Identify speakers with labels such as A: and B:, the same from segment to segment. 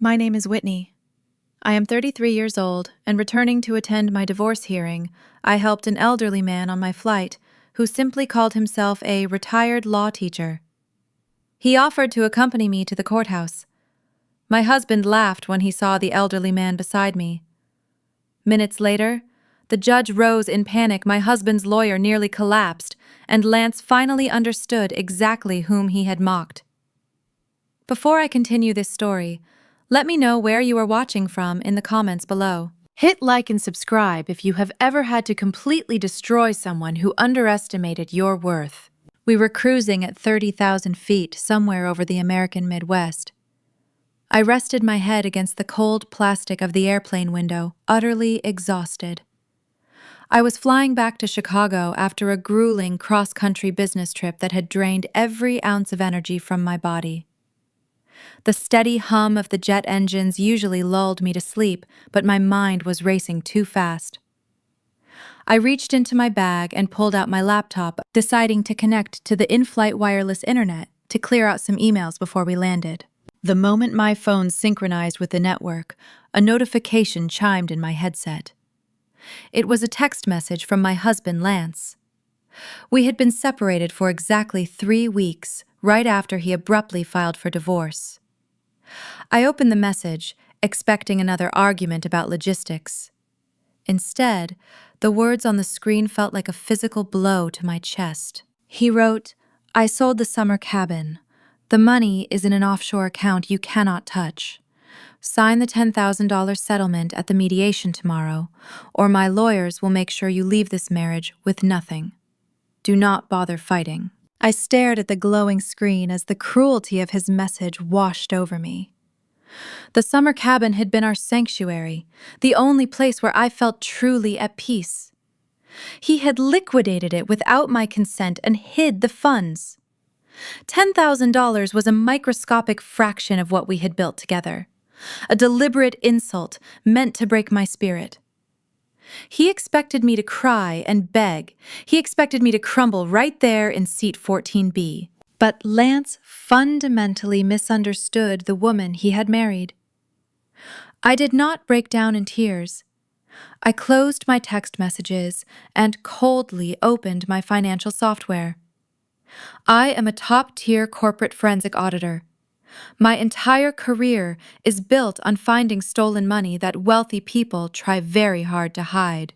A: My name is Whitney. I am 33 years old, and returning to attend my divorce hearing, I helped an elderly man on my flight who simply called himself a retired law teacher. He offered to accompany me to the courthouse. My husband laughed when he saw the elderly man beside me. Minutes later, the judge rose in panic, my husband's lawyer nearly collapsed, and Lance finally understood exactly whom he had mocked. Before I continue this story, let me know where you are watching from in the comments below. Hit like and subscribe if you have ever had to completely destroy someone who underestimated your worth. We were cruising at 30,000 feet somewhere over the American Midwest. I rested my head against the cold plastic of the airplane window, utterly exhausted. I was flying back to Chicago after a grueling cross-country business trip that had drained every ounce of energy from my body. The steady hum of the jet engines usually lulled me to sleep, but my mind was racing too fast. I reached into my bag and pulled out my laptop, deciding to connect to the in-flight wireless internet to clear out some emails before we landed. The moment my phone synchronized with the network, a notification chimed in my headset. It was a text message from my husband, Lance. We had been separated for exactly 3 weeks, right after he abruptly filed for divorce. I opened the message, expecting another argument about logistics. Instead, the words on the screen felt like a physical blow to my chest. He wrote, "I sold the summer cabin. The money is in an offshore account you cannot touch. Sign the $10,000 settlement at the mediation tomorrow, or my lawyers will make sure you leave this marriage with nothing. Do not bother fighting." I stared at the glowing screen as the cruelty of his message washed over me. The summer cabin had been our sanctuary, the only place where I felt truly at peace. He had liquidated it without my consent and hid the funds. $10,000 was a microscopic fraction of what we had built together, a deliberate insult meant to break my spirit. He expected me to cry and beg. He expected me to crumble right there in seat 14B. But Lance fundamentally misunderstood the woman he had married. I did not break down in tears. I closed my text messages and coldly opened my financial software. I am a top-tier corporate forensic auditor. My entire career is built on finding stolen money that wealthy people try very hard to hide.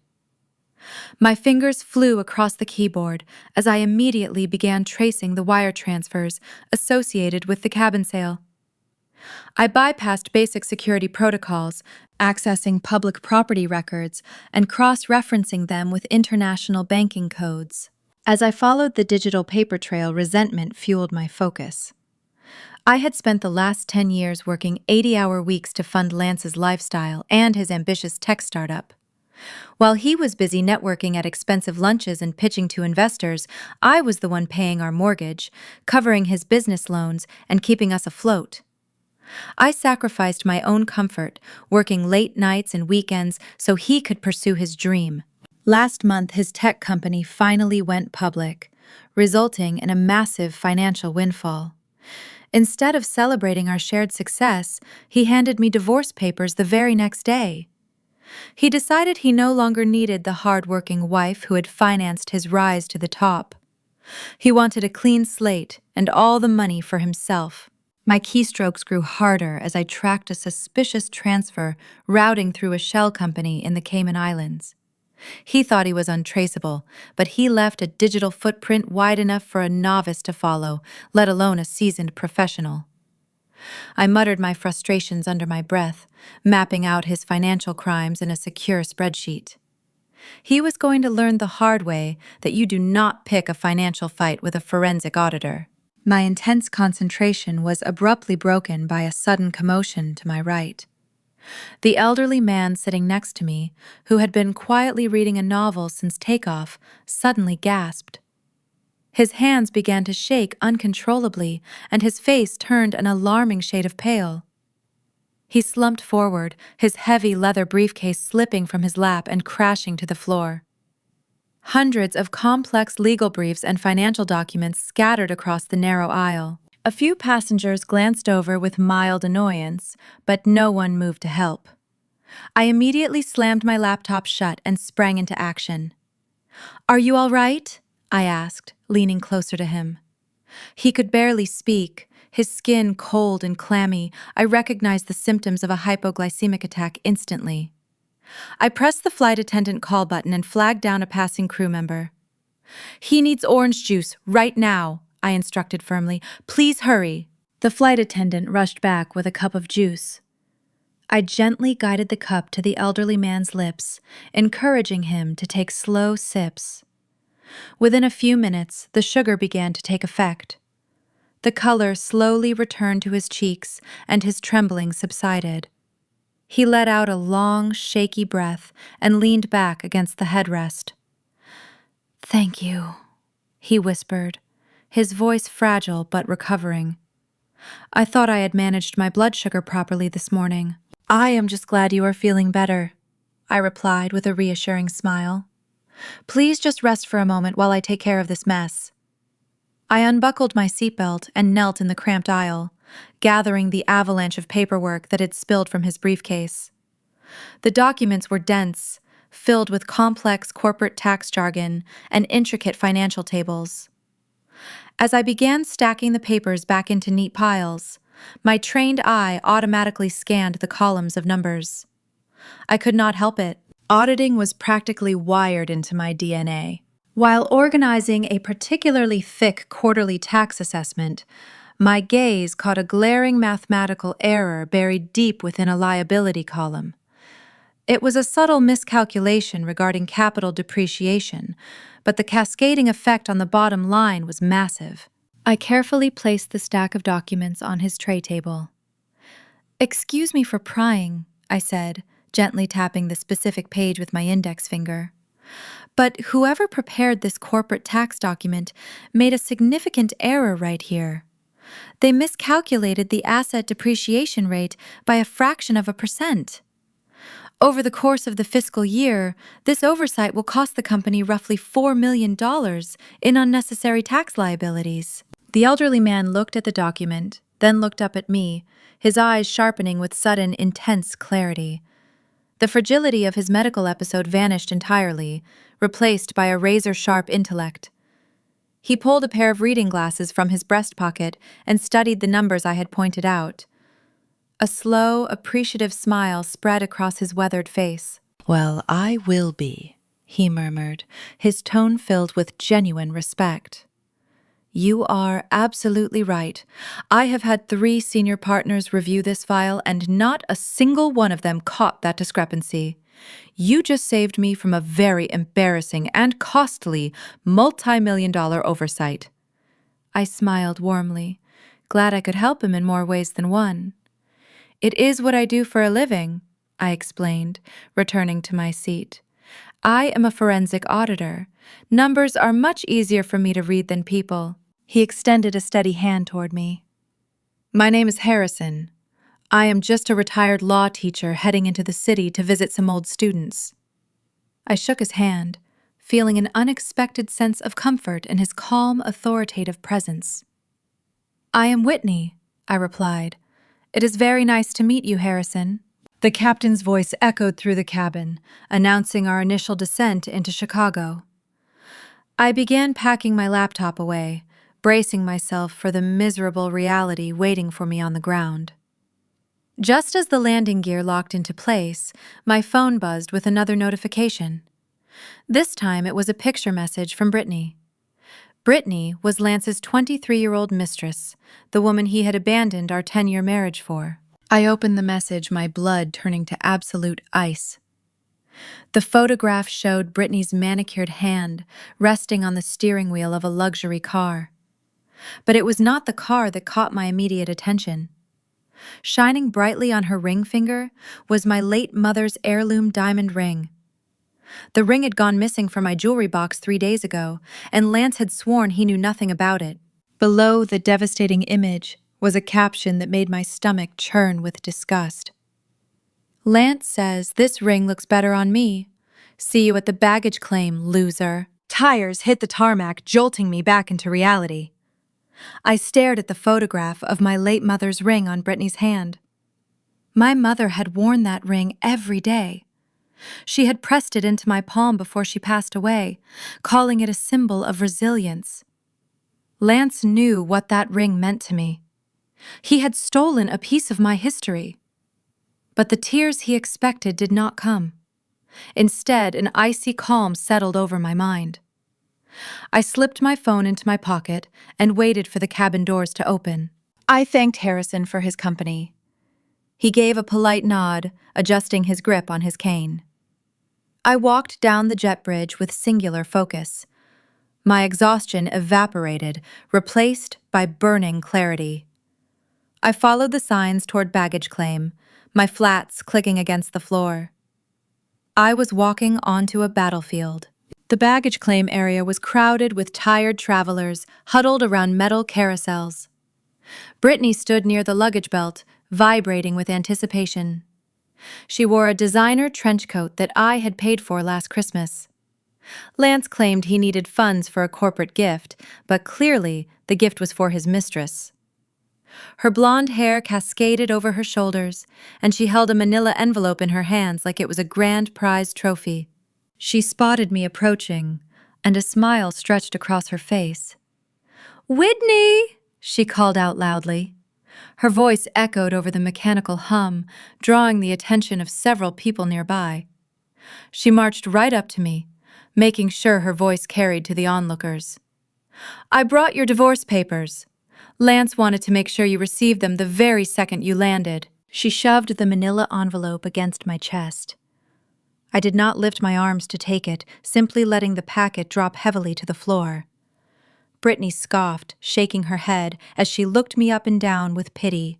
A: My fingers flew across the keyboard as I immediately began tracing the wire transfers associated with the cabin sale. I bypassed basic security protocols, accessing public property records and cross-referencing them with international banking codes. As I followed the digital paper trail, resentment fueled my focus. I had spent the last 10 years working 80-hour weeks to fund Lance's lifestyle and his ambitious tech startup. While he was busy networking at expensive lunches and pitching to investors, I was the one paying our mortgage, covering his business loans, and keeping us afloat. I sacrificed my own comfort, working late nights and weekends so he could pursue his dream. Last month, his tech company finally went public, resulting in a massive financial windfall. Instead of celebrating our shared success, he handed me divorce papers the very next day. He decided he no longer needed the hard-working wife who had financed his rise to the top. He wanted a clean slate and all the money for himself. My keystrokes grew harder as I tracked a suspicious transfer routing through a shell company in the Cayman Islands. He thought he was untraceable, but he left a digital footprint wide enough for a novice to follow, let alone a seasoned professional. I muttered my frustrations under my breath, mapping out his financial crimes in a secure spreadsheet. He was going to learn the hard way that you do not pick a financial fight with a forensic auditor. My intense concentration was abruptly broken by a sudden commotion to my right. The elderly man sitting next to me, who had been quietly reading a novel since takeoff, suddenly gasped. His hands began to shake uncontrollably, and his face turned an alarming shade of pale. He slumped forward, his heavy leather briefcase slipping from his lap and crashing to the floor. Hundreds of complex legal briefs and financial documents scattered across the narrow aisle. A few passengers glanced over with mild annoyance, but no one moved to help. I immediately slammed my laptop shut and sprang into action. "Are you all right?" I asked, leaning closer to him. He could barely speak, his skin cold and clammy. I recognized the symptoms of a hypoglycemic attack instantly. I pressed the flight attendant call button and flagged down a passing crew member. "He needs orange juice, right now," I instructed firmly. "Please hurry." The flight attendant rushed back with a cup of juice. I gently guided the cup to the elderly man's lips, encouraging him to take slow sips. Within a few minutes, the sugar began to take effect. The color slowly returned to his cheeks, and his trembling subsided. He let out a long, shaky breath and leaned back against the headrest. "Thank you," he whispered, his voice fragile but recovering. "I thought I had managed my blood sugar properly this morning." "I am just glad you are feeling better," I replied with a reassuring smile. "Please just rest for a moment while I take care of this mess." I unbuckled my seatbelt and knelt in the cramped aisle, gathering the avalanche of paperwork that had spilled from his briefcase. The documents were dense, filled with complex corporate tax jargon and intricate financial tables. As I began stacking the papers back into neat piles, my trained eye automatically scanned the columns of numbers. I could not help it. Auditing was practically wired into my DNA. While organizing a particularly thick quarterly tax assessment, my gaze caught a glaring mathematical error buried deep within a liability column. It was a subtle miscalculation regarding capital depreciation, but the cascading effect on the bottom line was massive. I carefully placed the stack of documents on his tray table. "Excuse me for prying," I said, gently tapping the specific page with my index finger. "But whoever prepared this corporate tax document made a significant error right here. They miscalculated the asset depreciation rate by a fraction of a percent. Over the course of the fiscal year, this oversight will cost the company roughly $4 million in unnecessary tax liabilities." The elderly man looked at the document, then looked up at me, his eyes sharpening with sudden, intense clarity. The fragility of his medical episode vanished entirely, replaced by a razor-sharp intellect. He pulled a pair of reading glasses from his breast pocket and studied the numbers I had pointed out. A slow, appreciative smile spread across his weathered face. "Well, I will be," he murmured, his tone filled with genuine respect. "You are absolutely right. I have had 3 senior partners review this file, and not a single one of them caught that discrepancy. You just saved me from a very embarrassing and costly multi-million-dollar oversight." I smiled warmly, glad I could help him in more ways than one. "It is what I do for a living," I explained, returning to my seat. "I am a forensic auditor. Numbers are much easier for me to read than people." He extended a steady hand toward me. "My name is Harrison. I am just a retired law teacher heading into the city to visit some old students." I shook his hand, feeling an unexpected sense of comfort in his calm, authoritative presence. "I am Whitney," I replied. "It is very nice to meet you, Harrison." The captain's voice echoed through the cabin, announcing our initial descent into Chicago. I began packing my laptop away, bracing myself for the miserable reality waiting for me on the ground. Just as the landing gear locked into place, my phone buzzed with another notification. This time it was a picture message from Brittany. Brittany was Lance's 23-year-old mistress, the woman he had abandoned our 10-year marriage for. I opened the message, my blood turning to absolute ice. The photograph showed Brittany's manicured hand resting on the steering wheel of a luxury car. But it was not the car that caught my immediate attention. Shining brightly on her ring finger was my late mother's heirloom diamond ring. The ring had gone missing from my jewelry box 3 days ago, and Lance had sworn he knew nothing about it. Below the devastating image was a caption that made my stomach churn with disgust. "Lance says this ring looks better on me. See you at the baggage claim, loser." Tires hit the tarmac, jolting me back into reality. I stared at the photograph of my late mother's ring on Brittany's hand. My mother had worn that ring every day. She had pressed it into my palm before she passed away, calling it a symbol of resilience. Lance knew what that ring meant to me. He had stolen a piece of my history. But the tears he expected did not come. Instead, an icy calm settled over my mind. I slipped my phone into my pocket and waited for the cabin doors to open. I thanked Harrison for his company. He gave a polite nod, adjusting his grip on his cane. I walked down the jet bridge with singular focus. My exhaustion evaporated, replaced by burning clarity. I followed the signs toward baggage claim, my flats clicking against the floor. I was walking onto a battlefield. The baggage claim area was crowded with tired travelers huddled around metal carousels. Brittany stood near the luggage belt, vibrating with anticipation. She wore a designer trench coat that I had paid for last Christmas. Lance claimed he needed funds for a corporate gift, but clearly the gift was for his mistress. Her blonde hair cascaded over her shoulders, and she held a manila envelope in her hands like it was a grand prize trophy. She spotted me approaching, and a smile stretched across her face. "Whitney!" she called out loudly. Her voice echoed over the mechanical hum, drawing the attention of several people nearby. She marched right up to me, making sure her voice carried to the onlookers. "I brought your divorce papers. Lance wanted to make sure you received them the very second you landed." She shoved the manila envelope against my chest. I did not lift my arms to take it, simply letting the packet drop heavily to the floor. Brittany scoffed, shaking her head as she looked me up and down with pity.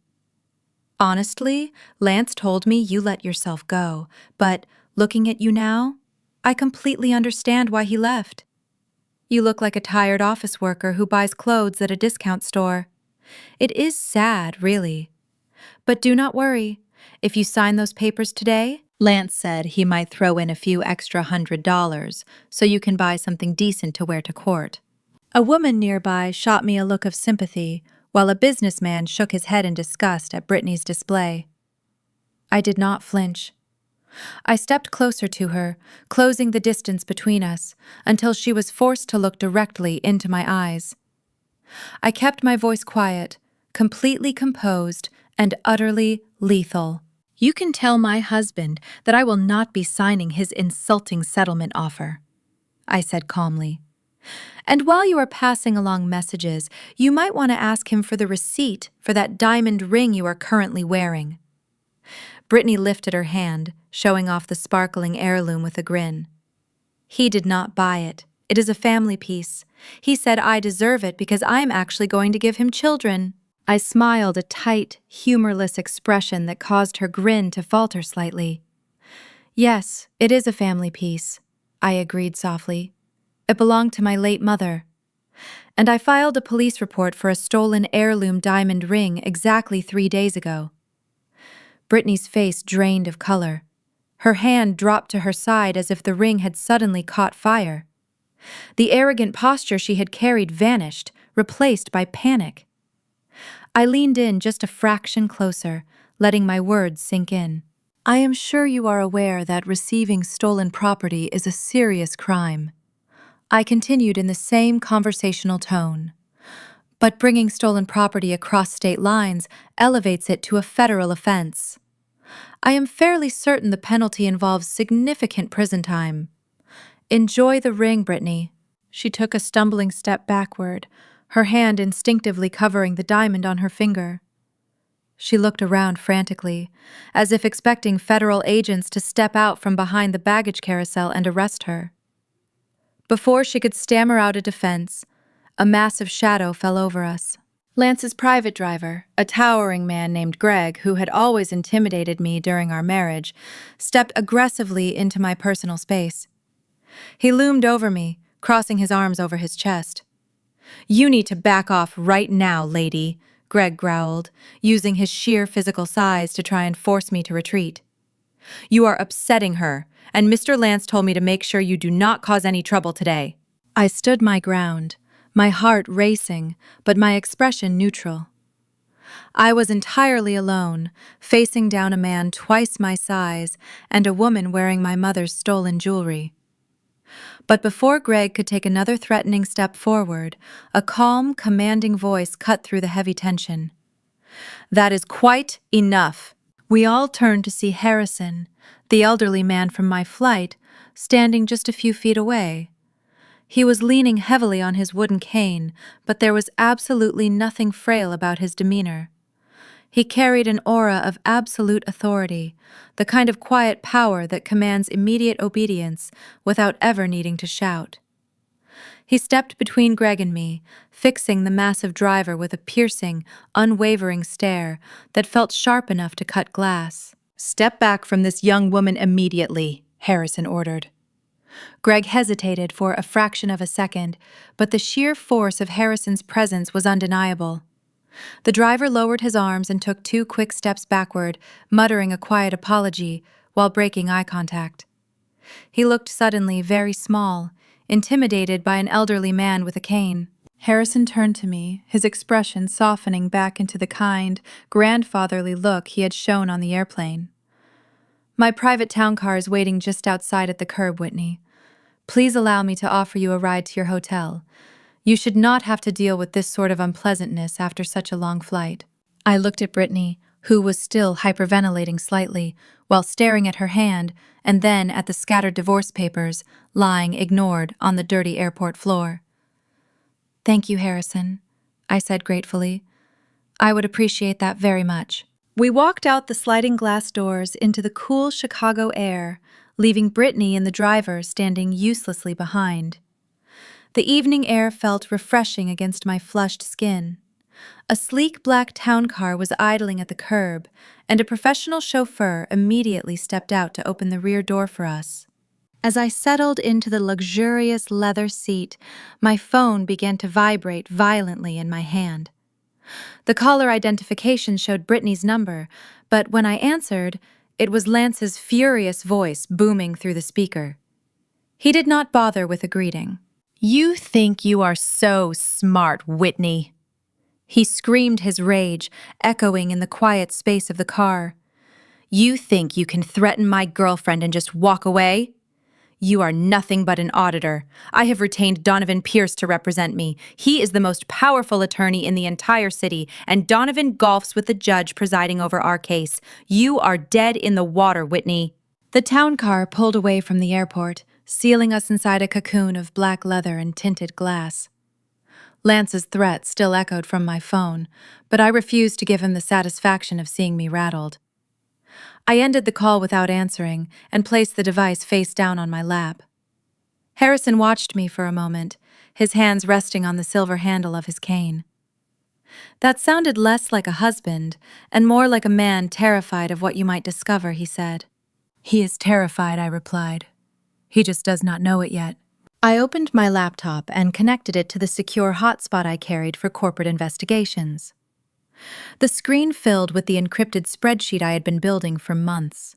A: "Honestly, Lance told me you let yourself go, but looking at you now, I completely understand why he left. You look like a tired office worker who buys clothes at a discount store. It is sad, really. But do not worry. If you sign those papers today," Lance said he might throw in a few extra $100 so you can buy something decent to wear to court. A woman nearby shot me a look of sympathy, while a businessman shook his head in disgust at Brittany's display. I did not flinch. I stepped closer to her, closing the distance between us, until she was forced to look directly into my eyes. I kept my voice quiet, completely composed, and utterly lethal. "You can tell my husband that I will not be signing his insulting settlement offer," I said calmly. "And while you are passing along messages, you might want to ask him for the receipt for that diamond ring you are currently wearing." Brittany lifted her hand, showing off the sparkling heirloom with a grin. "He did not buy it. It is a family piece. He said I deserve it because I am actually going to give him children." I smiled a tight, humorless expression that caused her grin to falter slightly. "Yes, it is a family piece," I agreed softly. "It belonged to my late mother. And I filed a police report for a stolen heirloom diamond ring exactly 3 days ago." Brittany's face drained of color. Her hand dropped to her side as if the ring had suddenly caught fire. The arrogant posture she had carried vanished, replaced by panic. I leaned in just a fraction closer, letting my words sink in. "I am sure you are aware that receiving stolen property is a serious crime," I continued in the same conversational tone. "But bringing stolen property across state lines elevates it to a federal offense. I am fairly certain the penalty involves significant prison time. Enjoy the ring, Brittany." She took a stumbling step backward, her hand instinctively covering the diamond on her finger. She looked around frantically, as if expecting federal agents to step out from behind the baggage carousel and arrest her. Before she could stammer out a defense, a massive shadow fell over us. Lance's private driver, a towering man named Greg, who had always intimidated me during our marriage, stepped aggressively into my personal space. He loomed over me, crossing his arms over his chest. "You need to back off right now, lady," Greg growled, using his sheer physical size to try and force me to retreat. "You are upsetting her, and Mr. Lance told me to make sure you do not cause any trouble today." I stood my ground, my heart racing, but my expression neutral. I was entirely alone, facing down a man twice my size and a woman wearing my mother's stolen jewelry. But before Greg could take another threatening step forward, a calm, commanding voice cut through the heavy tension. "That is quite enough." We all turned to see Harrison, the elderly man from my flight, standing just a few feet away. He was leaning heavily on his wooden cane, but there was absolutely nothing frail about his demeanor. He carried an aura of absolute authority, the kind of quiet power that commands immediate obedience without ever needing to shout. He stepped between Greg and me, fixing the massive driver with a piercing, unwavering stare that felt sharp enough to cut glass. "Step back from this young woman immediately," Harrison ordered. Greg hesitated for a fraction of a second, but the sheer force of Harrison's presence was undeniable. The driver lowered his arms and took 2 quick steps backward, muttering a quiet apology while breaking eye contact. He looked suddenly very small, intimidated by an elderly man with a cane. Harrison turned to me, his expression softening back into the kind, grandfatherly look he had shown on the airplane. "My private town car is waiting just outside at the curb, Whitney. Please allow me to offer you a ride to your hotel. You should not have to deal with this sort of unpleasantness after such a long flight." I looked at Brittany, who was still hyperventilating slightly, while staring at her hand and then at the scattered divorce papers lying ignored on the dirty airport floor. "Thank you, Harrison," I said gratefully. "I would appreciate that very much." We walked out the sliding glass doors into the cool Chicago air, leaving Brittany and the driver standing uselessly behind. The evening air felt refreshing against my flushed skin. A sleek black town car was idling at the curb, and a professional chauffeur immediately stepped out to open the rear door for us. As I settled into the luxurious leather seat, my phone began to vibrate violently in my hand. The caller identification showed Brittany's number, but when I answered, it was Lance's furious voice booming through the speaker. He did not bother with a greeting. "You think you are so smart, Whitney," he screamed, his rage echoing in the quiet space of the car. "You think you can threaten my girlfriend and just walk away? You are nothing but an auditor. I have retained Donovan Pierce to represent me. He is the most powerful attorney in the entire city, and Donovan golfs with the judge presiding over our case. You are dead in the water, Whitney." The town car pulled away from the airport, sealing us inside a cocoon of black leather and tinted glass. Lance's threat still echoed from my phone, but I refused to give him the satisfaction of seeing me rattled. I ended the call without answering and placed the device face down on my lap. Harrison watched me for a moment, his hands resting on the silver handle of his cane. "That sounded less like a husband and more like a man terrified of what you might discover," he said. "He is terrified," I replied. "He just does not know it yet." I opened my laptop and connected it to the secure hotspot I carried for corporate investigations. The screen filled with the encrypted spreadsheet I had been building for months.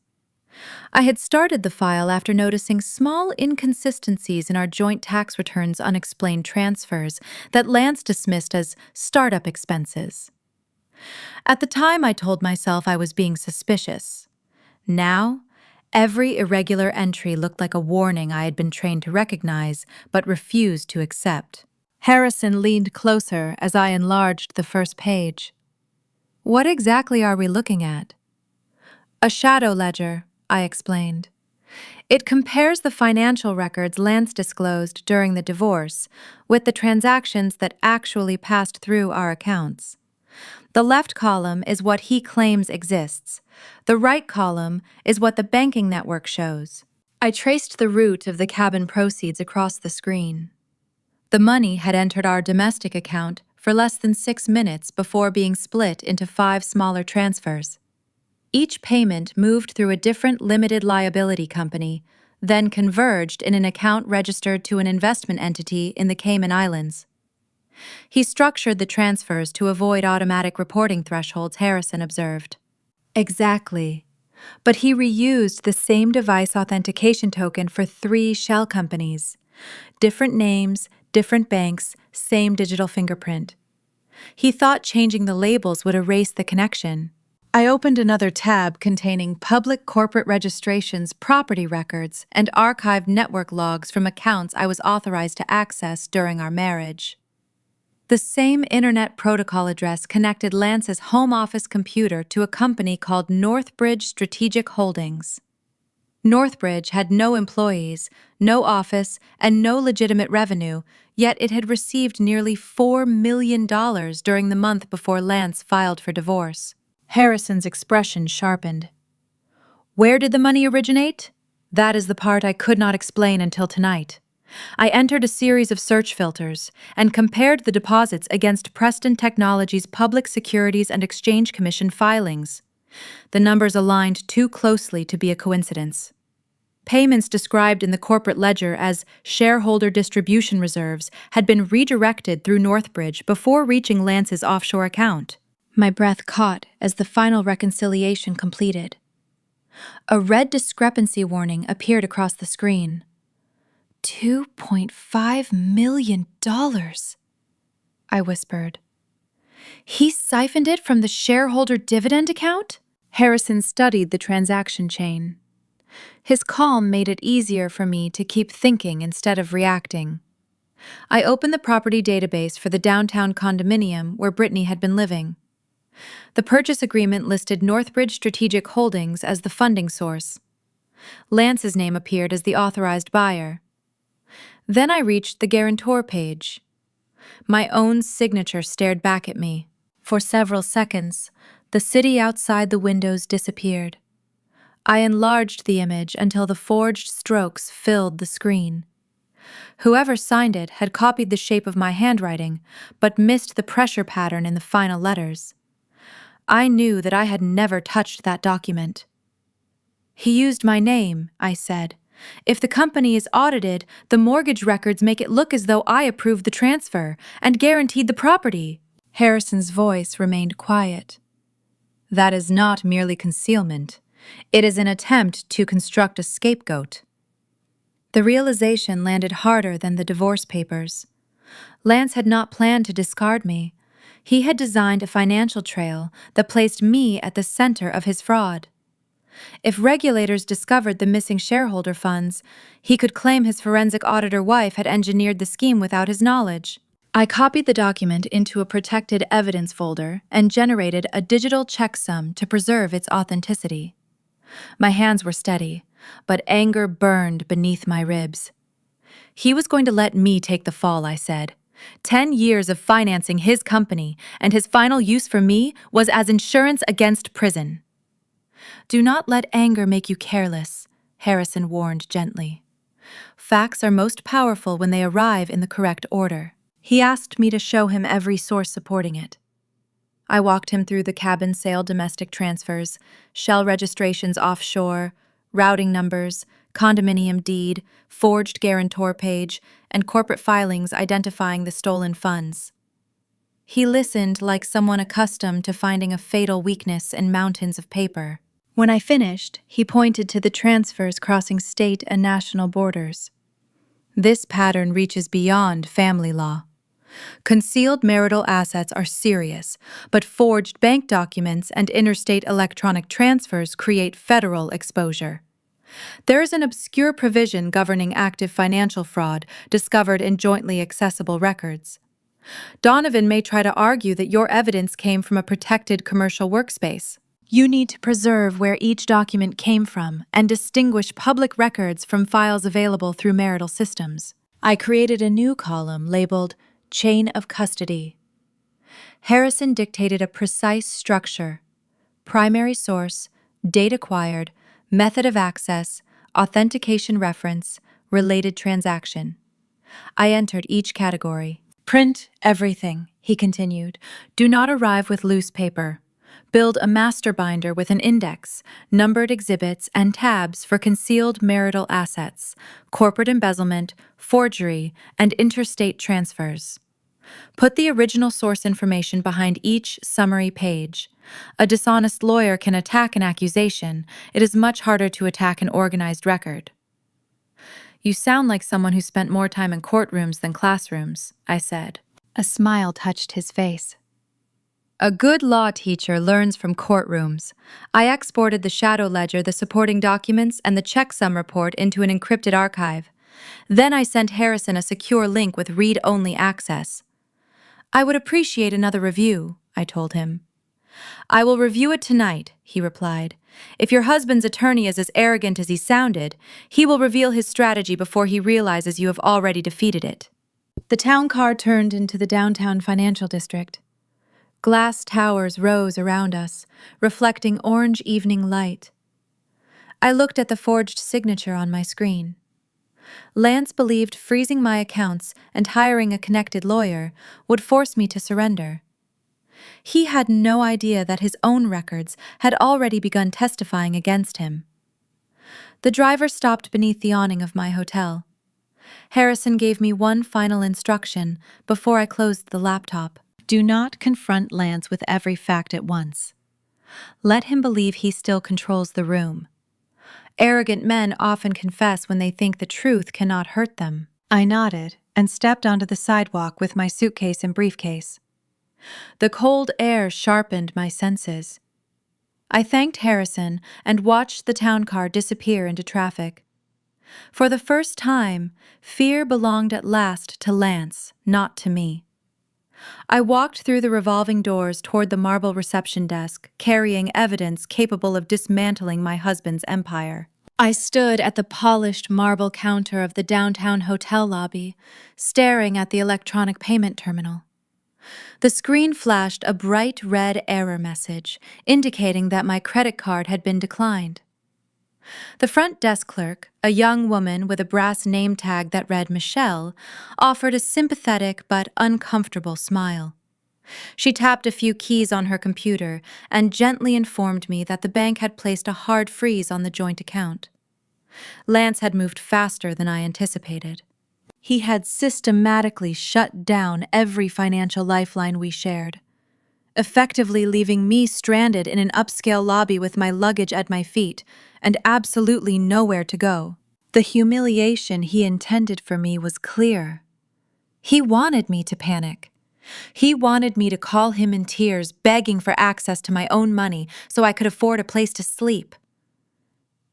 A: I had started the file after noticing small inconsistencies in our joint tax returns' unexplained transfers that Lance dismissed as startup expenses. At the time, I told myself I was being suspicious. Now, every irregular entry looked like a warning I had been trained to recognize but refused to accept. Harrison leaned closer as I enlarged the first page. "What exactly are we looking at?" "A shadow ledger," I explained. "It compares the financial records Lance disclosed during the divorce with the transactions that actually passed through our accounts. The left column is what he claims exists. The right column is what the banking network shows." I traced the route of the cabin proceeds across the screen. The money had entered our domestic account for less than 6 minutes before being split into 5 smaller transfers. Each payment moved through a different limited liability company, then converged in an account registered to an investment entity in the Cayman Islands. He structured the transfers to avoid automatic reporting thresholds, Harrison observed. Exactly. But he reused the same device authentication token for 3 shell companies. Different names, different banks, same digital fingerprint. He thought changing the labels would erase the connection. I opened another tab containing public corporate registrations, property records, and archived network logs from accounts I was authorized to access during our marriage. The same internet protocol address connected Lance's home office computer to a company called Northbridge Strategic Holdings. Northbridge had no employees, no office, and no legitimate revenue, yet it had received nearly $4 million during the month before Lance filed for divorce. Harrison's expression sharpened. Where did the money originate? That is the part I could not explain until tonight. I entered a series of search filters and compared the deposits against Preston Technologies' Public Securities and Exchange Commission filings. The numbers aligned too closely to be a coincidence. Payments described in the corporate ledger as shareholder distribution reserves had been redirected through Northbridge before reaching Lance's offshore account. My breath caught as the final reconciliation completed. A red discrepancy warning appeared across the screen. $2.5 million, I whispered. He siphoned it from the shareholder dividend account? Harrison studied the transaction chain. His calm made it easier for me to keep thinking instead of reacting. I opened the property database for the downtown condominium where Brittany had been living. The purchase agreement listed Northbridge Strategic Holdings as the funding source. Lance's name appeared as the authorized buyer. Then I reached the guarantor page. My own signature stared back at me. For several seconds, the city outside the windows disappeared. I enlarged the image until the forged strokes filled the screen. Whoever signed it had copied the shape of my handwriting, but missed the pressure pattern in the final letters. I knew that I had never touched that document. He used my name, I said. If the company is audited, the mortgage records make it look as though I approved the transfer and guaranteed the property. Harrison's voice remained quiet. That is not merely concealment. It is an attempt to construct a scapegoat. The realization landed harder than the divorce papers. Lance had not planned to discard me. He had designed a financial trail that placed me at the center of his fraud. If regulators discovered the missing shareholder funds, he could claim his forensic auditor wife had engineered the scheme without his knowledge. I copied the document into a protected evidence folder and generated a digital checksum to preserve its authenticity. My hands were steady, but anger burned beneath my ribs. He was going to let me take the fall, I said. 10 years of financing his company, and his final use for me was as insurance against prison. Do not let anger make you careless, Harrison warned gently. Facts are most powerful when they arrive in the correct order. He asked me to show him every source supporting it. I walked him through the cabin sale domestic transfers, shell registrations offshore, routing numbers, condominium deed, forged guarantor page, and corporate filings identifying the stolen funds. He listened like someone accustomed to finding a fatal weakness in mountains of paper. When I finished, he pointed to the transfers crossing state and national borders. This pattern reaches beyond family law. Concealed marital assets are serious, but forged bank documents and interstate electronic transfers create federal exposure. There is an obscure provision governing active financial fraud discovered in jointly accessible records. Donovan may try to argue that your evidence came from a protected commercial workspace. You need to preserve where each document came from and distinguish public records from files available through marital systems. I created a new column labeled Chain of Custody. Harrison dictated a precise structure: primary source, date acquired, method of access, authentication reference, related transaction. I entered each category. Print everything, he continued. Do not arrive with loose paper. Build a master binder with an index, numbered exhibits, and tabs for concealed marital assets, corporate embezzlement, forgery, and interstate transfers. Put the original source information behind each summary page. A dishonest lawyer can attack an accusation. It is much harder to attack an organized record. You sound like someone who spent more time in courtrooms than classrooms, I said. A smile touched his face. A good law teacher learns from courtrooms. I exported the shadow ledger, the supporting documents, and the checksum report into an encrypted archive. Then I sent Harrison a secure link with read-only access. I would appreciate another review, I told him. I will review it tonight, he replied. If your husband's attorney is as arrogant as he sounded, he will reveal his strategy before he realizes you have already defeated it. The town car turned into the downtown financial district. Glass towers rose around us, reflecting orange evening light. I looked at the forged signature on my screen. Lance believed freezing my accounts and hiring a connected lawyer would force me to surrender. He had no idea that his own records had already begun testifying against him. The driver stopped beneath the awning of my hotel. Harrison gave me one final instruction before I closed the laptop. Do not confront Lance with every fact at once. Let him believe he still controls the room. Arrogant men often confess when they think the truth cannot hurt them. I nodded and stepped onto the sidewalk with my suitcase and briefcase. The cold air sharpened my senses. I thanked Harrison and watched the town car disappear into traffic. For the first time, fear belonged at last to Lance, not to me. I walked through the revolving doors toward the marble reception desk, carrying evidence capable of dismantling my husband's empire. I stood at the polished marble counter of the downtown hotel lobby, staring at the electronic payment terminal. The screen flashed a bright red error message, indicating that my credit card had been declined. The front desk clerk, a young woman with a brass name tag that read Michelle, offered a sympathetic but uncomfortable smile. She tapped a few keys on her computer and gently informed me that the bank had placed a hard freeze on the joint account. Lance had moved faster than I anticipated. He had systematically shut down every financial lifeline we shared, effectively leaving me stranded in an upscale lobby with my luggage at my feet and absolutely nowhere to go. The humiliation he intended for me was clear. He wanted me to panic. He wanted me to call him in tears, begging for access to my own money so I could afford a place to sleep.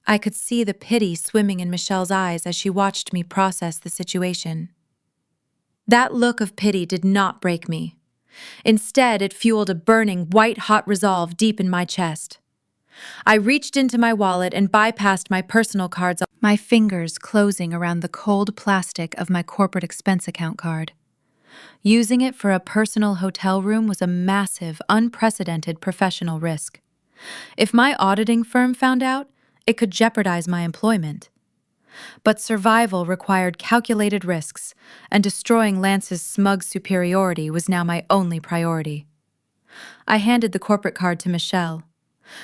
A: I could see the pity swimming in Michelle's eyes as she watched me process the situation. That look of pity did not break me. Instead, it fueled a burning, white-hot resolve deep in my chest. I reached into my wallet and bypassed my personal cards, my fingers closing around the cold plastic of my corporate expense account card. Using it for a personal hotel room was a massive, unprecedented professional risk. If my auditing firm found out, it could jeopardize my employment. But survival required calculated risks, and destroying Lance's smug superiority was now my only priority. I handed the corporate card to Michelle.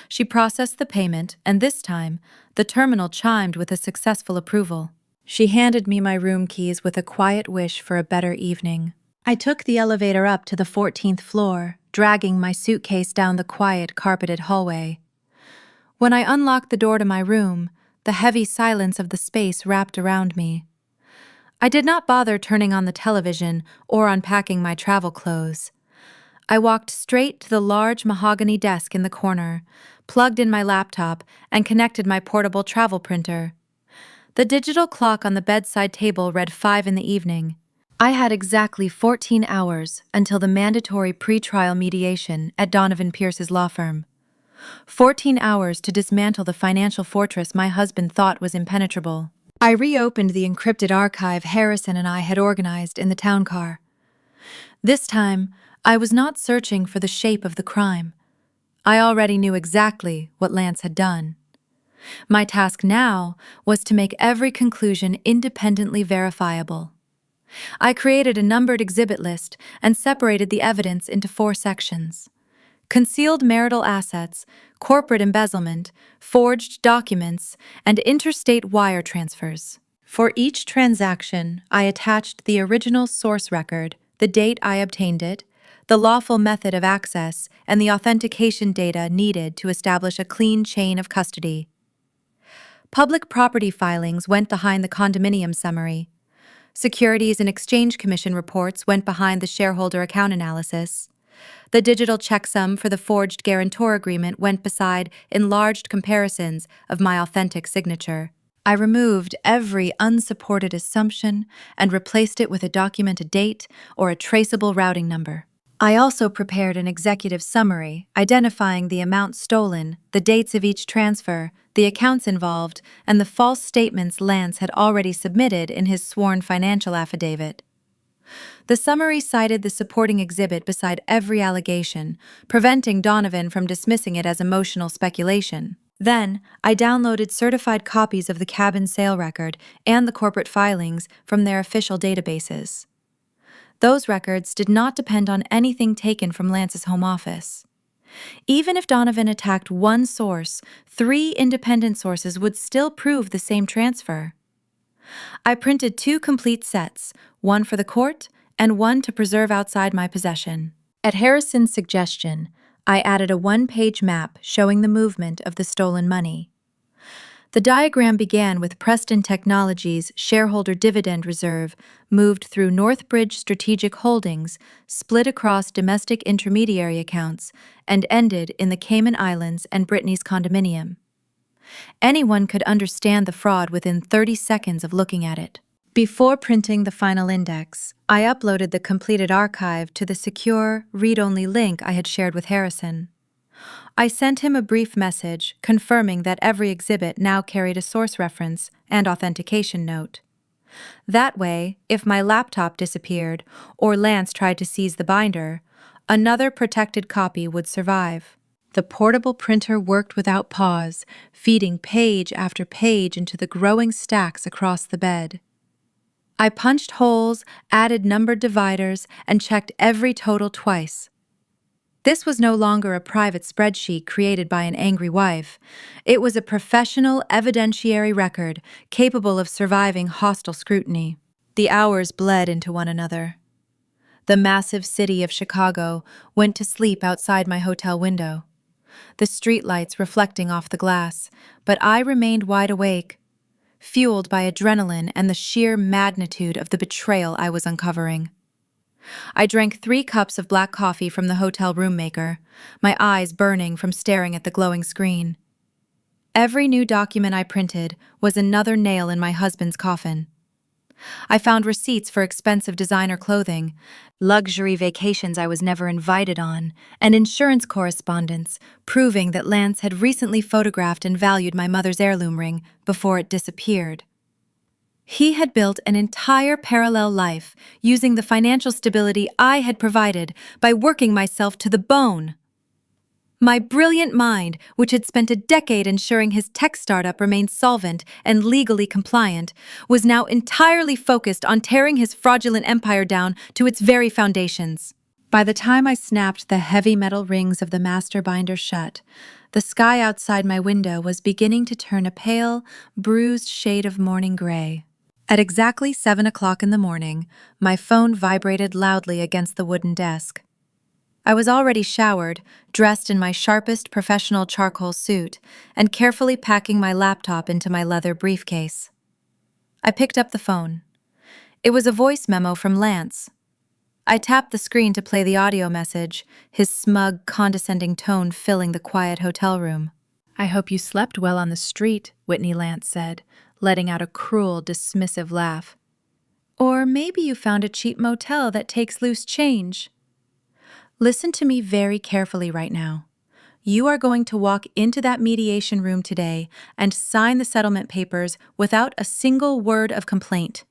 A: She processed the payment, and this time, the terminal chimed with a successful approval. She handed me my room keys with a quiet wish for a better evening. I took the elevator up to the 14th floor, dragging my suitcase down the quiet, carpeted hallway. When I unlocked the door to my room, the heavy silence of the space wrapped around me. I did not bother turning on the television or unpacking my travel clothes. I walked straight to the large mahogany desk in the corner, plugged in my laptop, and connected my portable travel printer. The digital clock on the bedside table read 5 in the evening. I had exactly 14 hours until the mandatory pretrial mediation at Donovan Pierce's law firm. 14 hours to dismantle the financial fortress my husband thought was impenetrable. I reopened the encrypted archive Harrison and I had organized in the town car. This time, I was not searching for the shape of the crime. I already knew exactly what Lance had done. My task now was to make every conclusion independently verifiable. I created a numbered exhibit list and separated the evidence into 4 sections: concealed marital assets, corporate embezzlement, forged documents, and interstate wire transfers. For each transaction, I attached the original source record, the date I obtained it, the lawful method of access, and the authentication data needed to establish a clean chain of custody. Public property filings went behind the condominium summary. Securities and Exchange Commission reports went behind the shareholder account analysis. The digital checksum for the forged guarantor agreement went beside enlarged comparisons of my authentic signature. I removed every unsupported assumption and replaced it with a documented date or a traceable routing number. I also prepared an executive summary identifying the amount stolen, the dates of each transfer, the accounts involved, and the false statements Lance had already submitted in his sworn financial affidavit. The summary cited the supporting exhibit beside every allegation, preventing Donovan from dismissing it as emotional speculation. Then, I downloaded certified copies of the cabin sale record and the corporate filings from their official databases. Those records did not depend on anything taken from Lance's home office. Even if Donovan attacked one source, 3 independent sources would still prove the same transfer. I printed 2 complete sets, one for the court and one to preserve outside my possession. At Harrison's suggestion, I added a 1-page map showing the movement of the stolen money. The diagram began with Preston Technologies' shareholder dividend reserve moved through Northbridge Strategic Holdings, split across domestic intermediary accounts, and ended in the Cayman Islands and Brittany's condominium. Anyone could understand the fraud within 30 seconds of looking at it. Before printing the final index, I uploaded the completed archive to the secure, read-only link I had shared with Harrison. I sent him a brief message confirming that every exhibit now carried a source reference and authentication note. That way, if my laptop disappeared or Lance tried to seize the binder, another protected copy would survive. The portable printer worked without pause, feeding page after page into the growing stacks across the bed. I punched holes, added numbered dividers, and checked every total twice. This was no longer a private spreadsheet created by an angry wife. It was a professional evidentiary record capable of surviving hostile scrutiny. The hours bled into one another. The massive city of Chicago went to sleep outside my hotel window, the streetlights reflecting off the glass, but I remained wide awake, fueled by adrenaline and the sheer magnitude of the betrayal I was uncovering. I drank 3 cups of black coffee from the hotel room maker, my eyes burning from staring at the glowing screen. Every new document I printed was another nail in my husband's coffin. I found receipts for expensive designer clothing, luxury vacations I was never invited on, and insurance correspondence proving that Lance had recently photographed and valued my mother's heirloom ring before it disappeared. He had built an entire parallel life using the financial stability I had provided by working myself to the bone. My brilliant mind, which had spent a decade ensuring his tech startup remained solvent and legally compliant, was now entirely focused on tearing his fraudulent empire down to its very foundations. By the time I snapped the heavy metal rings of the master binder shut, the sky outside my window was beginning to turn a pale, bruised shade of morning gray. At exactly 7 o'clock in the morning, my phone vibrated loudly against the wooden desk. I was already showered, dressed in my sharpest professional charcoal suit, and carefully packing my laptop into my leather briefcase. I picked up the phone. It was a voice memo from Lance. I tapped the screen to play the audio message, his smug, condescending tone filling the quiet hotel room. "I hope you slept well on the street," Whitney Lance said, letting out a cruel, dismissive laugh. "Or maybe you found a cheap motel that takes loose change." Listen to me very carefully right now. You are going to walk into that mediation room today and sign the settlement papers without a single word of complaint.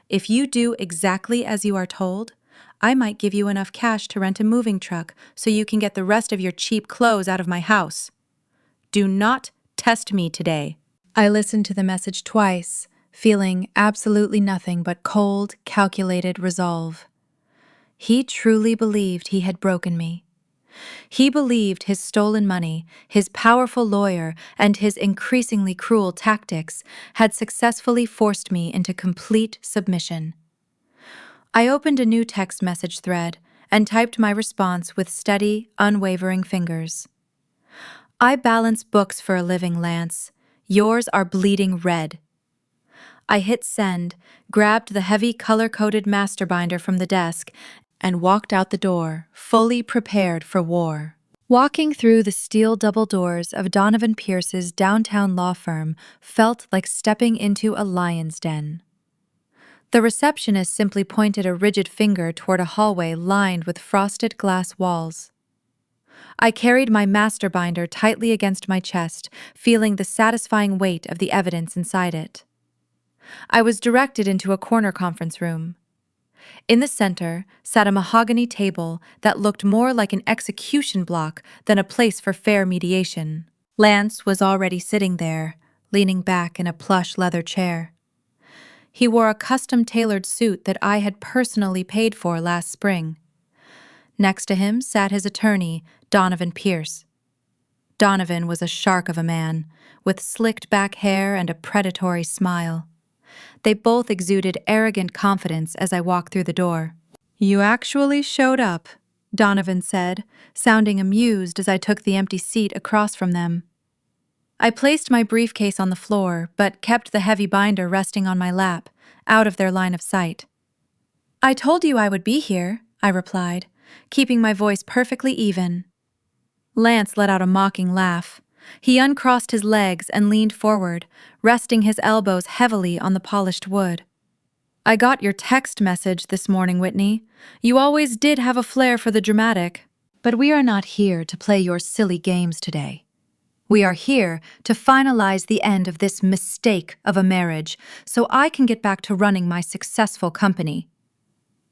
A: If you do exactly as you are told, I might give you enough cash to rent a moving truck so you can get the rest of your cheap clothes out of my house. Do not test me today. I listened to the message twice, feeling absolutely nothing but cold, calculated resolve. He truly believed he had broken me. He believed his stolen money, his powerful lawyer, and his increasingly cruel tactics had successfully forced me into complete submission. I opened a new text message thread and typed my response with steady, unwavering fingers. "I balance books for a living, Lance. Yours are bleeding red. I hit send, grabbed the heavy color-coded master binder from the desk, and walked out the door, fully prepared for war. Walking through the steel double doors of Donovan Pierce's downtown law firm felt like stepping into a lion's den. The receptionist simply pointed a rigid finger toward a hallway lined with frosted glass walls. I carried my master binder tightly against my chest, feeling the satisfying weight of the evidence inside it. I was directed into a corner conference room. In the center sat a mahogany table that looked more like an execution block than a place for fair mediation. Lance was already sitting there, leaning back in a plush leather chair. He wore a custom-tailored suit that I had personally paid for last spring. Next to him sat his attorney, Donovan Pierce. Donovan was a shark of a man, with slicked back hair and a predatory smile. They both exuded arrogant confidence as I walked through the door. "You actually showed up," Donovan said, sounding amused as I took the empty seat across from them. I placed my briefcase on the floor, but kept the heavy binder resting on my lap, out of their line of sight. "I told you I would be here," I replied, keeping my voice perfectly even. Lance let out a mocking laugh. He uncrossed his legs and leaned forward, resting his elbows heavily on the polished wood. "I got your text message this morning, Whitney. You always did have a flair for the dramatic. But we are not here to play your silly games today. We are here to finalize the end of this mistake of a marriage so I can get back to running my successful company."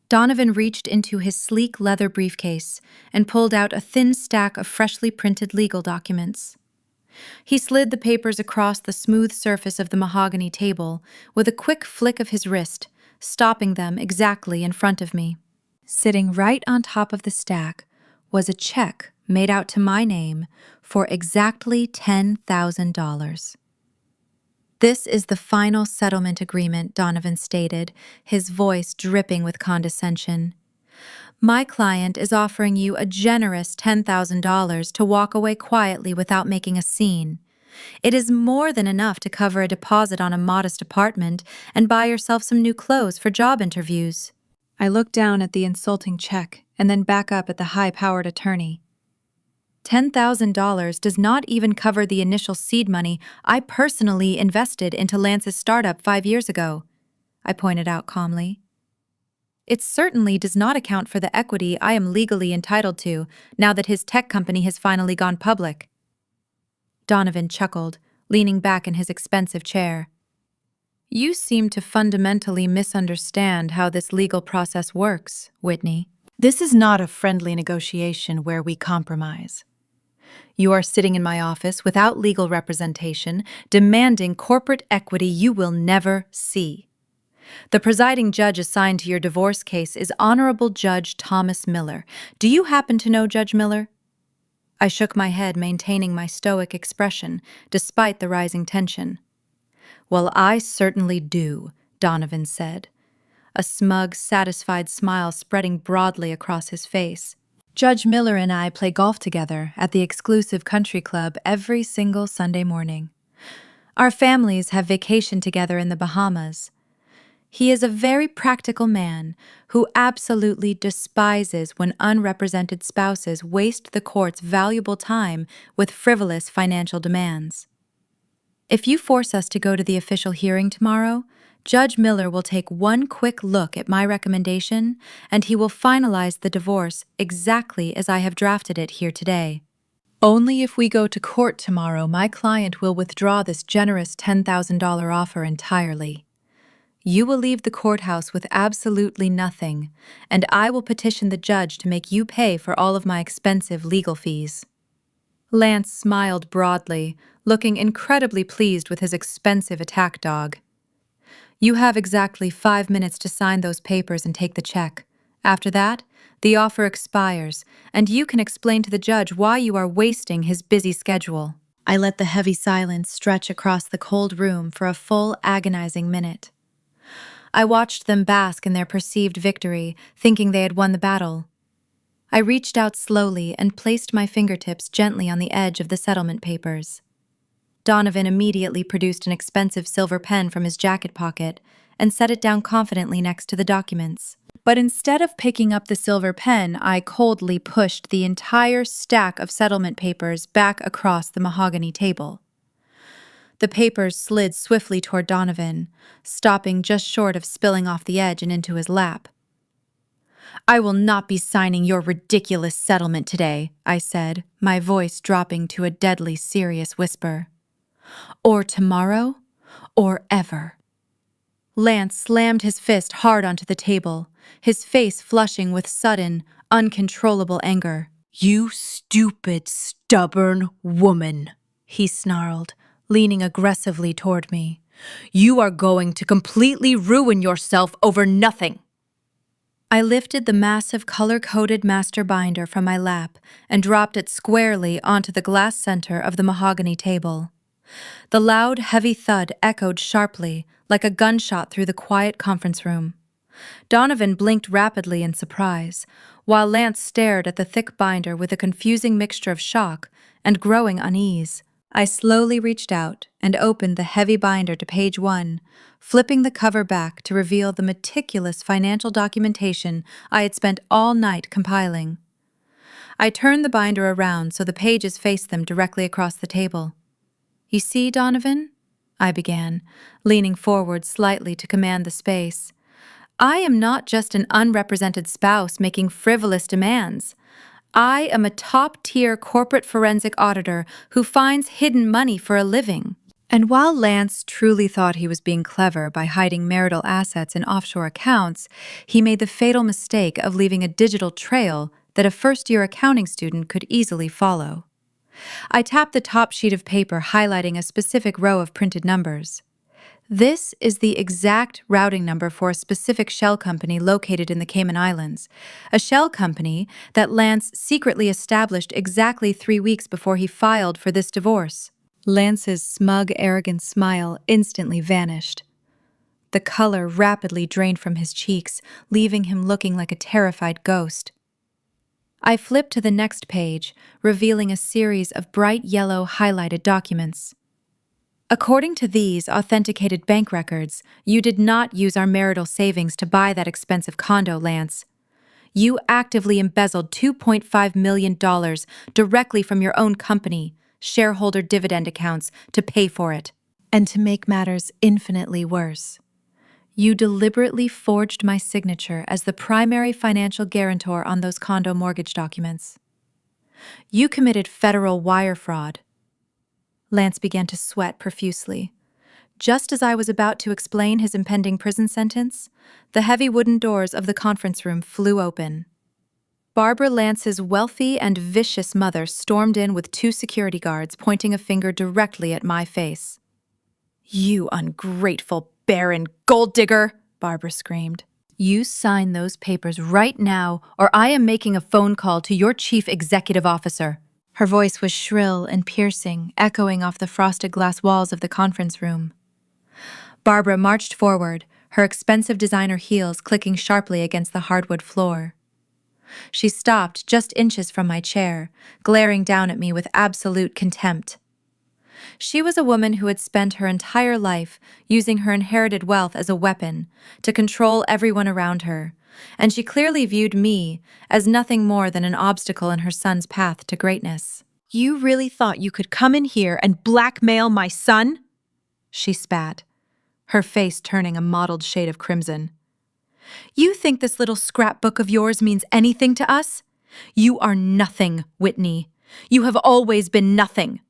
A: Donovan reached into his sleek leather briefcase and pulled out a thin stack of freshly printed legal documents. He slid the papers across the smooth surface of the mahogany table with a quick flick of his wrist, stopping them exactly in front of me. Sitting right on top of the stack was a check made out to my name for exactly $10,000. "This is the final settlement agreement," Donovan stated, his voice dripping with condescension. "My client is offering you a generous $10,000 to walk away quietly without making a scene. It is more than enough to cover a deposit on a modest apartment and buy yourself some new clothes for job interviews." I looked down at the insulting check and then back up at the high-powered attorney. $10,000 does not even cover the initial seed money I personally invested into Lance's startup 5 years ago, I pointed out calmly. "It certainly does not account for the equity I am legally entitled to now that his tech company has finally gone public." Donovan chuckled, leaning back in his expensive chair. "You seem to fundamentally misunderstand how this legal process works, Whitney. This is not a friendly negotiation where we compromise. You are sitting in my office without legal representation, demanding corporate equity you will never see. The presiding judge assigned to your divorce case is Honorable Judge Thomas Miller. Do you happen to know Judge Miller?" I shook my head, maintaining my stoic expression, despite the rising tension. "Well, I certainly do," Donovan said, a smug, satisfied smile spreading broadly across his face. "Judge Miller and I play golf together at the exclusive country club every single Sunday morning. Our families have vacationed together in the Bahamas. He is a very practical man who absolutely despises when unrepresented spouses waste the court's valuable time with frivolous financial demands. If you force us to go to the official hearing tomorrow, Judge Miller will take one quick look at my recommendation, and he will finalize the divorce exactly as I have drafted it here today. Only if we go to court tomorrow, my client will withdraw this generous $10,000 offer entirely. You will leave the courthouse with absolutely nothing, and I will petition the judge to make you pay for all of my expensive legal fees." Lance smiled broadly, looking incredibly pleased with his expensive attack dog. "You have exactly 5 minutes to sign those papers and take the check. After that, the offer expires, and you can explain to the judge why you are wasting his busy schedule." I let the heavy silence stretch across the cold room for a full, agonizing minute. I watched them bask in their perceived victory, thinking they had won the battle. I reached out slowly and placed my fingertips gently on the edge of the settlement papers. Donovan immediately produced an expensive silver pen from his jacket pocket and set it down confidently next to the documents. But instead of picking up the silver pen, I coldly pushed the entire stack of settlement papers back across the mahogany table. The papers slid swiftly toward Donovan, stopping just short of spilling off the edge and into his lap. "I will not be signing your ridiculous settlement today," I said, my voice dropping to a deadly serious whisper. "Or tomorrow, or ever." Lance slammed his fist hard onto the table, his face flushing with sudden, uncontrollable anger. "You stupid, stubborn woman," he snarled, leaning aggressively toward me. "You are going to completely ruin yourself over nothing." I lifted the massive color-coded master binder from my lap and dropped it squarely onto the glass center of the mahogany table. The loud, heavy thud echoed sharply, like a gunshot through the quiet conference room. Donovan blinked rapidly in surprise, while Lance stared at the thick binder with a confusing mixture of shock and growing unease. I slowly reached out and opened the heavy binder to page 1, flipping the cover back to reveal the meticulous financial documentation I had spent all night compiling. I turned the binder around so the pages faced them directly across the table. "You see, Donovan?" I began, leaning forward slightly to command the space. "I am not just an unrepresented spouse making frivolous demands. I am a top-tier corporate forensic auditor who finds hidden money for a living." And while Lance truly thought he was being clever by hiding marital assets in offshore accounts, he made the fatal mistake of leaving a digital trail that a first-year accounting student could easily follow. I tapped the top sheet of paper highlighting a specific row of printed numbers. "This is the exact routing number for a specific shell company located in the Cayman Islands, a shell company that Lance secretly established exactly 3 weeks before he filed for this divorce." Lance's smug, arrogant smile instantly vanished. The color rapidly drained from his cheeks, leaving him looking like a terrified ghost. I flipped to the next page, revealing a series of bright yellow highlighted documents. "According to these authenticated bank records, you did not use our marital savings to buy that expensive condo, Lance. You actively embezzled $2.5 million directly from your own company, shareholder dividend accounts, to pay for it. And to make matters infinitely worse, you deliberately forged my signature as the primary financial guarantor on those condo mortgage documents. You committed federal wire fraud." Lance began to sweat profusely. Just as I was about to explain his impending prison sentence, the heavy wooden doors of the conference room flew open. Barbara Lance's wealthy and vicious mother stormed in with 2 security guards pointing a finger directly at my face. "You ungrateful, barren gold digger!" Barbara screamed. "You sign those papers right now, or I am making a phone call to your chief executive officer." Her voice was shrill and piercing, echoing off the frosted glass walls of the conference room. Barbara marched forward, her expensive designer heels clicking sharply against the hardwood floor. She stopped just inches from my chair, glaring down at me with absolute contempt. She was a woman who had spent her entire life using her inherited wealth as a weapon to control everyone around her, and she clearly viewed me as nothing more than an obstacle in her son's path to greatness. "You really thought you could come in here and blackmail my son?" she spat, her face turning a mottled shade of crimson. "You think this little scrapbook of yours means anything to us? You are nothing, Whitney. You have always been nothing.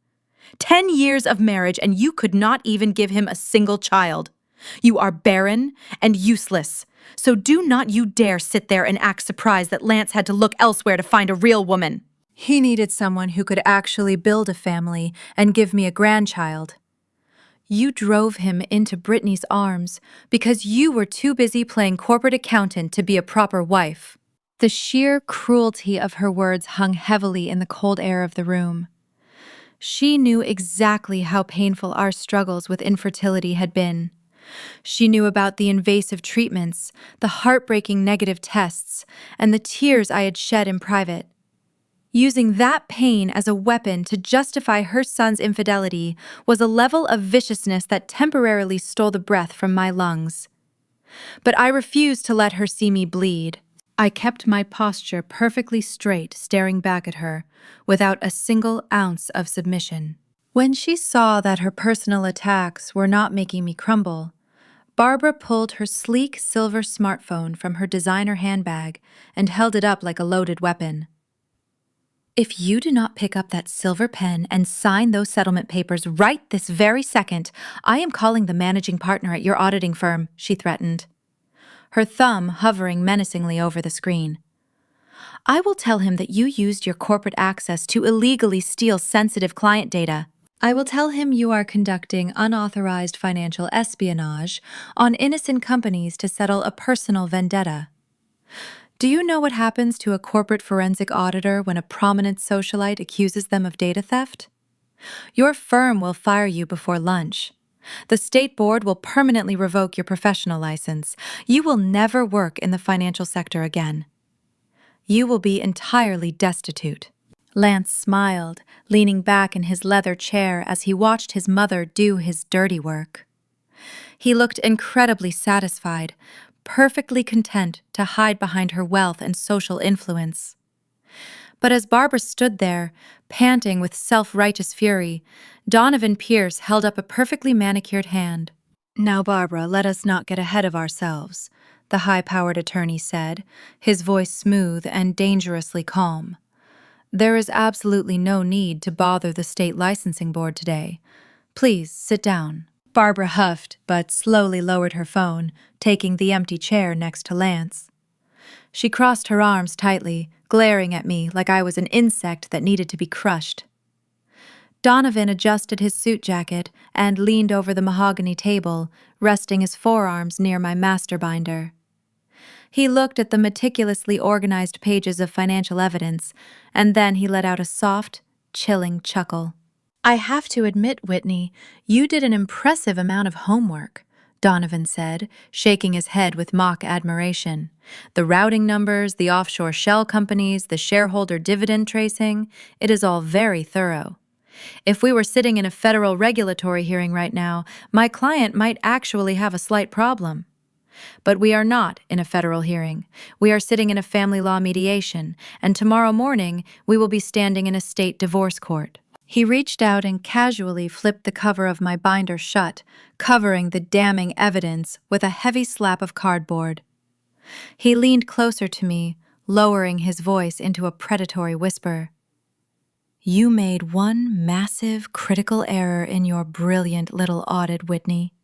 A: 10 years of marriage and you could not even give him a single child. You are barren and useless, so do not you dare sit there and act surprised that Lance had to look elsewhere to find a real woman. He needed someone who could actually build a family and give me a grandchild. You drove him into Brittany's arms because you were too busy playing corporate accountant to be a proper wife." The sheer cruelty of her words hung heavily in the cold air of the room. She knew exactly how painful our struggles with infertility had been. She knew about the invasive treatments, the heartbreaking negative tests, and the tears I had shed in private. Using that pain as a weapon to justify her son's infidelity was a level of viciousness that temporarily stole the breath from my lungs. But I refused to let her see me bleed. I kept my posture perfectly straight, staring back at her, without a single ounce of submission. When she saw that her personal attacks were not making me crumble, Barbara pulled her sleek silver smartphone from her designer handbag and held it up like a loaded weapon. "If you do not pick up that silver pen and sign those settlement papers right this very second, I am calling the managing partner at your auditing firm," she threatened, her thumb hovering menacingly over the screen. "I will tell him that you used your corporate access to illegally steal sensitive client data. I will tell him you are conducting unauthorized financial espionage on innocent companies to settle a personal vendetta. Do you know what happens to a corporate forensic auditor when a prominent socialite accuses them of data theft? Your firm will fire you before lunch. The state board will permanently revoke your professional license. You will never work in the financial sector again. You will be entirely destitute." Lance smiled, leaning back in his leather chair as he watched his mother do his dirty work. He looked incredibly satisfied, perfectly content to hide behind her wealth and social influence. But as Barbara stood there, panting with self-righteous fury, Donovan Pierce held up a perfectly manicured hand. "Now, Barbara, let us not get ahead of ourselves," the high-powered attorney said, his voice smooth and dangerously calm. "There is absolutely no need to bother the state licensing board today. Please sit down." Barbara huffed, but slowly lowered her phone, taking the empty chair next to Lance. She crossed her arms tightly, glaring at me like I was an insect that needed to be crushed. Donovan adjusted his suit jacket and leaned over the mahogany table, resting his forearms near my master binder. He looked at the meticulously organized pages of financial evidence, and then he let out a soft, chilling chuckle. "I have to admit, Whitney, you did an impressive amount of homework," Donovan said, shaking his head with mock admiration. "The routing numbers, the offshore shell companies, the shareholder dividend tracing, it is all very thorough. If we were sitting in a federal regulatory hearing right now, my client might actually have a slight problem. But we are not in a federal hearing. We are sitting in a family law mediation, and tomorrow morning we will be standing in a state divorce court." He reached out and casually flipped the cover of my binder shut, covering the damning evidence with a heavy slap of cardboard. He leaned closer to me, lowering his voice into a predatory whisper. "You made one massive, critical error in your brilliant little audit, Whitney.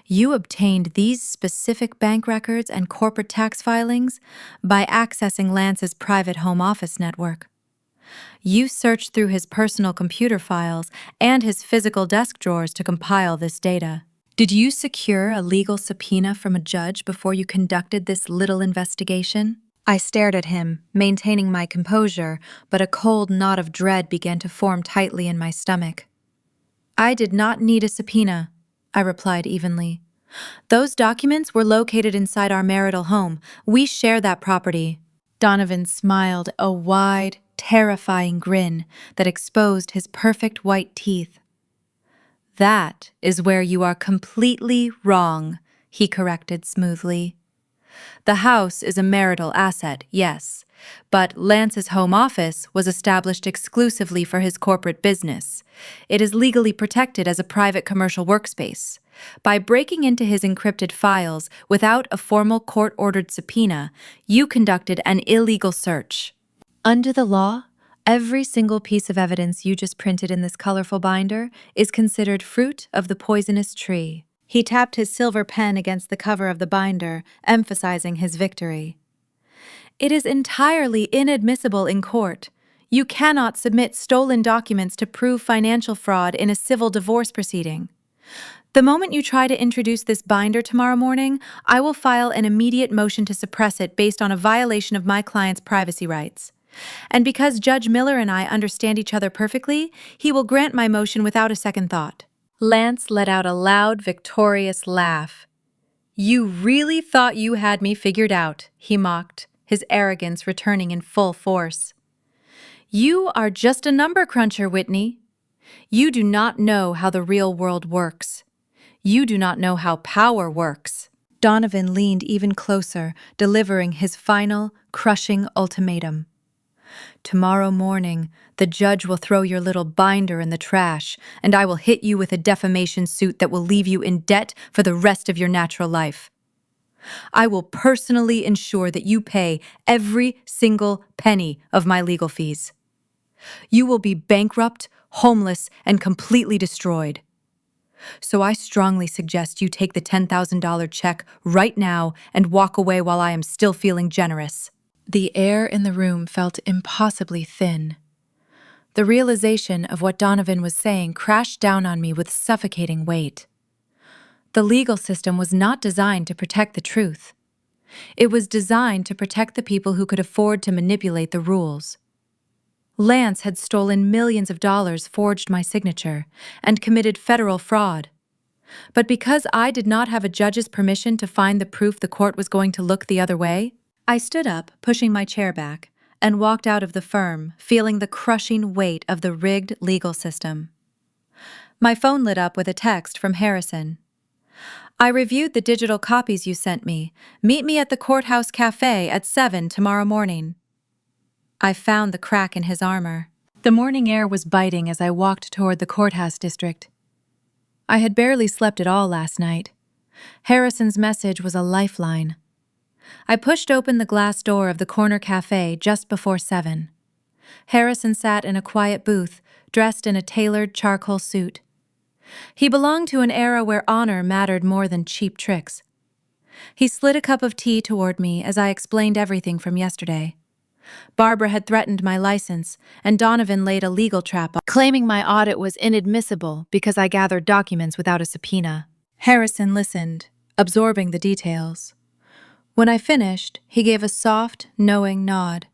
A: You obtained these specific bank records and corporate tax filings by accessing Lance's private home office network. You searched through his personal computer files and his physical desk drawers to compile this data. Did you secure a legal subpoena from a judge before you conducted this little investigation?" I stared at him, maintaining my composure, but a cold knot of dread began to form tightly in my stomach. "I did not need a subpoena," I replied evenly. "Those documents were located inside our marital home. We share that property." Donovan smiled, a wide, terrifying grin that exposed his perfect white teeth. "That is where you are completely wrong," he corrected smoothly. "The house is a marital asset, yes, but Lance's home office was established exclusively for his corporate business. It is legally protected as a private commercial workspace. By breaking into his encrypted files without a formal court-ordered subpoena, you conducted an illegal search. Under the law, every single piece of evidence you just printed in this colorful binder is considered fruit of the poisonous tree." He tapped his silver pen against the cover of the binder, emphasizing his victory. "It is entirely inadmissible in court. You cannot submit stolen documents to prove financial fraud in a civil divorce proceeding. The moment you try to introduce this binder tomorrow morning, I will file an immediate motion to suppress it based on a violation of my client's privacy rights. And because Judge Miller and I understand each other perfectly, he will grant my motion without a second thought." Lance let out a loud, victorious laugh. "You really thought you had me figured out," he mocked, his arrogance returning in full force. You are just a number cruncher, Whitney. You do not know how the real world works. You do not know how power works. Donovan leaned even closer, delivering his final, crushing ultimatum. Tomorrow morning, the judge will throw your little binder in the trash, and I will hit you with a defamation suit that will leave you in debt for the rest of your natural life. I will personally ensure that you pay every single penny of my legal fees. You will be bankrupt, homeless, and completely destroyed. So I strongly suggest you take the $10,000 check right now and walk away while I am still feeling generous. The air in the room felt impossibly thin. The realization of what Donovan was saying crashed down on me with suffocating weight. The legal system was not designed to protect the truth. It was designed to protect the people who could afford to manipulate the rules. Lance had stolen millions of dollars, forged my signature, and committed federal fraud. But because I did not have a judge's permission to find the proof the court was going to look the other way, I stood up, pushing my chair back, and walked out of the firm, feeling the crushing weight of the rigged legal system. My phone lit up with a text from Harrison. I reviewed the digital copies you sent me. Meet me at the courthouse cafe at 7 tomorrow morning. I found the crack in his armor. The morning air was biting as I walked toward the courthouse district. I had barely slept at all last night. Harrison's message was a lifeline. I pushed open the glass door of the corner cafe just before 7. Harrison sat in a quiet booth, dressed in a tailored charcoal suit. He belonged to an era where honor mattered more than cheap tricks. He slid a cup of tea toward me as I explained everything from yesterday. Barbara had threatened my license, and Donovan laid a legal trap, claiming my audit was inadmissible because I gathered documents without a subpoena. Harrison listened, absorbing the details. When I finished, he gave a soft, knowing nod.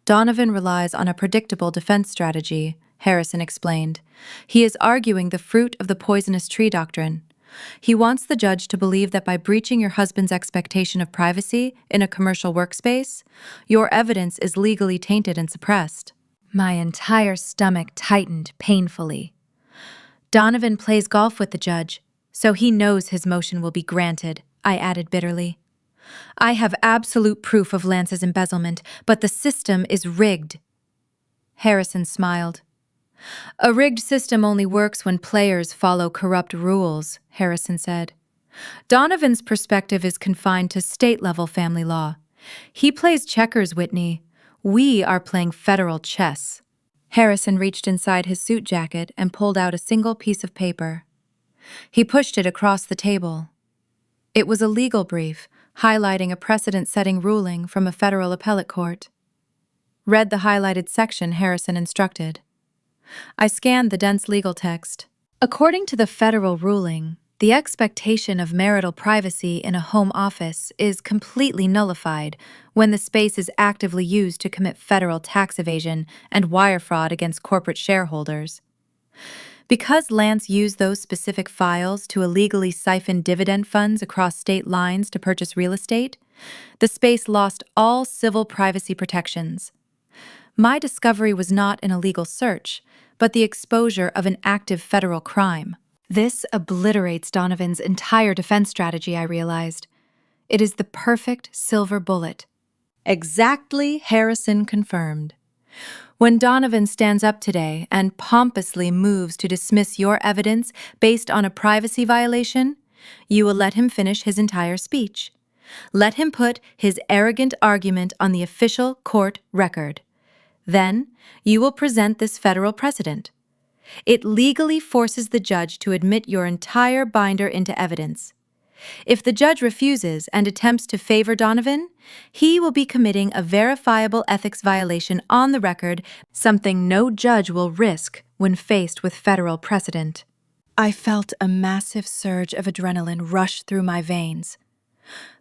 A: Donovan relies on a predictable defense strategy, Harrison explained. He is arguing the fruit of the poisonous tree doctrine. He wants the judge to believe that by breaching your husband's expectation of privacy in a commercial workspace, your evidence is legally tainted and suppressed. My entire stomach tightened painfully. Donovan plays golf with the judge, so he knows his motion will be granted, I added bitterly. I have absolute proof of Lance's embezzlement, but the system is rigged. Harrison smiled. A rigged system only works when players follow corrupt rules, Harrison said. Donovan's perspective is confined to state-level family law. He plays checkers, Whitney. We are playing federal chess. Harrison reached inside his suit jacket and pulled out a single piece of paper. He pushed it across the table. It was a legal brief, highlighting a precedent-setting ruling from a federal appellate court. Read the highlighted section Harrison instructed. I scanned the dense legal text. According to the federal ruling, the expectation of marital privacy in a home office is completely nullified when the space is actively used to commit federal tax evasion and wire fraud against corporate shareholders. Because Lance used those specific files to illegally siphon dividend funds across state lines to purchase real estate, the space lost all civil privacy protections. My discovery was not an illegal search, but the exposure of an active federal crime. This obliterates Donovan's entire defense strategy, I realized. It is the perfect silver bullet. Exactly, Harrison confirmed. When Donovan stands up today and pompously moves to dismiss your evidence based on a privacy violation, you will let him finish his entire speech. Let him put his arrogant argument on the official court record. Then, you will present this federal precedent. It legally forces the judge to admit your entire binder into evidence. If the judge refuses and attempts to favor Donovan, he will be committing a verifiable ethics violation on the record, something no judge will risk when faced with federal precedent. I felt a massive surge of adrenaline rush through my veins.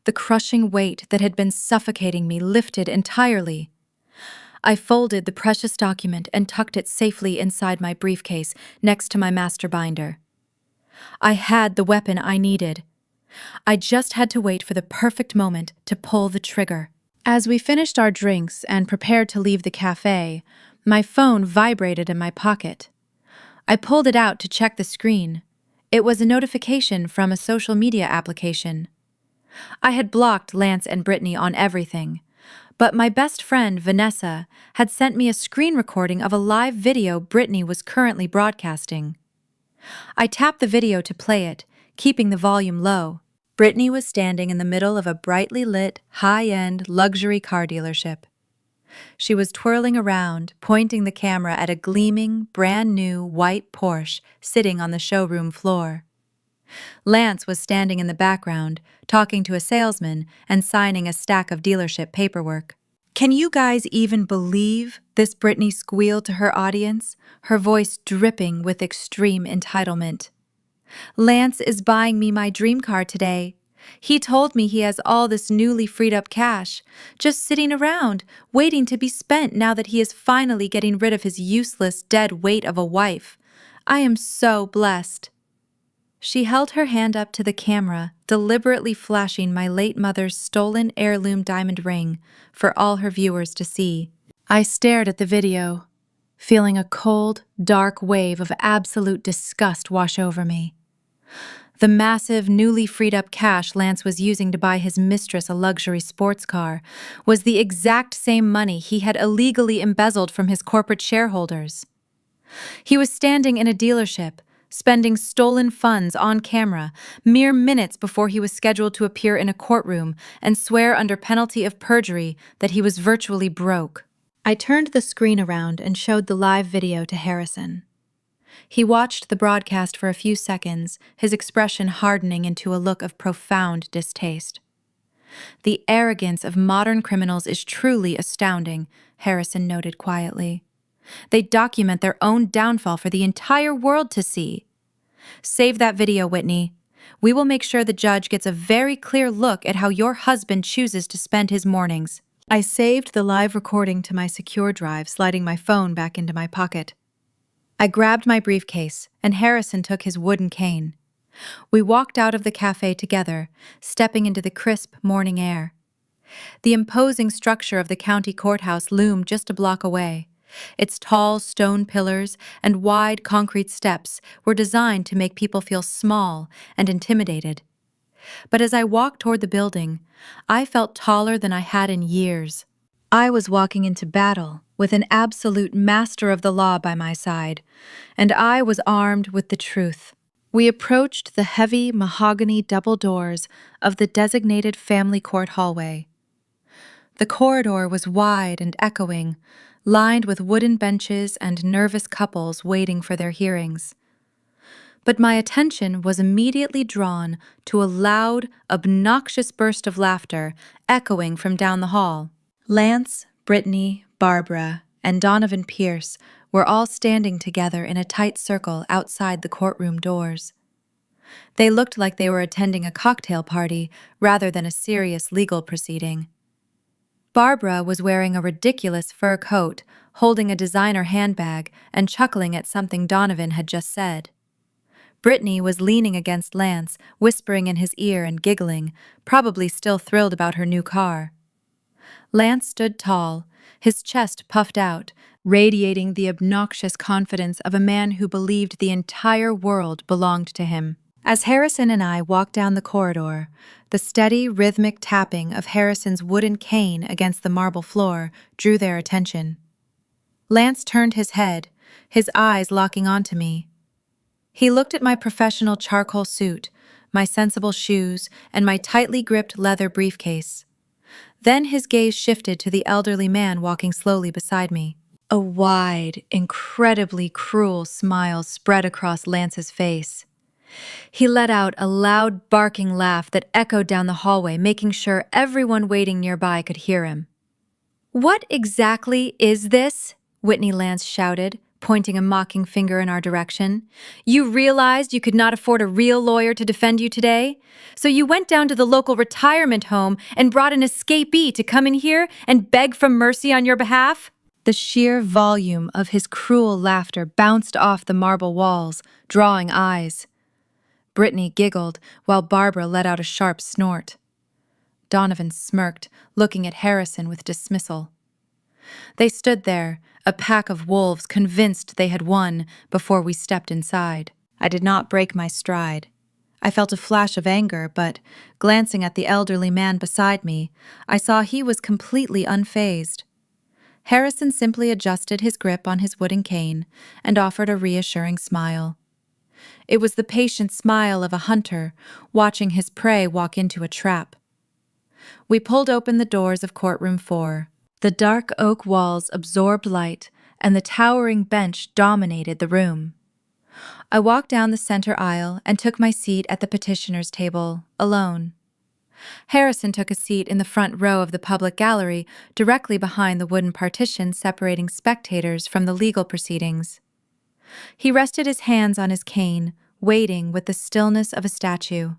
A: The crushing weight that had been suffocating me lifted entirely. I folded the precious document and tucked it safely inside my briefcase next to my master binder. I had the weapon I needed. I just had to wait for the perfect moment to pull the trigger. As we finished our drinks and prepared to leave the cafe, My phone vibrated in my pocket. I pulled it out to check the screen. It was a notification from a social media application. I had blocked Lance and Brittany on everything, but my best friend, Vanessa, had sent me a screen recording of a live video Brittany was currently broadcasting. I tapped the video to play it, keeping the volume low. Brittany was standing in the middle of a brightly lit, high-end luxury car dealership. She was twirling around, pointing the camera at a gleaming, brand-new white Porsche sitting on the showroom floor. Lance was standing in the background, talking to a salesman and signing a stack of dealership paperwork. "Can you guys even believe this?" Brittany squealed to her audience, her voice dripping with extreme entitlement. "Lance is buying me my dream car today. He told me he has all this newly freed up cash, just sitting around, waiting to be spent now that he is finally getting rid of his useless, dead weight of a wife. I am so blessed." She held her hand up to the camera, deliberately flashing my late mother's stolen heirloom diamond ring for all her viewers to see. I stared at the video, feeling a cold, dark wave of absolute disgust wash over me. The massive, newly freed up cash Lance was using to buy his mistress a luxury sports car was the exact same money he had illegally embezzled from his corporate shareholders. He was standing in a dealership, spending stolen funds on camera mere minutes before he was scheduled to appear in a courtroom and swear under penalty of perjury that he was virtually broke. I turned the screen around and showed the live video to Harrison. He watched the broadcast for a few seconds, his expression hardening into a look of profound distaste. "The arrogance of modern criminals is truly astounding," Harrison noted quietly. "They document their own downfall for the entire world to see." "Save that video, Whitney. We will make sure the judge gets a very clear look at how your husband chooses to spend his mornings." I saved the live recording to my secure drive, sliding my phone back into my pocket. I grabbed my briefcase, and Harrison took his wooden cane. We walked out of the cafe together, stepping into the crisp morning air. The imposing structure of the county courthouse loomed just a block away. Its tall stone pillars and wide concrete steps were designed to make people feel small and intimidated. But as I walked toward the building, I felt taller than I had in years. I was walking into battle with an absolute master of the law by my side, and I was armed with the truth. We approached the heavy mahogany double doors of the designated family court hallway. The corridor was wide and echoing, lined with wooden benches and nervous couples waiting for their hearings. But my attention was immediately drawn to a loud, obnoxious burst of laughter echoing from down the hall. Lance, Brittany, Barbara, and Donovan Pierce were all standing together in a tight circle outside the courtroom doors. They looked like they were attending a cocktail party rather than a serious legal proceeding. Barbara was wearing a ridiculous fur coat, holding a designer handbag, and chuckling at something Donovan had just said. Brittany was leaning against Lance, whispering in his ear and giggling, probably still thrilled about her new car. Lance stood tall, his chest puffed out, radiating the obnoxious confidence of a man who believed the entire world belonged to him. As Harrison and I walked down the corridor, the steady, rhythmic tapping of Harrison's wooden cane against the marble floor drew their attention. Lance turned his head, his eyes locking onto me. He looked at my professional charcoal suit, my sensible shoes, and my tightly gripped leather briefcase. Then his gaze shifted to the elderly man walking slowly beside me. A wide, incredibly cruel smile spread across Lance's face. He let out a loud, barking laugh that echoed down the hallway, making sure everyone waiting nearby could hear him. "What exactly is this?" Whitney Lance shouted, pointing a mocking finger in our direction. "You realized you could not afford a real lawyer to defend you today? So you went down to the local retirement home and brought an escapee to come in here and beg for mercy on your behalf?" The sheer volume of his cruel laughter bounced off the marble walls, drawing eyes. Brittany giggled, while Barbara let out a sharp snort. Donovan smirked, looking at Harrison with dismissal. They stood there, a pack of wolves convinced they had won before we stepped inside. I did not break my stride. I felt a flash of anger, but, glancing at the elderly man beside me, I saw he was completely unfazed. Harrison simply adjusted his grip on his wooden cane and offered a reassuring smile. It was the patient smile of a hunter watching his prey walk into a trap. We pulled open the doors of courtroom 4. The dark oak walls absorbed light, and the towering bench dominated the room. I walked down the center aisle and took my seat at the petitioner's table, alone. Harrison took a seat in the front row of the public gallery, directly behind the wooden partition separating spectators from the legal proceedings. He rested his hands on his cane, waiting with the stillness of a statue.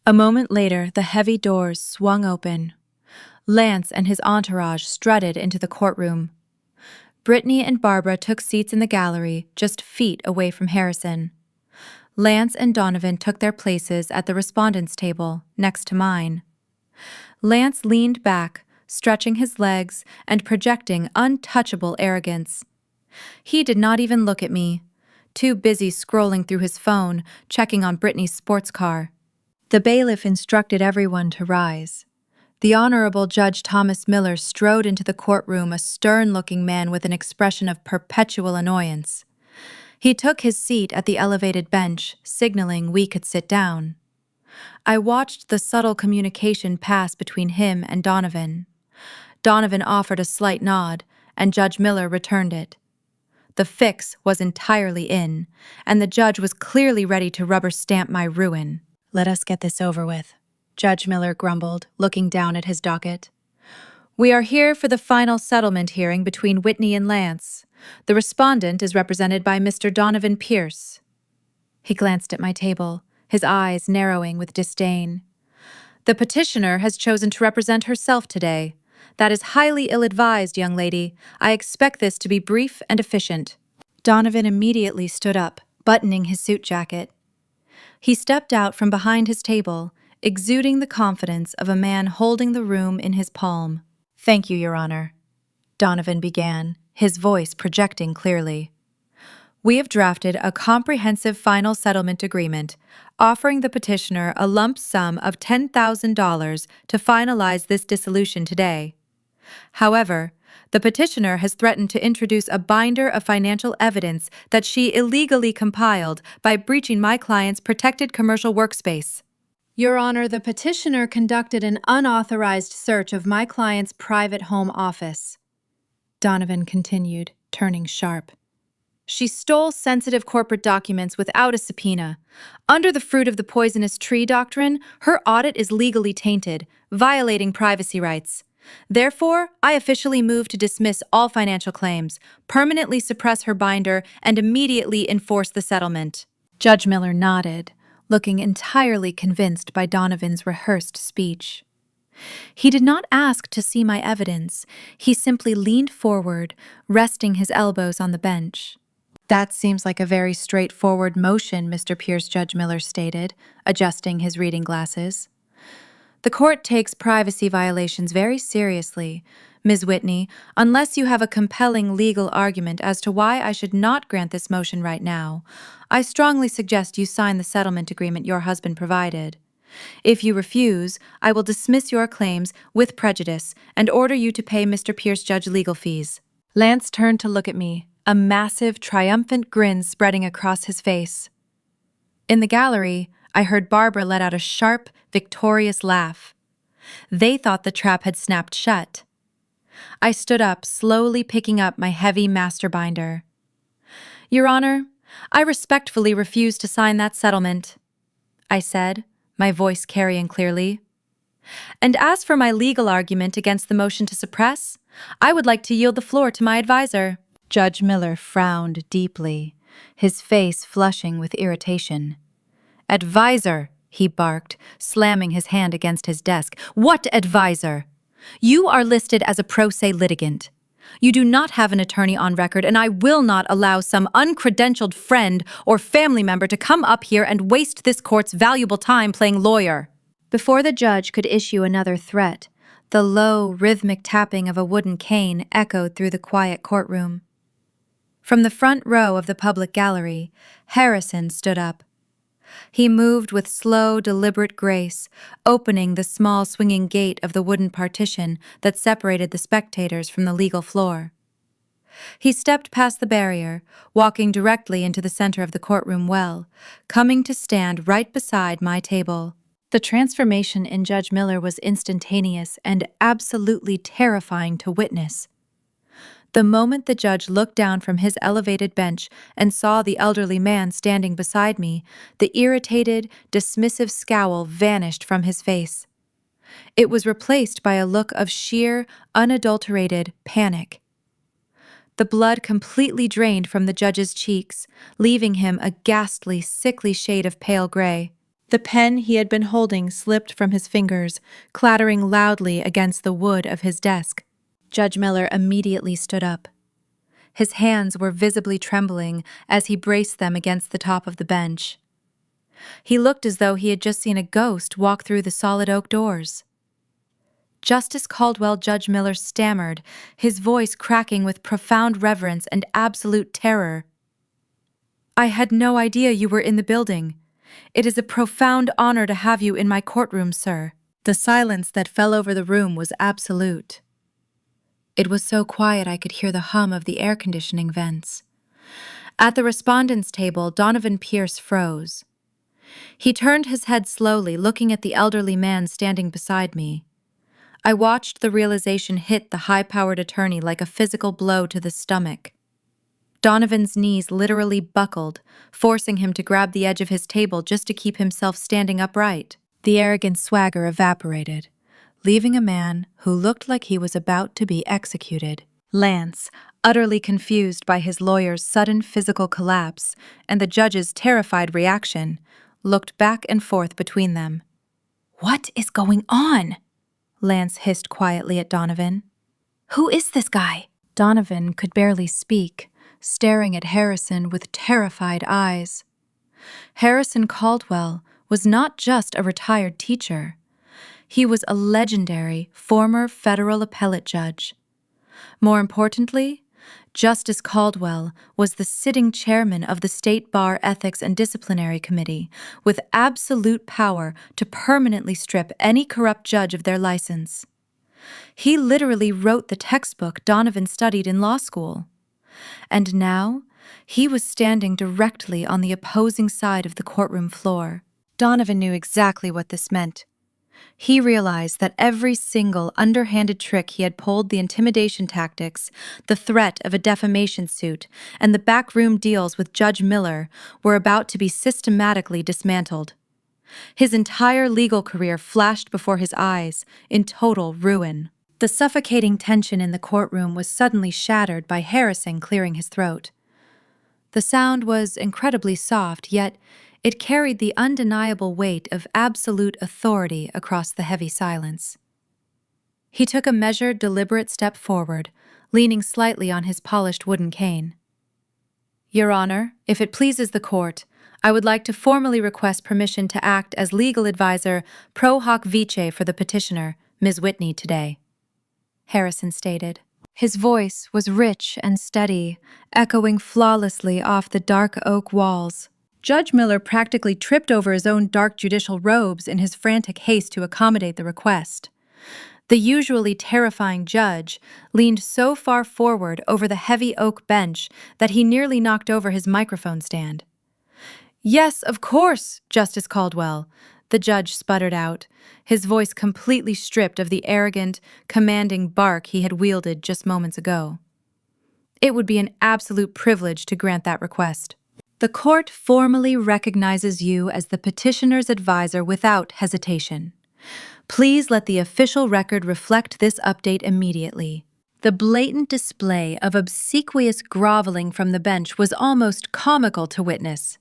A: A moment later, the heavy doors swung open. Lance and his entourage strutted into the courtroom. Brittany and Barbara took seats in the gallery, just feet away from Harrison. Lance and Donovan took their places at the respondents' table, next to mine. Lance leaned back, stretching his legs and projecting untouchable arrogance. He did not even look at me, too busy scrolling through his phone, checking on Brittany's sports car. The bailiff instructed everyone to rise. The Honorable Judge Thomas Miller strode into the courtroom, a stern-looking man with an expression of perpetual annoyance. He took his seat at the elevated bench, signaling we could sit down. I watched the subtle communication pass between him and Donovan. Donovan offered a slight nod, and Judge Miller returned it. The fix was entirely in, and the judge was clearly ready to rubber stamp my ruin. "Let us get this over with," Judge Miller grumbled, looking down at his docket. "We are here for the final settlement hearing between Whitney and Lance. The respondent is represented by Mr. Donovan Pierce." He glanced at my table, his eyes narrowing with disdain. "The petitioner has chosen to represent herself today. That is highly ill-advised, young lady. I expect this to be brief and efficient." Donovan immediately stood up, buttoning his suit jacket. He stepped out from behind his table, exuding the confidence of a man holding the room in his palm. "Thank you, Your Honor," Donovan began, his voice projecting clearly. "We have drafted a comprehensive final settlement agreement, offering the petitioner a lump sum of $10,000 to finalize this dissolution today. However, the petitioner has threatened to introduce a binder of financial evidence that she illegally compiled by breaching my client's protected commercial workspace." "Your Honor, the petitioner conducted an unauthorized search of my client's private home office," Donovan continued, turning sharp. "She stole sensitive corporate documents without a subpoena. Under the fruit of the poisonous tree doctrine, her audit is legally tainted, violating privacy rights. Therefore, I officially move to dismiss all financial claims, permanently suppress her binder, and immediately enforce the settlement." Judge Miller nodded, looking entirely convinced by Donovan's rehearsed speech. He did not ask to see my evidence. He simply leaned forward, resting his elbows on the bench. "That seems like a very straightforward motion, Mr. Pierce," Judge Miller stated, adjusting his reading glasses. "The court takes privacy violations very seriously. Ms. Whitney, unless you have a compelling legal argument as to why I should not grant this motion right now, I strongly suggest you sign the settlement agreement your husband provided. If you refuse, I will dismiss your claims with prejudice and order you to pay Mr. Pierce Judge legal fees." Lance turned to look at me, a massive, triumphant grin spreading across his face. In the gallery, I heard Barbara let out a sharp, victorious laugh. They thought the trap had snapped shut. I stood up, slowly picking up my heavy master binder. "Your Honor, I respectfully refuse to sign that settlement," I said, my voice carrying clearly. "And as for my legal argument against the motion to suppress, I would like to yield the floor to my advisor." Judge Miller frowned deeply, his face flushing with irritation. "Advisor," he barked, slamming his hand against his desk. "What advisor? You are listed as a pro se litigant. You do not have an attorney on record, and I will not allow some uncredentialed friend or family member to come up here and waste this court's valuable time playing lawyer." Before the judge could issue another threat, the low, rhythmic tapping of a wooden cane echoed through the quiet courtroom. From the front row of the public gallery, Harrison stood up. He moved with slow, deliberate grace, opening the small swinging gate of the wooden partition that separated the spectators from the legal floor. He stepped past the barrier, walking directly into the center of the courtroom well, coming to stand right beside my table. The transformation in Judge Miller was instantaneous and absolutely terrifying to witness. The moment the judge looked down from his elevated bench and saw the elderly man standing beside me, the irritated, dismissive scowl vanished from his face. It was replaced by a look of sheer, unadulterated panic. The blood completely drained from the judge's cheeks, leaving him a ghastly, sickly shade of pale gray. The pen he had been holding slipped from his fingers, clattering loudly against the wood of his desk. Judge Miller immediately stood up. His hands were visibly trembling as he braced them against the top of the bench. He looked as though he had just seen a ghost walk through the solid oak doors. Justice Caldwell, Judge Miller stammered, his voice cracking with profound reverence and absolute terror. "I had no idea you were in the building. It is a profound honor to have you in my courtroom, sir." The silence that fell over the room was absolute. It was so quiet I could hear the hum of the air conditioning vents. At the respondents' table, Donovan Pierce froze. He turned his head slowly, looking at the elderly man standing beside me. I watched the realization hit the high-powered attorney like a physical blow to the stomach. Donovan's knees literally buckled, forcing him to grab the edge of his table just to keep himself standing upright. The arrogant swagger evaporated, leaving a man who looked like he was about to be executed. Lance, utterly confused by his lawyer's sudden physical collapse and the judge's terrified reaction, looked back and forth between them. "What is going on?" Lance hissed quietly at Donovan. "Who is this guy?" Donovan could barely speak, staring at Harrison with terrified eyes. Harrison Caldwell was not just a retired teacher. He was a legendary former federal appellate judge. More importantly, Justice Caldwell was the sitting chairman of the State Bar Ethics and Disciplinary Committee, with absolute power to permanently strip any corrupt judge of their license. He literally wrote the textbook Donovan studied in law school. And now, he was standing directly on the opposing side of the courtroom floor. Donovan knew exactly what this meant. He realized that every single underhanded trick he had pulled, the intimidation tactics, the threat of a defamation suit, and the backroom deals with Judge Miller were about to be systematically dismantled. His entire legal career flashed before his eyes, in total ruin. The suffocating tension in the courtroom was suddenly shattered by Harrison clearing his throat. The sound was incredibly soft, yet it carried the undeniable weight of absolute authority across the heavy silence. He took a measured, deliberate step forward, leaning slightly on his polished wooden cane. "Your Honor, if it pleases the court, I would like to formally request permission to act as legal advisor pro hoc vice for the petitioner, Ms. Whitney, today," Harrison stated. His voice was rich and steady, echoing flawlessly off the dark oak walls. Judge Miller practically tripped over his own dark judicial robes in his frantic haste to accommodate the request. The usually terrifying judge leaned so far forward over the heavy oak bench that he nearly knocked over his microphone stand. "Yes, of course, Justice Caldwell," the judge sputtered out, his voice completely stripped of the arrogant, commanding bark he had wielded just moments ago. "It would be an absolute privilege to grant that request. The court formally recognizes you as the petitioner's advisor without hesitation. Please let the official record reflect this update immediately." The blatant display of obsequious groveling from the bench was almost comical to witness.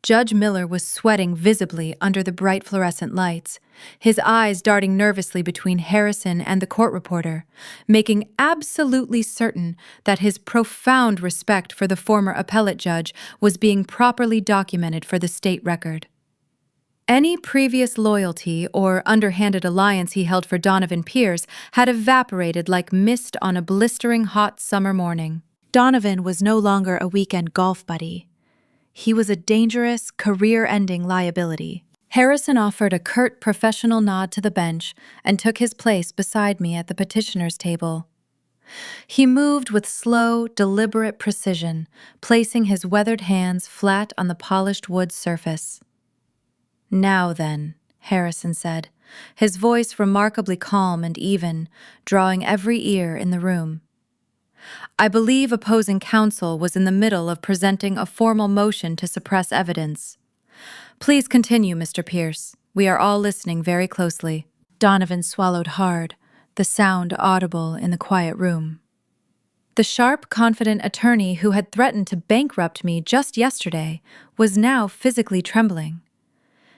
A: Judge Miller was sweating visibly under the bright fluorescent lights, his eyes darting nervously between Harrison and the court reporter, making absolutely certain that his profound respect for the former appellate judge was being properly documented for the state record. Any previous loyalty or underhanded alliance he held for Donovan Pierce had evaporated like mist on a blistering hot summer morning. Donovan was no longer a weekend golf buddy. He was a dangerous, career-ending liability. Harrison offered a curt professional nod to the bench and took his place beside me at the petitioner's table. He moved with slow, deliberate precision, placing his weathered hands flat on the polished wood surface. "Now then," Harrison said, his voice remarkably calm and even, drawing every ear in the room. "I believe opposing counsel was in the middle of presenting a formal motion to suppress evidence. Please continue, Mr. Pierce. We are all listening very closely." Donovan swallowed hard, the sound audible in the quiet room. The sharp, confident attorney who had threatened to bankrupt me just yesterday was now physically trembling.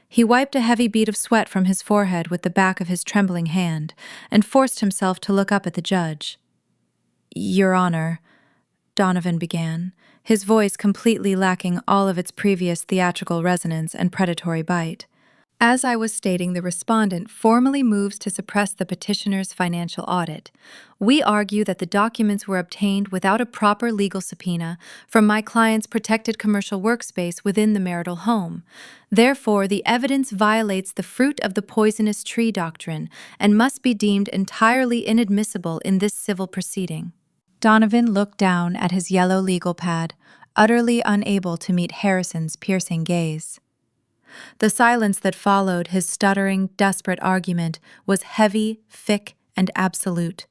A: He wiped a heavy bead of sweat from his forehead with the back of his trembling hand and forced himself to look up at the judge. "Your Honor," Donovan began, his voice completely lacking all of its previous theatrical resonance and predatory bite. "As I was stating, the respondent formally moves to suppress the petitioner's financial audit. We argue that the documents were obtained without a proper legal subpoena from my client's protected commercial workspace within the marital home. Therefore, the evidence violates the fruit of the poisonous tree doctrine and must be deemed entirely inadmissible in this civil proceeding." Donovan looked down at his yellow legal pad, utterly unable to meet Harrison's piercing gaze. The silence that followed his stuttering, desperate argument was heavy, thick, and absolute.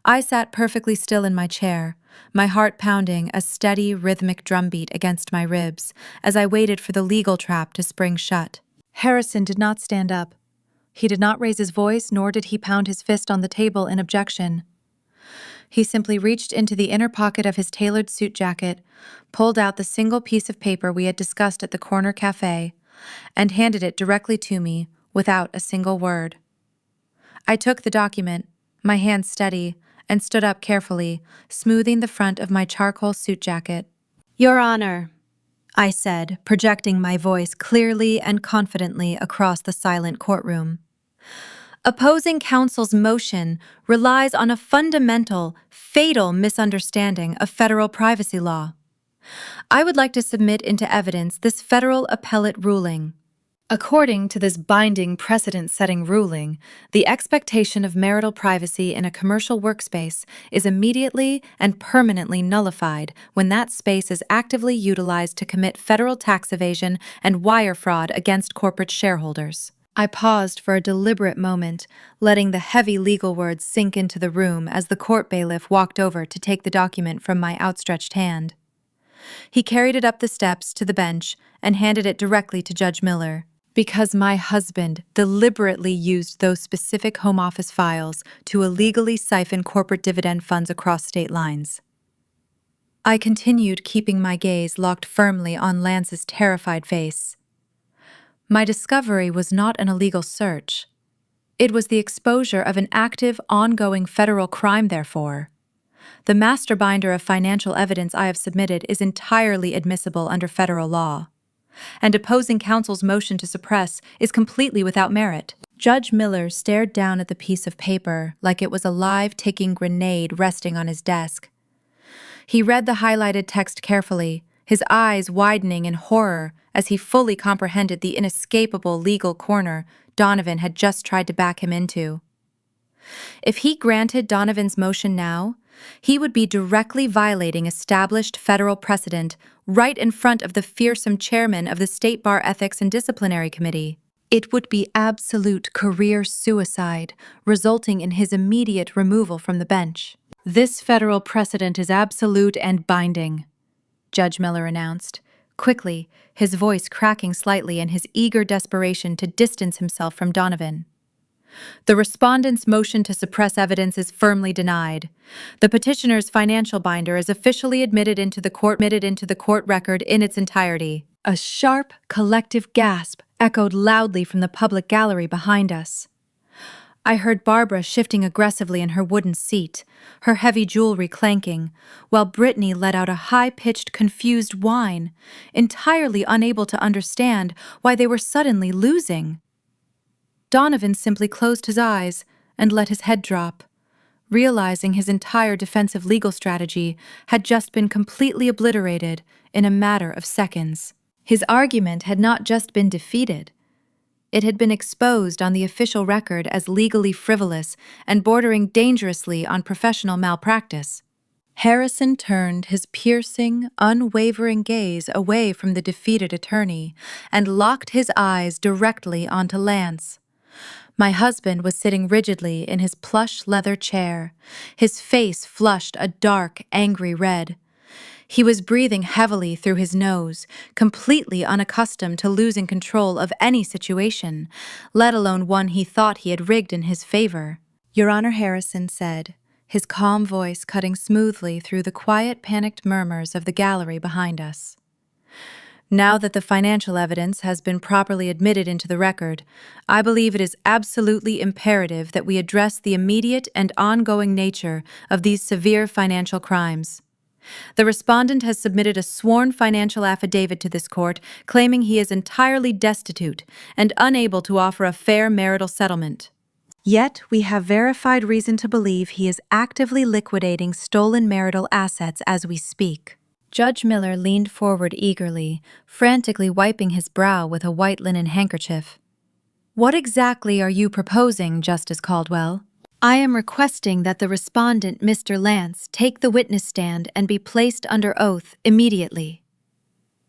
A: I sat perfectly still in my chair, my heart pounding a steady, rhythmic drumbeat against my ribs as I waited for the legal trap to spring shut. Harrison did not stand up. He did not raise his voice, nor did he pound his fist on the table in objection. He simply reached into the inner pocket of his tailored suit jacket, pulled out the single piece of paper we had discussed at the corner cafe, and handed it directly to me without a single word. I took the document, my hands steady, and stood up carefully, smoothing the front of my charcoal suit jacket. "Your Honor," I said, projecting my voice clearly and confidently across the silent courtroom. "Opposing counsel's motion relies on a fundamental, fatal misunderstanding of federal privacy law. I would like to submit into evidence this federal appellate ruling. According to this binding precedent-setting ruling, the expectation of marital privacy in a commercial workspace is immediately and permanently nullified when that space is actively utilized to commit federal tax evasion and wire fraud against corporate shareholders." I paused for a deliberate moment, letting the heavy legal words sink into the room as the court bailiff walked over to take the document from my outstretched hand. He carried it up the steps to the bench and handed it directly to Judge Miller. "Because my husband deliberately used those specific Home Office files to illegally siphon corporate dividend funds across state lines." I continued, keeping my gaze locked firmly on Lance's terrified face. My discovery was not an illegal search. It was the exposure of an active, ongoing federal crime, therefore. The master binder of financial evidence I have submitted is entirely admissible under federal law, and opposing counsel's motion to suppress is completely without merit. Judge Miller stared down at the piece of paper like it was a live ticking grenade resting on his desk. He read the highlighted text carefully, his eyes widening in horror as he fully comprehended the inescapable legal corner Donovan had just tried to back him into. If he granted Donovan's motion now, he would be directly violating established federal precedent right in front of the fearsome chairman of the State Bar Ethics and Disciplinary Committee. It would be absolute career suicide, resulting in his immediate removal from the bench. "This federal precedent is absolute and binding," Judge Miller announced, quickly, his voice cracking slightly in his eager desperation to distance himself from Donovan. "The respondent's motion to suppress evidence is firmly denied. The petitioner's financial binder is officially admitted into the court record in its entirety." A sharp, collective gasp echoed loudly from the public gallery behind us. I heard Barbara shifting aggressively in her wooden seat, her heavy jewelry clanking, while Brittany let out a high-pitched, confused whine, entirely unable to understand why they were suddenly losing. Donovan simply closed his eyes and let his head drop, realizing his entire defensive legal strategy had just been completely obliterated in a matter of seconds. His argument had not just been defeated, it had been exposed on the official record as legally frivolous and bordering dangerously on professional malpractice. Harrison turned his piercing, unwavering gaze away from the defeated attorney and locked his eyes directly onto Lance. My husband was sitting rigidly in his plush leather chair, his face flushed a dark, angry red. He was breathing heavily through his nose, completely unaccustomed to losing control of any situation, let alone one he thought he had rigged in his favor. "Your Honor," Harrison said, his calm voice cutting smoothly through the quiet, panicked murmurs of the gallery behind us. "Now that the financial evidence has been properly admitted into the record, I believe it is absolutely imperative that we address the immediate and ongoing nature of these severe financial crimes. The respondent has submitted a sworn financial affidavit to this court claiming he is entirely destitute and unable to offer a fair marital settlement. Yet we have verified reason to believe he is actively liquidating stolen marital assets as we speak." Judge Miller leaned forward eagerly, frantically wiping his brow with a white linen handkerchief. "What exactly are you proposing, Justice Caldwell?" "I am requesting that the respondent, Mr. Lance, take the witness stand and be placed under oath immediately."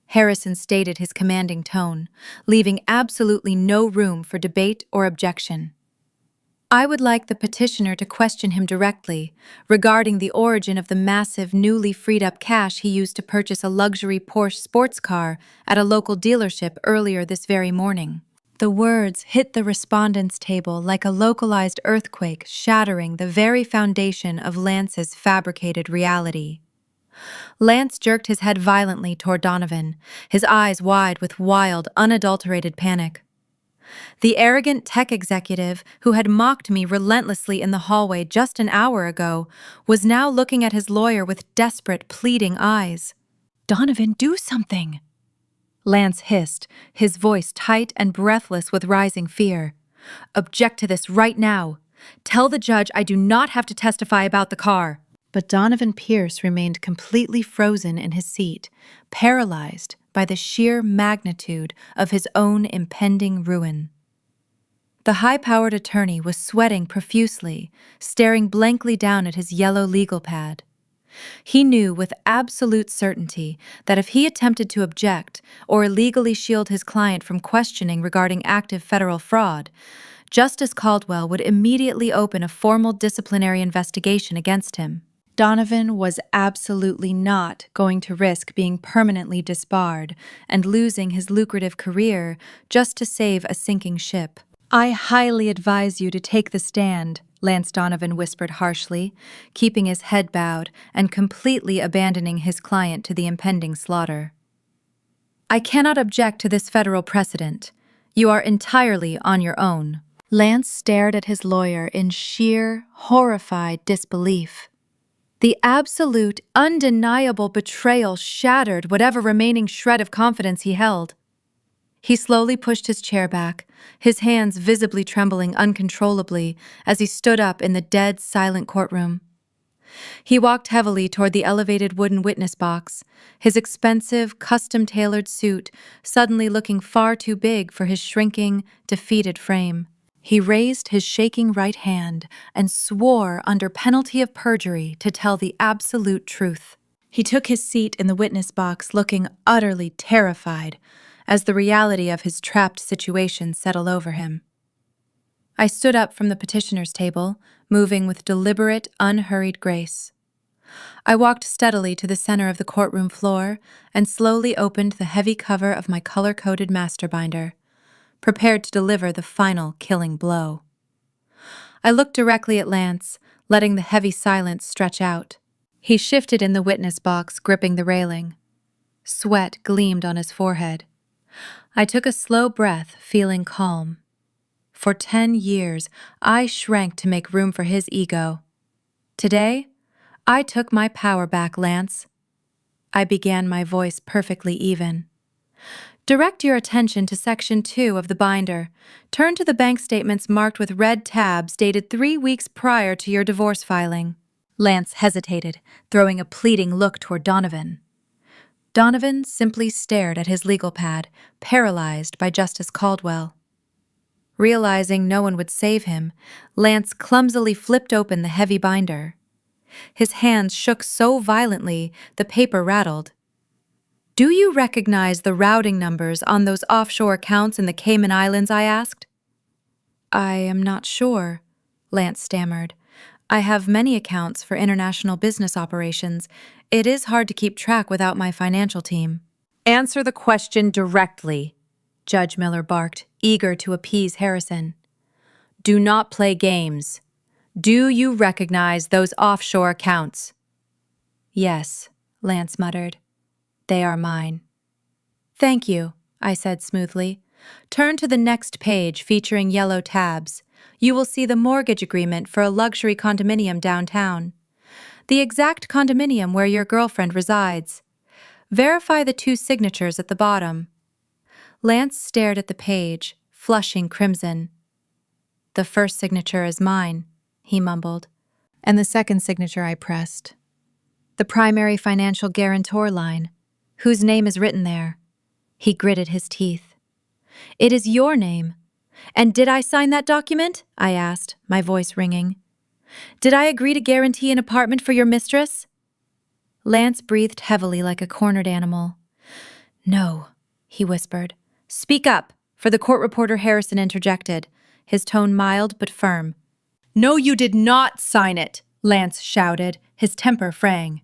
A: Harrison stated his commanding tone, leaving absolutely no room for debate or objection. "I would like the petitioner to question him directly regarding the origin of the massive, newly freed-up cash he used to purchase a luxury Porsche sports car at a local dealership earlier this very morning." The words hit the respondent's table like a localized earthquake, shattering the very foundation of Lance's fabricated reality. Lance jerked his head violently toward Donovan, his eyes wide with wild, unadulterated panic. The arrogant tech executive who had mocked me relentlessly in the hallway just an hour ago was now looking at his lawyer with desperate, pleading eyes. "Donovan, do something!" Lance hissed, his voice tight and breathless with rising fear. "Object to this right now. Tell the judge I do not have to testify about the car." But Donovan Pierce remained completely frozen in his seat, paralyzed by the sheer magnitude of his own impending ruin. The high-powered attorney was sweating profusely, staring blankly down at his yellow legal pad. He knew with absolute certainty that if he attempted to object or illegally shield his client from questioning regarding active federal fraud, Justice Caldwell would immediately open a formal disciplinary investigation against him. Donovan was absolutely not going to risk being permanently disbarred and losing his lucrative career just to save a sinking ship. "I highly advise you to take the stand," Lance Donovan whispered harshly, keeping his head bowed and completely abandoning his client to the impending slaughter. "I cannot object to this federal precedent. You are entirely on your own." Lance stared at his lawyer in sheer, horrified disbelief. The absolute, undeniable betrayal shattered whatever remaining shred of confidence he held. He slowly pushed his chair back, his hands visibly trembling uncontrollably as he stood up in the dead, silent courtroom. He walked heavily toward the elevated wooden witness box, his expensive, custom-tailored suit suddenly looking far too big for his shrinking, defeated frame. He raised his shaking right hand and swore under penalty of perjury to tell the absolute truth. He took his seat in the witness box looking utterly terrified as the reality of his trapped situation settled over him. I stood up from the petitioner's table, moving with deliberate, unhurried grace. I walked steadily to the center of the courtroom floor and slowly opened the heavy cover of my color-coded master binder, prepared to deliver the final killing blow. I looked directly at Lance, letting the heavy silence stretch out. He shifted in the witness box, gripping the railing. Sweat gleamed on his forehead. I took a slow breath, feeling calm. For 10 years, I shrank to make room for his ego. Today, I took my power back, Lance. I began, my voice perfectly even. Direct your attention to Section 2 of the binder. Turn to the bank statements marked with red tabs dated 3 weeks prior to your divorce filing. Lance hesitated, throwing a pleading look toward Donovan. Donovan simply stared at his legal pad, paralyzed by Justice Caldwell. Realizing no one would save him, Lance clumsily flipped open the heavy binder. His hands shook so violently the paper rattled. "Do you recognize the routing numbers on those offshore accounts in the Cayman Islands?" I asked. "I am not sure," Lance stammered. "I have many accounts for international business operations. It is hard to keep track without my financial team." "Answer the question directly," Judge Miller barked, eager to appease Harrison. "Do not play games. Do you recognize those offshore accounts?" "Yes," Lance muttered. "They are mine." "Thank you," I said smoothly. "Turn to the next page featuring yellow tabs. You will see the mortgage agreement for a luxury condominium downtown. The exact condominium where your girlfriend resides. Verify the 2 signatures at the bottom." Lance stared at the page, flushing crimson. "The first signature is mine," he mumbled, "and the second signature I pressed. The primary financial guarantor line. Whose name is written there?" He gritted his teeth. "It is your name. And did I sign that document?" I asked, my voice ringing. "Did I agree to guarantee an apartment for your mistress?" Lance breathed heavily like a cornered animal. "No," he whispered. "Speak up," for the court reporter Harrison interjected, his tone mild but firm. "No, you did not sign it," Lance shouted, his temper fraying.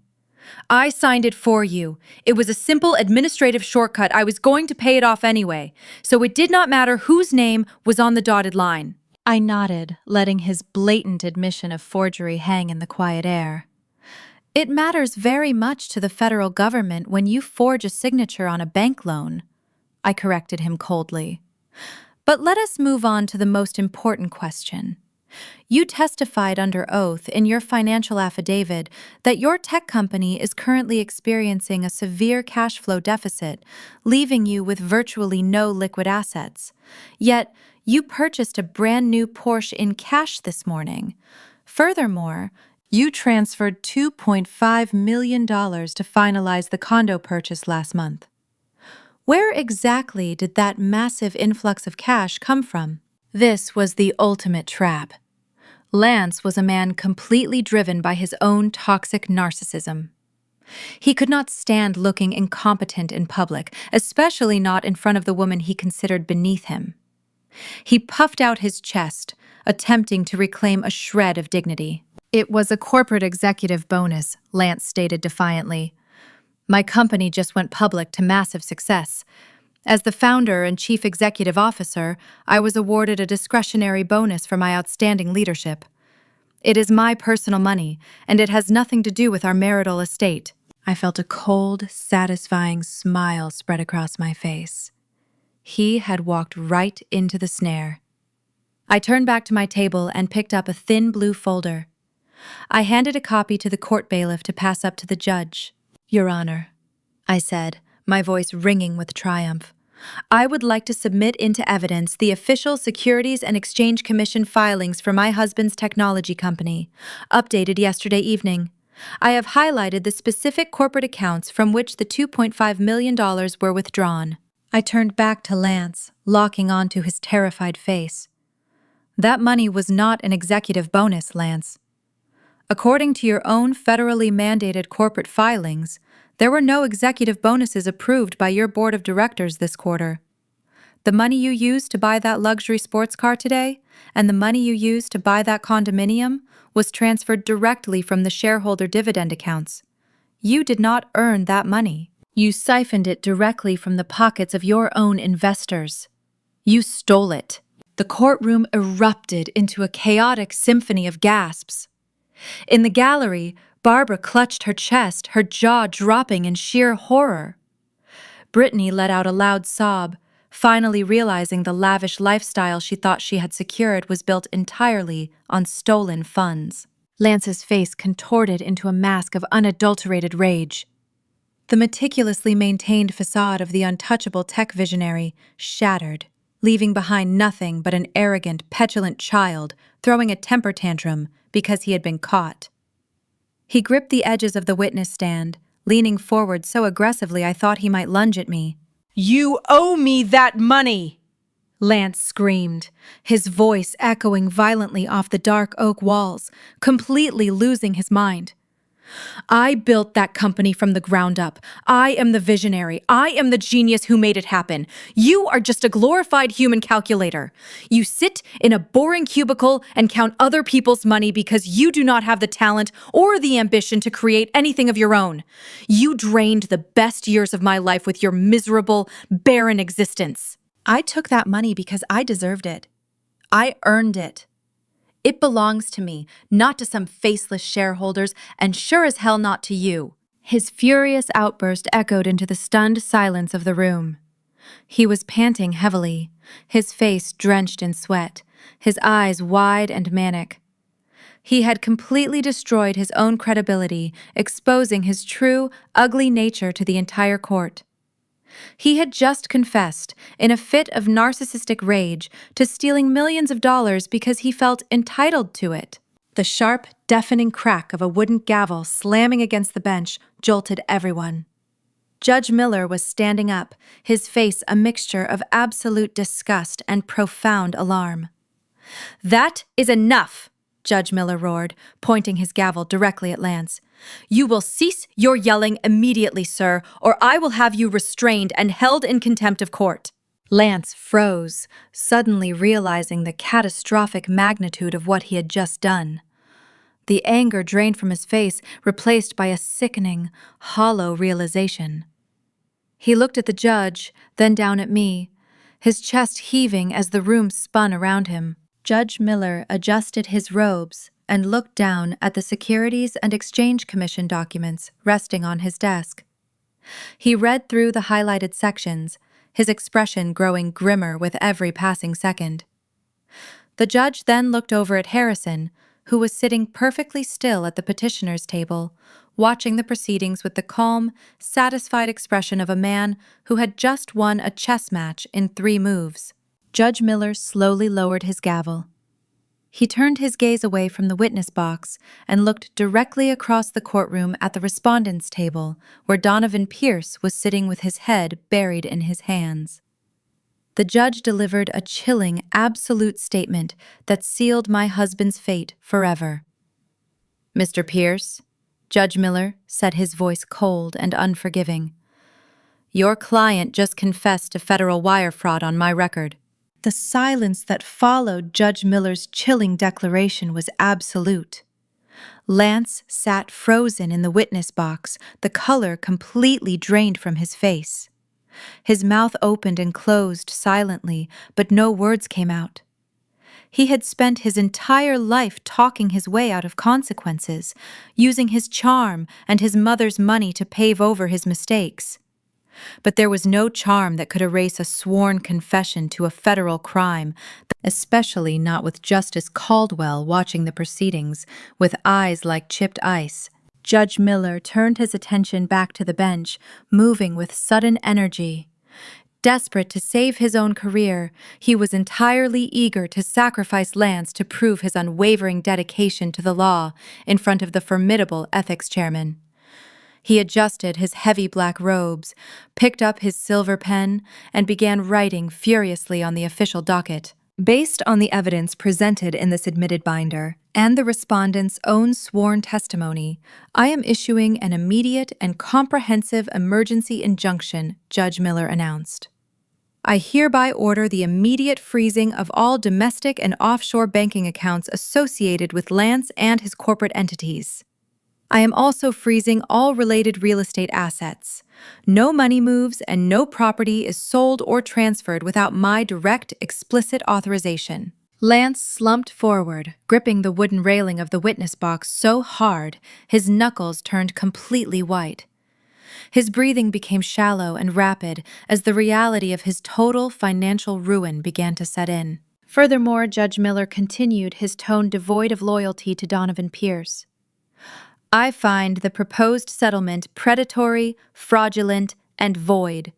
A: "I signed it for you. It was a simple administrative shortcut. I was going to pay it off anyway, so it did not matter whose name was on the dotted line." I nodded, letting his blatant admission of forgery hang in the quiet air. "It matters very much to the federal government when you forge a signature on a bank loan," I corrected him coldly. "But let us move on to the most important question. You testified under oath in your financial affidavit that your tech company is currently experiencing a severe cash flow deficit, leaving you with virtually no liquid assets. Yet, you purchased a brand new Porsche in cash this morning. Furthermore, you transferred $2.5 million to finalize the condo purchase last month. Where exactly did that massive influx of cash come from?" This was the ultimate trap. Lance was a man completely driven by his own toxic narcissism. He could not stand looking incompetent in public, especially not in front of the woman he considered beneath him. He puffed out his chest, attempting to reclaim a shred of dignity. "It was a corporate executive bonus," Lance stated defiantly. "My company just went public to massive success. As the founder and chief executive officer, I was awarded a discretionary bonus for my outstanding leadership. It is my personal money, and it has nothing to do with our marital estate." I felt a cold, satisfying smile spread across my face. He had walked right into the snare. I turned back to my table and picked up a thin blue folder. I handed a copy to the court bailiff to pass up to the judge. "Your Honor," I said, my voice ringing with triumph, "I would like to submit into evidence the official Securities and Exchange Commission filings for my husband's technology company, updated yesterday evening. I have highlighted the specific corporate accounts from which the $2.5 million were withdrawn." I turned back to Lance, locking onto his terrified face. "That money was not an executive bonus, Lance. According to your own federally mandated corporate filings, there were no executive bonuses approved by your board of directors this quarter. The money you used to buy that luxury sports car today, and the money you used to buy that condominium, was transferred directly from the shareholder dividend accounts. You did not earn that money. You siphoned it directly from the pockets of your own investors. You stole it." The courtroom erupted into a chaotic symphony of gasps. In the gallery, Barbara clutched her chest, her jaw dropping in sheer horror. Brittany let out a loud sob, finally realizing the lavish lifestyle she thought she had secured was built entirely on stolen funds. Lance's face contorted into a mask of unadulterated rage. The meticulously maintained facade of the untouchable tech visionary shattered, leaving behind nothing but an arrogant, petulant child throwing a temper tantrum because he had been caught. He gripped the edges of the witness stand, leaning forward so aggressively I thought he might lunge at me.
B: "You owe me that money!"
A: Lance screamed, his voice echoing violently off the dark oak walls, completely losing his mind. I built that company from the ground up. I am the visionary. I am the genius who made it happen. You are just a glorified human calculator. You sit in a boring cubicle and count other people's money because you do not have the talent or the ambition to create anything of your own. You drained the best years of my life with your miserable, barren existence. I took that money because I deserved it. I earned it. It belongs to me, not to some faceless shareholders, and sure as hell not to you. His furious outburst echoed into the stunned silence of the room. He was panting heavily, his face drenched in sweat, his eyes wide and manic. He had completely destroyed his own credibility, exposing his true, ugly nature to the entire court. He had just confessed, in a fit of narcissistic rage, to stealing millions of dollars because he felt entitled to it. The sharp, deafening crack of a wooden gavel slamming against the bench jolted everyone. Judge Miller was standing up, his face a mixture of absolute disgust and profound alarm. "That is enough!" Judge Miller roared, pointing his gavel directly at Lance. "You will cease your yelling immediately, sir, or I will have you restrained and held in contempt of court." Lance froze, suddenly realizing the catastrophic magnitude of what he had just done. The anger drained from his face, replaced by a sickening, hollow realization. He looked at the judge, then down at me, his chest heaving as the room spun around him. Judge Miller adjusted his robes and looked down at the Securities and Exchange Commission documents resting on his desk. He read through the highlighted sections, his expression growing grimmer with every passing second. The judge then looked over at Harrison, who was sitting perfectly still at the petitioner's table, watching the proceedings with the calm, satisfied expression of a man who had just won a chess match in 3 moves. Judge Miller slowly lowered his gavel. He turned his gaze away from the witness box and looked directly across the courtroom at the respondent's table, where Donovan Pierce was sitting with his head buried in his hands. The judge delivered a chilling, absolute statement that sealed my husband's fate forever. "Mr. Pierce," Judge Miller said, his voice cold and unforgiving, "your client just confessed to federal wire fraud on my record." The silence that followed Judge Miller's chilling declaration was absolute. Lance sat frozen in the witness box, the color completely drained from his face. His mouth opened and closed silently, but no words came out. He had spent his entire life talking his way out of consequences, using his charm and his mother's money to pave over his mistakes. But there was no charm that could erase a sworn confession to a federal crime, especially not with Justice Caldwell watching the proceedings with eyes like chipped ice. Judge Miller turned his attention back to the bench, moving with sudden energy. Desperate to save his own career, he was entirely eager to sacrifice Lance to prove his unwavering dedication to the law in front of the formidable ethics chairman. He adjusted his heavy black robes, picked up his silver pen, and began writing furiously on the official docket. Based on the evidence presented in this admitted binder and the respondent's own sworn testimony, I am issuing an immediate and comprehensive emergency injunction, Judge Miller announced. I hereby order the immediate freezing of all domestic and offshore banking accounts associated with Lance and his corporate entities. I am also freezing all related real estate assets. No money moves and no property is sold or transferred without my direct, explicit authorization. Lance slumped forward, gripping the wooden railing of the witness box so hard his knuckles turned completely white. His breathing became shallow and rapid as the reality of his total financial ruin began to set in. Furthermore, Judge Miller continued, his tone devoid of loyalty to Donovan Pierce. I find the proposed settlement predatory, fraudulent, and void.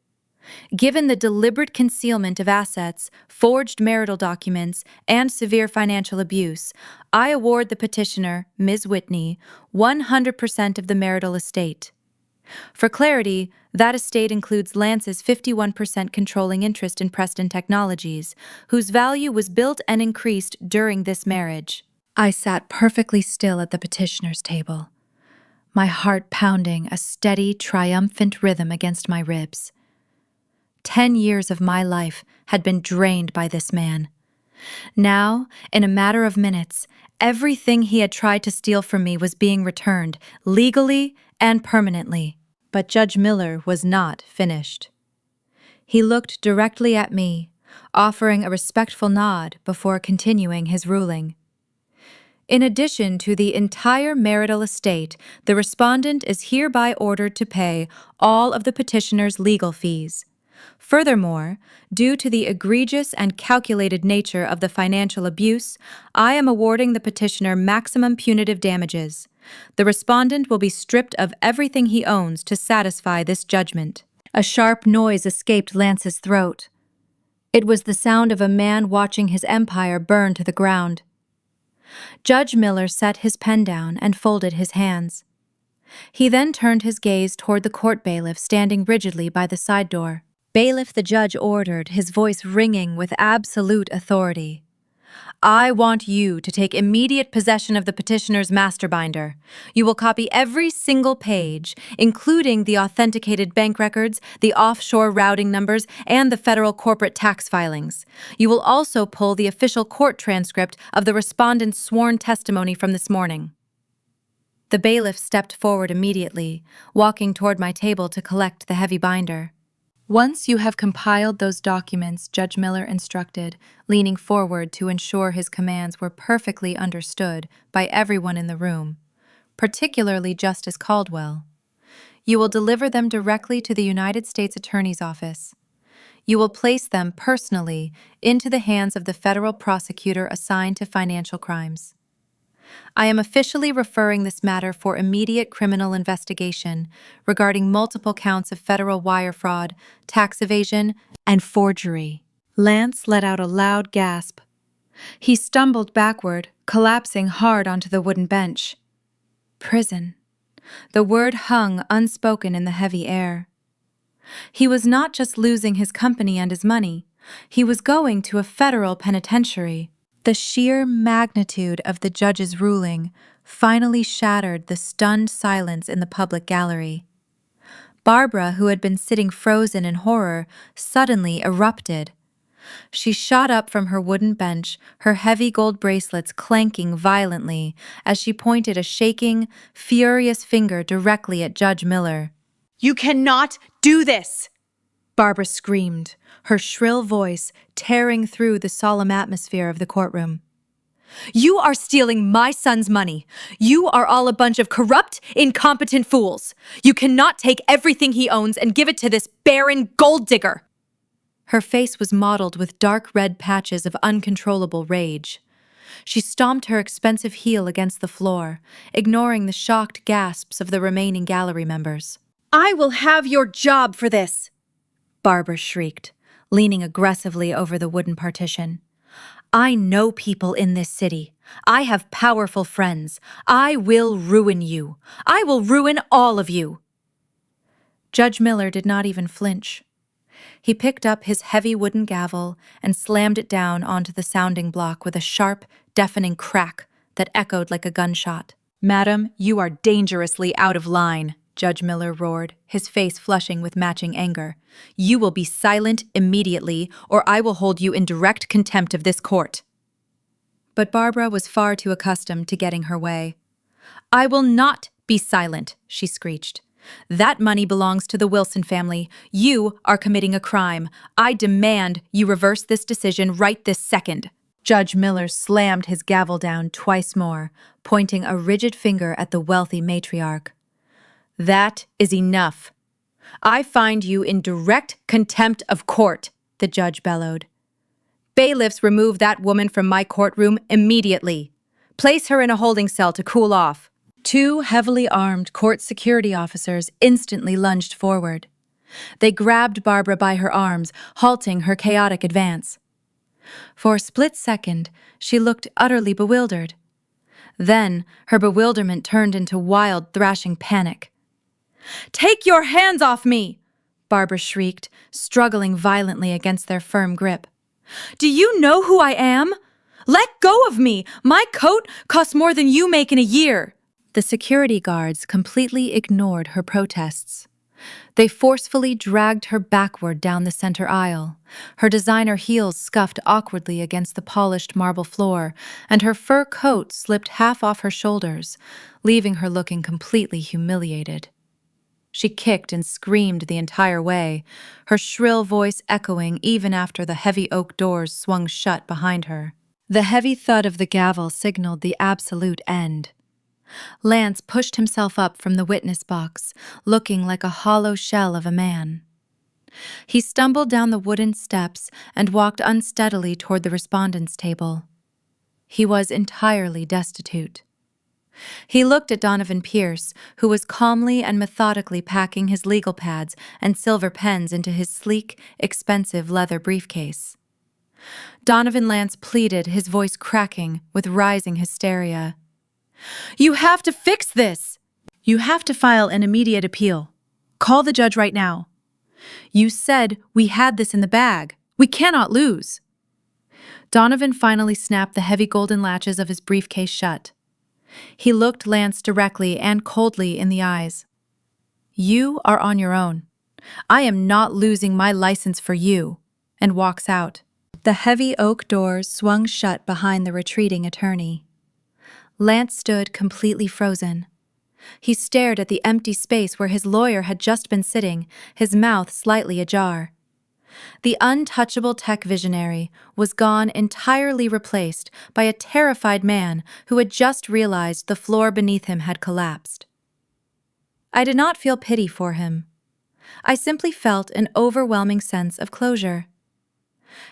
A: Given the deliberate concealment of assets, forged marital documents, and severe financial abuse, I award the petitioner, Ms. Whitney, 100% of the marital estate. For clarity, that estate includes Lance's 51% controlling interest in Preston Technologies, whose value was built and increased during this marriage. I sat perfectly still at the petitioner's table, my heart pounding a steady, triumphant rhythm against my ribs. 10 years of my life had been drained by this man. Now, in a matter of minutes, everything he had tried to steal from me was being returned, legally and permanently. But Judge Miller was not finished. He looked directly at me, offering a respectful nod before continuing his ruling. In addition to the entire marital estate, the respondent is hereby ordered to pay all of the petitioner's legal fees. Furthermore, due to the egregious and calculated nature of the financial abuse, I am awarding the petitioner maximum punitive damages. The respondent will be stripped of everything he owns to satisfy this judgment. A sharp noise escaped Lance's throat. It was the sound of a man watching his empire burn to the ground. Judge Miller set his pen down and folded his hands. He then turned his gaze toward the court bailiff standing rigidly by the side door. "Bailiff," the judge ordered, his voice ringing with absolute authority. "I want you to take immediate possession of the petitioner's master binder. You will copy every single page, including the authenticated bank records, the offshore routing numbers, and the federal corporate tax filings. You will also pull the official court transcript of the respondent's sworn testimony from this morning." The bailiff stepped forward immediately, walking toward my table to collect the heavy binder. "Once you have compiled those documents," Judge Miller instructed, leaning forward to ensure his commands were perfectly understood by everyone in the room, particularly Justice Caldwell, "you will deliver them directly to the United States Attorney's Office. You will place them personally into the hands of the federal prosecutor assigned to financial crimes. I am officially referring this matter for immediate criminal investigation regarding multiple counts of federal wire fraud, tax evasion, and forgery." Lance let out a loud gasp. He stumbled backward, collapsing hard onto the wooden bench. Prison. The word hung unspoken in the heavy air. He was not just losing his company and his money. He was going to a federal penitentiary. The sheer magnitude of the judge's ruling finally shattered the stunned silence in the public gallery. Barbara, who had been sitting frozen in horror, suddenly erupted. She shot up from her wooden bench, her heavy gold bracelets clanking violently as she pointed a shaking, furious finger directly at Judge Miller.
B: You cannot do this!
A: Barbara screamed, her shrill voice tearing through the solemn atmosphere of the courtroom. "You are stealing my son's money. You are all a bunch of corrupt, incompetent fools. You cannot take everything he owns and give it to this barren gold digger." Her face was mottled with dark red patches of uncontrollable rage. She stomped her expensive heel against the floor, ignoring the shocked gasps of the remaining gallery members.
B: "I will have your job for this!"
A: Barbara shrieked, leaning aggressively over the wooden partition. "I know people in this city. I have powerful friends. I will ruin you. I will ruin all of you." Judge Miller did not even flinch. He picked up his heavy wooden gavel and slammed it down onto the sounding block with a sharp, deafening crack that echoed like a gunshot. "Madam, you are dangerously out of line," Judge Miller roared, his face flushing with matching anger. "You will be silent immediately, or I will hold you in direct contempt of this court." But Barbara was far too accustomed to getting her way. "I will not be silent," she screeched. "That money belongs to the Wilson family. You are committing a crime. I demand you reverse this decision right this second." Judge Miller slammed his gavel down twice more, pointing a rigid finger at the wealthy matriarch. "That is enough. I find you in direct contempt of court," the judge bellowed. "Bailiffs, remove that woman from my courtroom immediately. Place her in a holding cell to cool off." Two heavily armed court security officers instantly lunged forward. They grabbed Barbara by her arms, halting her chaotic advance. For a split second, she looked utterly bewildered. Then, her bewilderment turned into wild, thrashing panic. "Take your hands off me!" Barbara shrieked, struggling violently against their firm grip. "Do you know who I am? Let go of me! My coat costs more than you make in a year!" The security guards completely ignored her protests. They forcefully dragged her backward down the center aisle. Her designer heels scuffed awkwardly against the polished marble floor, and her fur coat slipped half off her shoulders, leaving her looking completely humiliated. She kicked and screamed the entire way, her shrill voice echoing even after the heavy oak doors swung shut behind her. The heavy thud of the gavel signaled the absolute end. Lance pushed himself up from the witness box, looking like a hollow shell of a man. He stumbled down the wooden steps and walked unsteadily toward the respondent's table. He was entirely destitute. He looked at Donovan Pierce, who was calmly and methodically packing his legal pads and silver pens into his sleek, expensive leather briefcase. Donovan Lance pleaded, his voice cracking with rising hysteria. "You have to fix this! You have to file an immediate appeal. Call the judge right now. You said we had this in the bag. We cannot lose." Donovan finally snapped the heavy golden latches of his briefcase shut. He looked Lance directly and coldly in the eyes. "You are on your own. I am not losing my license for you," and walks out. The heavy oak doors swung shut behind the retreating attorney. Lance stood completely frozen. He stared at the empty space where his lawyer had just been sitting, his mouth slightly ajar. The untouchable tech visionary was gone, entirely replaced by a terrified man who had just realized the floor beneath him had collapsed. I did not feel pity for him. I simply felt an overwhelming sense of closure.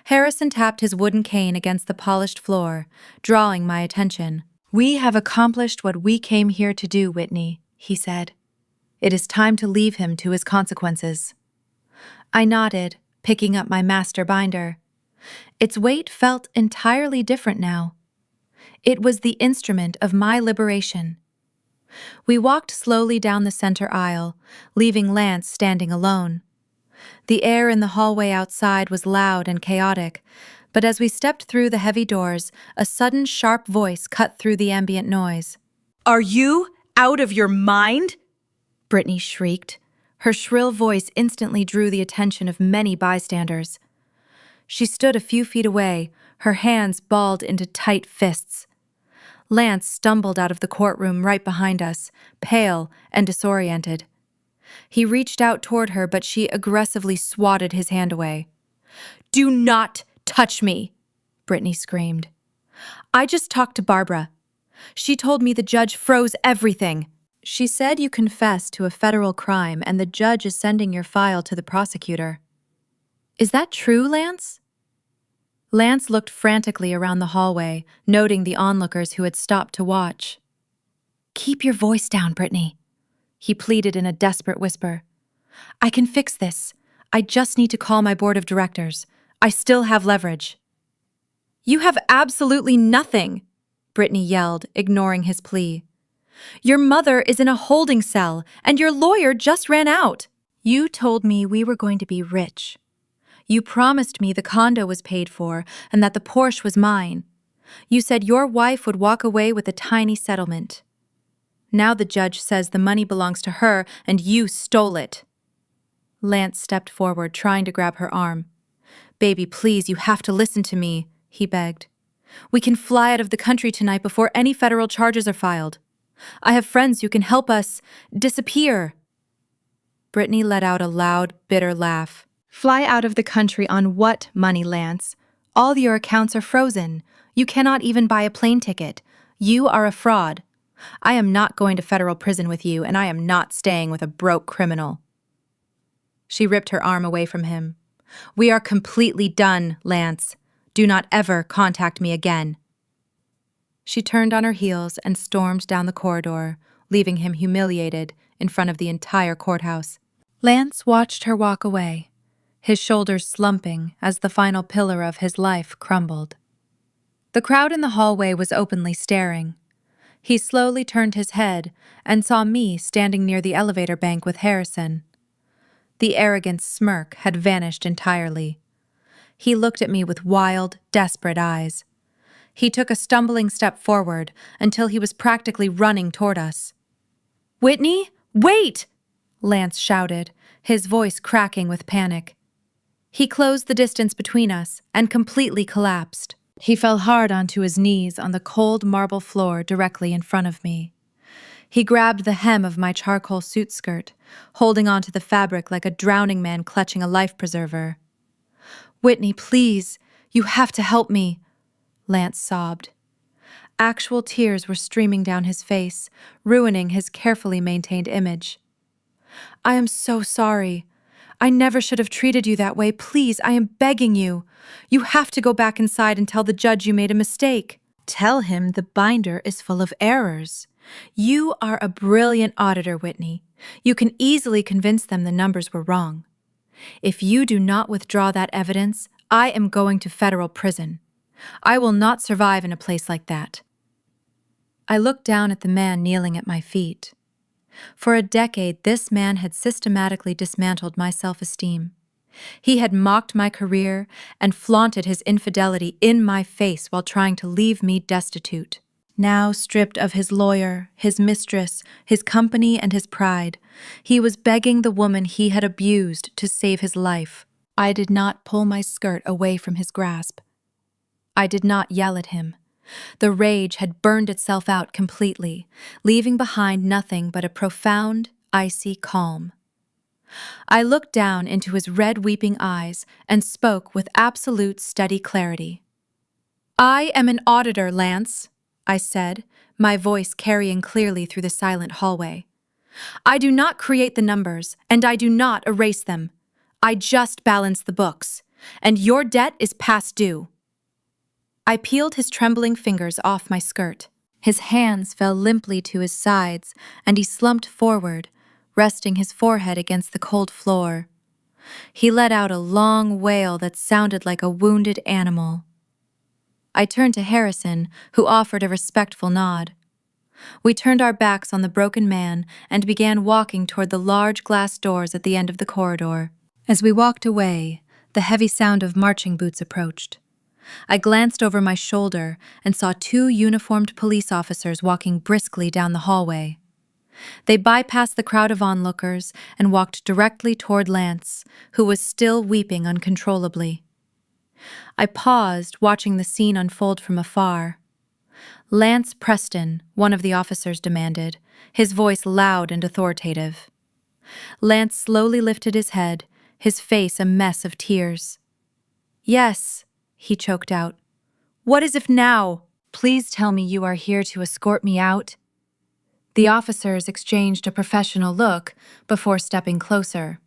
A: Harrison tapped his wooden cane against the polished floor, drawing my attention. "We have accomplished what we came here to do, Whitney," he said. "It is time to leave him to his consequences." I nodded, picking up my master binder. Its weight felt entirely different now. It was the instrument of my liberation. We walked slowly down the center aisle, leaving Lance standing alone. The air in the hallway outside was loud and chaotic, but as we stepped through the heavy doors, a sudden sharp voice cut through the ambient noise.
B: Are you out of your mind?
A: Brittany shrieked. Her shrill voice instantly drew the attention of many bystanders. She stood a few feet away, her hands balled into tight fists. Lance stumbled out of the courtroom right behind us, pale and disoriented. He reached out toward her, but she aggressively swatted his hand away. "Do not touch me!" Brittany screamed. "I just talked to Barbara. She told me the judge froze everything. She said you confessed to a federal crime and the judge is sending your file to the prosecutor. Is that true, Lance?" Lance looked frantically around the hallway, noting the onlookers who had stopped to watch. "Keep your voice down, Brittany," he pleaded in a desperate whisper. "I can fix this. I just need to call my board of directors. I still have leverage." "You have absolutely nothing," Brittany yelled, ignoring his plea. "Your mother is in a holding cell, and your lawyer just ran out. You told me we were going to be rich. You promised me the condo was paid for and that the Porsche was mine. You said your wife would walk away with a tiny settlement. Now the judge says the money belongs to her and you stole it." Lance stepped forward, trying to grab her arm. "Baby, please, you have to listen to me," he begged. "We can fly out of the country tonight before any federal charges are filed. I have friends who can help us disappear." Brittany let out a loud, bitter laugh. "Fly out of the country on what money, Lance? All your accounts are frozen. You cannot even buy a plane ticket. You are a fraud. I am not going to federal prison with you, and I am not staying with a broke criminal." She ripped her arm away from him. "We are completely done, Lance. Do not ever contact me again." She turned on her heels and stormed down the corridor, leaving him humiliated in front of the entire courthouse. Lance watched her walk away, his shoulders slumping as the final pillar of his life crumbled. The crowd in the hallway was openly staring. He slowly turned his head and saw me standing near the elevator bank with Harrison. The arrogant smirk had vanished entirely. He looked at me with wild, desperate eyes. He took a stumbling step forward until he was practically running toward us. "Whitney, wait!" Lance shouted, his voice cracking with panic. He closed the distance between us and completely collapsed. He fell hard onto his knees on the cold marble floor directly in front of me. He grabbed the hem of my charcoal suit skirt, holding onto the fabric like a drowning man clutching a life preserver. "Whitney, please, you have to help me," Lance sobbed. Actual tears were streaming down his face, ruining his carefully maintained image. "I am so sorry. I never should have treated you that way. Please, I am begging you. You have to go back inside and tell the judge you made a mistake. Tell him the binder is full of errors. You are a brilliant auditor, Whitney. You can easily convince them the numbers were wrong. If you do not withdraw that evidence, I am going to federal prison. I will not survive in a place like that." I looked down at the man kneeling at my feet. For a decade, this man had systematically dismantled my self-esteem. He had mocked my career and flaunted his infidelity in my face while trying to leave me destitute. Now, stripped of his lawyer, his mistress, his company, and his pride, he was begging the woman he had abused to save his life. I did not pull my skirt away from his grasp. I did not yell at him. The rage had burned itself out completely, leaving behind nothing but a profound, icy calm. I looked down into his red, weeping eyes and spoke with absolute steady clarity. "I am an auditor, Lance," I said, my voice carrying clearly through the silent hallway. "I do not create the numbers, and I do not erase them. I just balance the books, and your debt is past due." I peeled his trembling fingers off my skirt. His hands fell limply to his sides, and he slumped forward, resting his forehead against the cold floor. He let out a long wail that sounded like a wounded animal. I turned to Harrison, who offered a respectful nod. We turned our backs on the broken man and began walking toward the large glass doors at the end of the corridor. As we walked away, the heavy sound of marching boots approached. I glanced over my shoulder and saw 2 uniformed police officers walking briskly down the hallway. They bypassed the crowd of onlookers and walked directly toward Lance, who was still weeping uncontrollably. I paused, watching the scene unfold from afar. "Lance Preston," one of the officers demanded, his voice loud and authoritative. Lance slowly lifted his head, his face a mess of tears. "Yes," he choked out. "What as if now? Please tell me you are here to escort me out." The officers exchanged a professional look before stepping closer.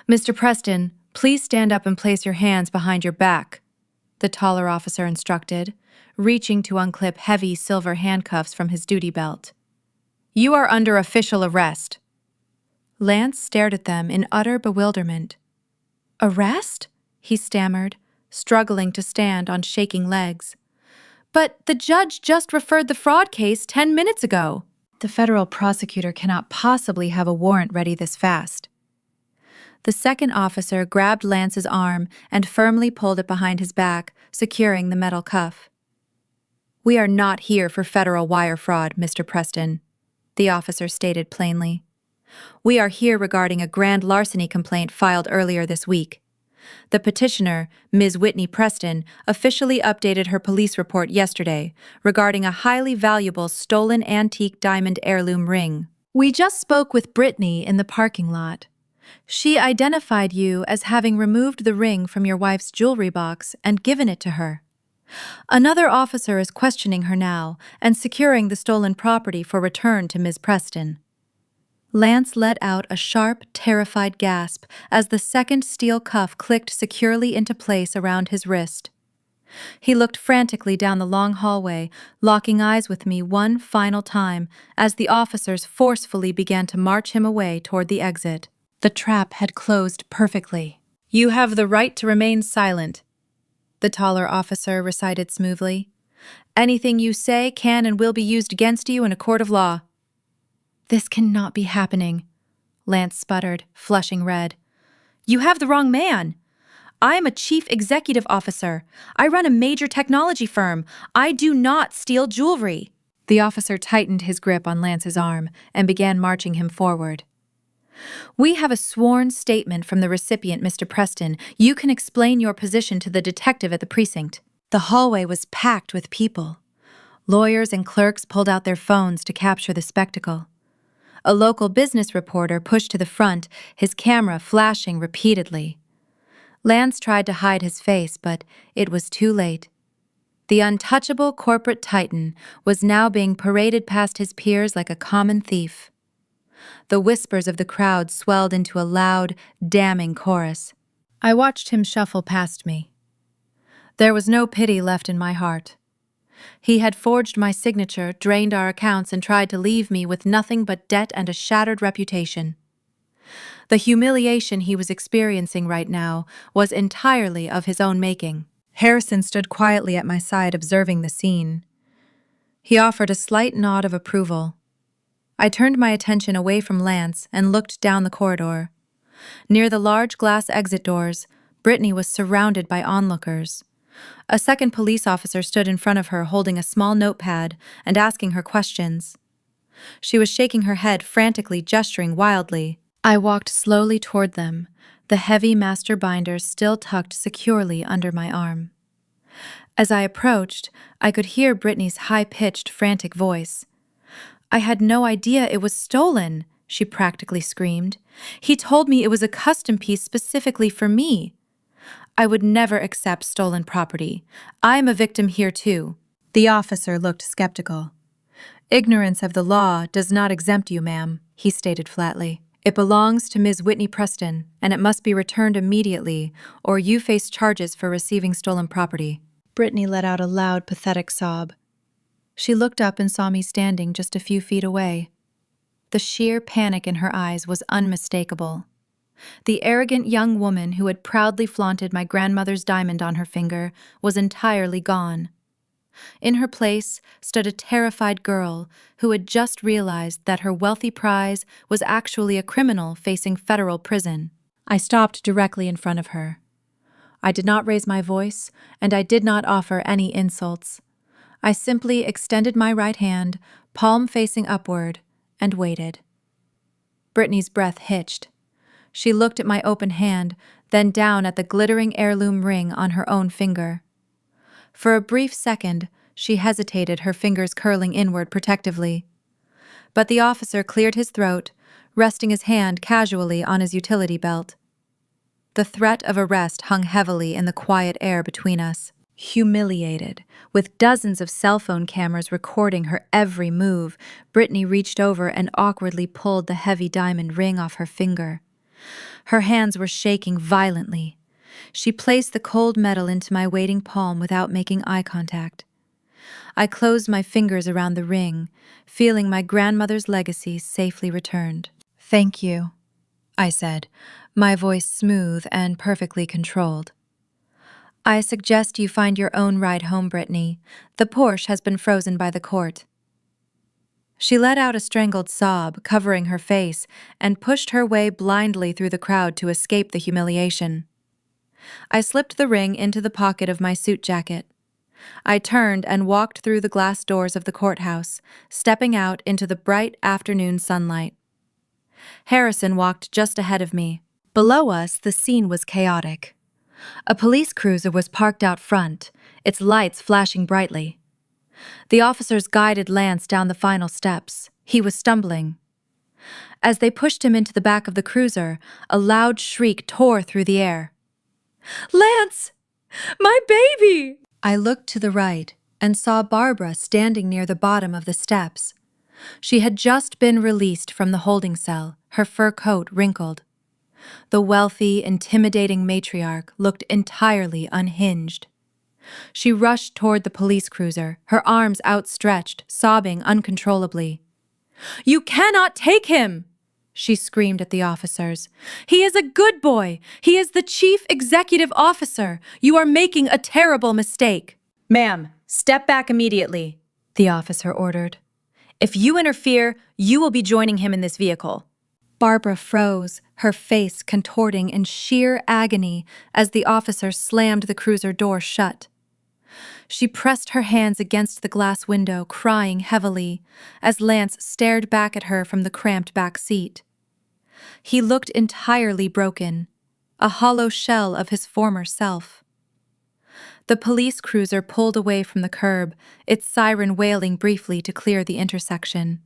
A: "Mr. Preston, please stand up and place your hands behind your back," the taller officer instructed, reaching to unclip heavy silver handcuffs from his duty belt. "You are under official arrest." Lance stared at them in utter bewilderment. "Arrest?" he stammered, struggling to stand on shaking legs. "But the judge just referred the fraud case 10 minutes ago." "The federal prosecutor cannot possibly have a warrant ready this fast." The second officer grabbed Lance's arm and firmly pulled it behind his back, securing the metal cuff. "We are not here for federal wire fraud, Mr. Preston," the officer stated plainly. "We are here regarding a grand larceny complaint filed earlier this week. The petitioner, Ms. Whitney Preston, officially updated her police report yesterday regarding a highly valuable stolen antique diamond heirloom ring. We just spoke with Brittany in the parking lot. She identified you as having removed the ring from your wife's jewelry box and given it to her. Another officer is questioning her now and securing the stolen property for return to Ms. Preston." Lance let out a sharp, terrified gasp as the second steel cuff clicked securely into place around his wrist. He looked frantically down the long hallway, locking eyes with me one final time as the officers forcefully began to march him away toward the exit. The trap had closed perfectly. "You have the right to remain silent," the taller officer recited smoothly. "Anything you say can and will be used against you in a court of law." "This cannot be happening," Lance sputtered, flushing red. "You have the wrong man. I am a chief executive officer. I run a major technology firm. I do not steal jewelry." The officer tightened his grip on Lance's arm and began marching him forward. "We have a sworn statement from the recipient, Mr. Preston. You can explain your position to the detective at the precinct." The hallway was packed with people. Lawyers and clerks pulled out their phones to capture the spectacle. A local business reporter pushed to the front, his camera flashing repeatedly. Lance tried to hide his face, but it was too late. The untouchable corporate titan was now being paraded past his peers like a common thief. The whispers of the crowd swelled into a loud, damning chorus. I watched him shuffle past me. There was no pity left in my heart. He had forged my signature, drained our accounts, and tried to leave me with nothing but debt and a shattered reputation. The humiliation he was experiencing right now was entirely of his own making. Harrison stood quietly at my side, observing the scene. He offered a slight nod of approval. I turned my attention away from Lance and looked down the corridor. Near the large glass exit doors, Brittany was surrounded by onlookers. A second police officer stood in front of her holding a small notepad and asking her questions. She was shaking her head frantically, gesturing wildly. I walked slowly toward them, the heavy master binders still tucked securely under my arm. As I approached, I could hear Brittany's high-pitched, frantic voice. "I had no idea it was stolen," she practically screamed. "He told me it was a custom piece specifically for me. I would never accept stolen property. I'm a victim here too." The officer looked skeptical. "Ignorance of the law does not exempt you, ma'am," he stated flatly. "It belongs to Ms. Whitney Preston, and it must be returned immediately, or you face charges for receiving stolen property." Brittany let out a loud, pathetic sob. She looked up and saw me standing just a few feet away. The sheer panic in her eyes was unmistakable. The arrogant young woman who had proudly flaunted my grandmother's diamond on her finger was entirely gone. In her place stood a terrified girl who had just realized that her wealthy prize was actually a criminal facing federal prison. I stopped directly in front of her. I did not raise my voice, and I did not offer any insults. I simply extended my right hand, palm facing upward, and waited. Brittany's breath hitched. She looked at my open hand, then down at the glittering heirloom ring on her own finger. For a brief second, she hesitated, her fingers curling inward protectively. But the officer cleared his throat, resting his hand casually on his utility belt. The threat of arrest hung heavily in the quiet air between us. Humiliated, with dozens of cell phone cameras recording her every move, Brittany reached over and awkwardly pulled the heavy diamond ring off her finger. Her hands were shaking violently. She placed the cold metal into my waiting palm without making eye contact. I closed my fingers around the ring, feeling my grandmother's legacy safely returned. "Thank you," I said, my voice smooth and perfectly controlled. "I suggest you find your own ride home, Brittany. The Porsche has been frozen by the court." She let out a strangled sob, covering her face, and pushed her way blindly through the crowd to escape the humiliation. I slipped the ring into the pocket of my suit jacket. I turned and walked through the glass doors of the courthouse, stepping out into the bright afternoon sunlight. Harrison walked just ahead of me. Below us, the scene was chaotic. A police cruiser was parked out front, its lights flashing brightly. The officers guided Lance down the final steps. He was stumbling. As they pushed him into the back of the cruiser, a loud shriek tore through the air. "Lance! My baby!" I looked to the right and saw Barbara standing near the bottom of the steps. She had just been released from the holding cell, her fur coat wrinkled. The wealthy, intimidating matriarch looked entirely unhinged. She rushed toward the police cruiser, her arms outstretched, sobbing uncontrollably. "You cannot take him!" she screamed at the officers. "He is a good boy! He is the chief executive officer! You are making a terrible mistake!"
B: Ma'am, step back immediately, the officer ordered. If you interfere, you will be joining him in this vehicle.
A: Barbara froze, her face contorting in sheer agony as the officer slammed the cruiser door shut. She pressed her hands against the glass window, crying heavily, as Lance stared back at her from the cramped back seat. He looked entirely broken, a hollow shell of his former self. The police cruiser pulled away from the curb, its siren wailing briefly to clear the intersection.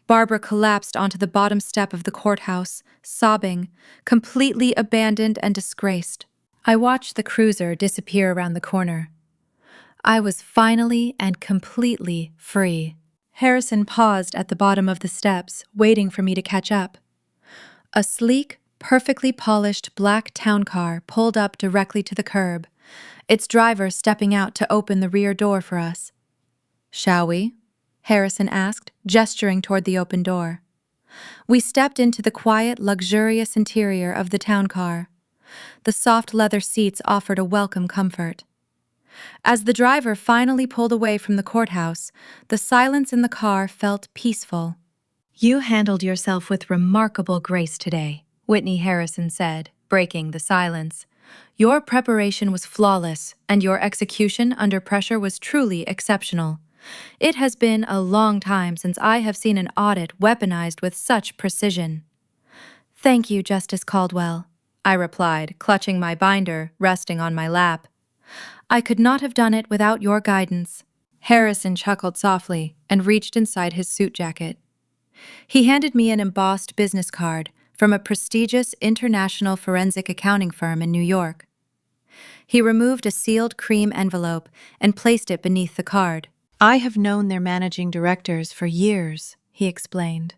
A: Barbara collapsed onto the bottom step of the courthouse, sobbing, completely abandoned and disgraced. I watched the cruiser disappear around the corner. I was finally and completely free. Harrison paused at the bottom of the steps, waiting for me to catch up. A sleek, perfectly polished black town car pulled up directly to the curb, its driver stepping out to open the rear door for us. "Shall we?" Harrison asked, gesturing toward the open door. We stepped into the quiet, luxurious interior of the town car. The soft leather seats offered a welcome comfort. As the driver finally pulled away from the courthouse, the silence in the car felt peaceful. "You handled yourself with remarkable grace today," Whitney Harrison said, breaking the silence. "Your preparation was flawless, and your execution under pressure was truly exceptional. It has been a long time since I have seen an audit weaponized with such precision." "Thank you, Justice Caldwell," I replied, clutching my binder, resting on my lap. "I could not have done it without your guidance." Harrison chuckled softly and reached inside his suit jacket. He handed me an embossed business card from a prestigious international forensic accounting firm in New York. He removed a sealed cream envelope and placed it beneath the card. "I have known their managing directors for years," he explained.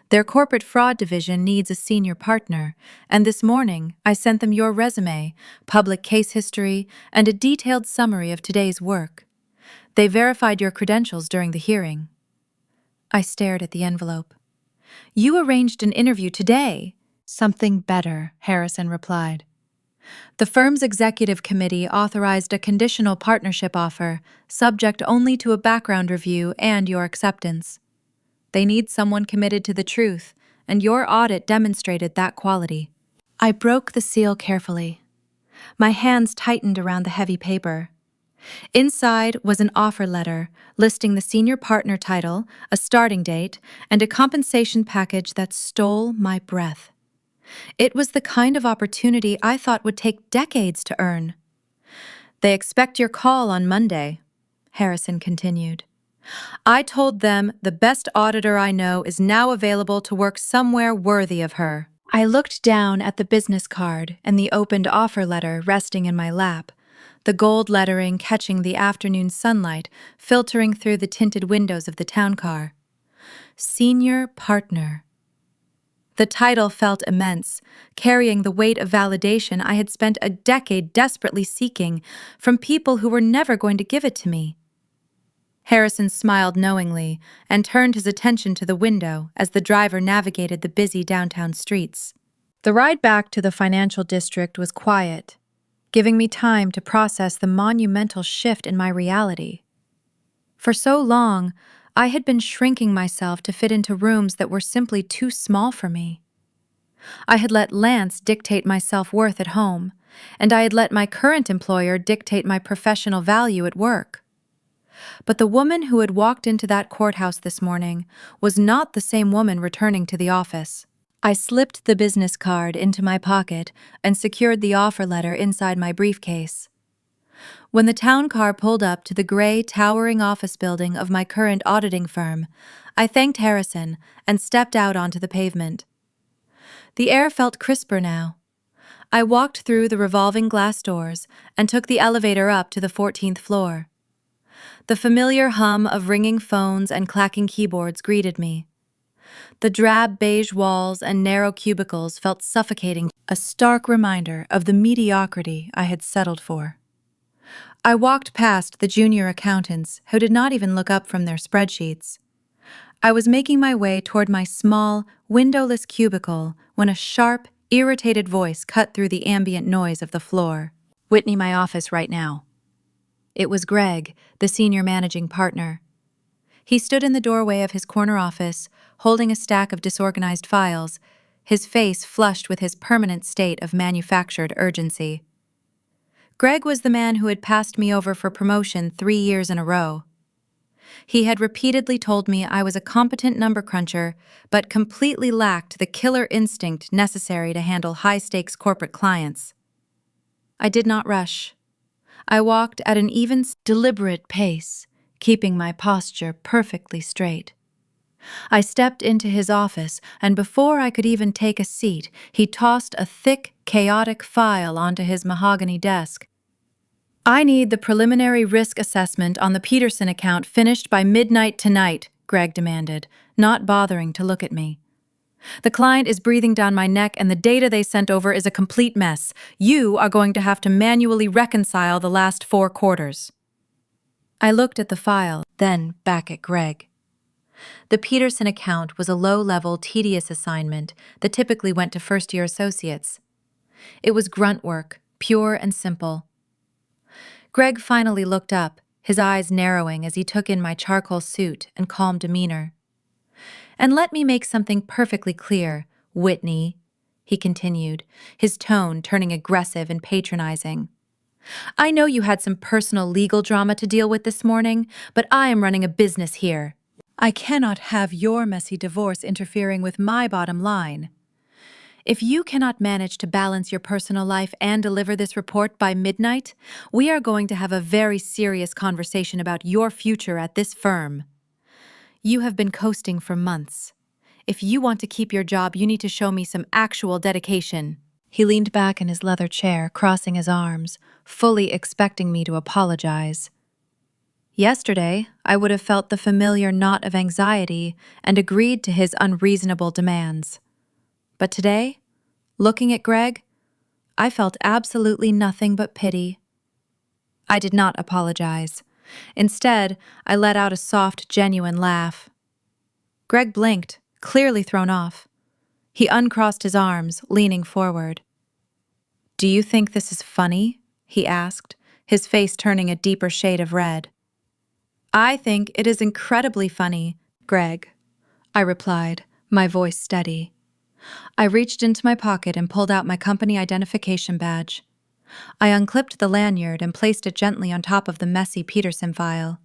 A: "Their corporate fraud division needs a senior partner, and this morning I sent them your resume, public case history, and a detailed summary of today's work. They verified your credentials during the hearing." I stared at the envelope. "You arranged an interview today." "Something better," Harrison replied. "The firm's executive committee authorized a conditional partnership offer, subject only to a background review and your acceptance. They need someone committed to the truth, and your audit demonstrated that quality." I broke the seal carefully. My hands tightened around the heavy paper. Inside was an offer letter listing the senior partner title, a starting date, and a compensation package that stole my breath. It was the kind of opportunity I thought would take decades to earn. "They expect your call on Monday," Harrison continued. "I told them the best auditor I know is now available to work somewhere worthy of her." I looked down at the business card and the opened offer letter resting in my lap, the gold lettering catching the afternoon sunlight filtering through the tinted windows of the town car. Senior partner. The title felt immense, carrying the weight of validation I had spent a decade desperately seeking from people who were never going to give it to me. Harrison smiled knowingly and turned his attention to the window as the driver navigated the busy downtown streets. The ride back to the financial district was quiet, giving me time to process the monumental shift in my reality. For so long, I had been shrinking myself to fit into rooms that were simply too small for me. I had let Lance dictate my self-worth at home, and I had let my current employer dictate my professional value at work. But the woman who had walked into that courthouse this morning was not the same woman returning to the office. I slipped the business card into my pocket and secured the offer letter inside my briefcase. When the town car pulled up to the gray, towering office building of my current auditing firm, I thanked Harrison and stepped out onto the pavement. The air felt crisper now. I walked through the revolving glass doors and took the elevator up to the 14th floor. The familiar hum of ringing phones and clacking keyboards greeted me. The drab beige walls and narrow cubicles felt suffocating, a stark reminder of the mediocrity I had settled for. I walked past the junior accountants who did not even look up from their spreadsheets. I was making my way toward my small, windowless cubicle when a sharp, irritated voice cut through the ambient noise of the floor. "Whitney, my office right now." It was Greg, the senior managing partner. He stood in the doorway of his corner office, holding a stack of disorganized files, his face flushed with his permanent state of manufactured urgency. Greg was the man who had passed me over for promotion 3 years in a row. He had repeatedly told me I was a competent number cruncher, but completely lacked the killer instinct necessary to handle high-stakes corporate clients. I did not rush. I walked at an even, deliberate pace, keeping my posture perfectly straight. I stepped into his office, and before I could even take a seat, he tossed a thick, chaotic file onto his mahogany desk. "I need the preliminary risk assessment on the Peterson account finished by midnight tonight," Greg demanded, not bothering to look at me. "The client is breathing down my neck and the data they sent over is a complete mess. You are going to have to manually reconcile the last 4 quarters." I looked at the file, then back at Greg. The Peterson account was a low-level, tedious assignment that typically went to first-year associates. It was grunt work, pure and simple. Greg finally looked up, his eyes narrowing as he took in my charcoal suit and calm demeanor. "And let me make something perfectly clear, Whitney," he continued, his tone turning aggressive and patronizing. "I know you had some personal legal drama to deal with this morning, but I am running a business here. I cannot have your messy divorce interfering with my bottom line. If you cannot manage to balance your personal life and deliver this report by midnight, we are going to have a very serious conversation about your future at this firm. You have been coasting for months. If you want to keep your job, you need to show me some actual dedication." He leaned back in his leather chair, crossing his arms, fully expecting me to apologize. Yesterday, I would have felt the familiar knot of anxiety and agreed to his unreasonable demands. But today, looking at Greg, I felt absolutely nothing but pity. I did not apologize. Instead, I let out a soft, genuine laugh. Greg blinked, clearly thrown off. He uncrossed his arms, leaning forward. "Do you think this is funny?" he asked, his face turning a deeper shade of red. "I think it is incredibly funny, Greg," I replied, my voice steady. I reached into my pocket and pulled out my company identification badge. I unclipped the lanyard and placed it gently on top of the messy Peterson file.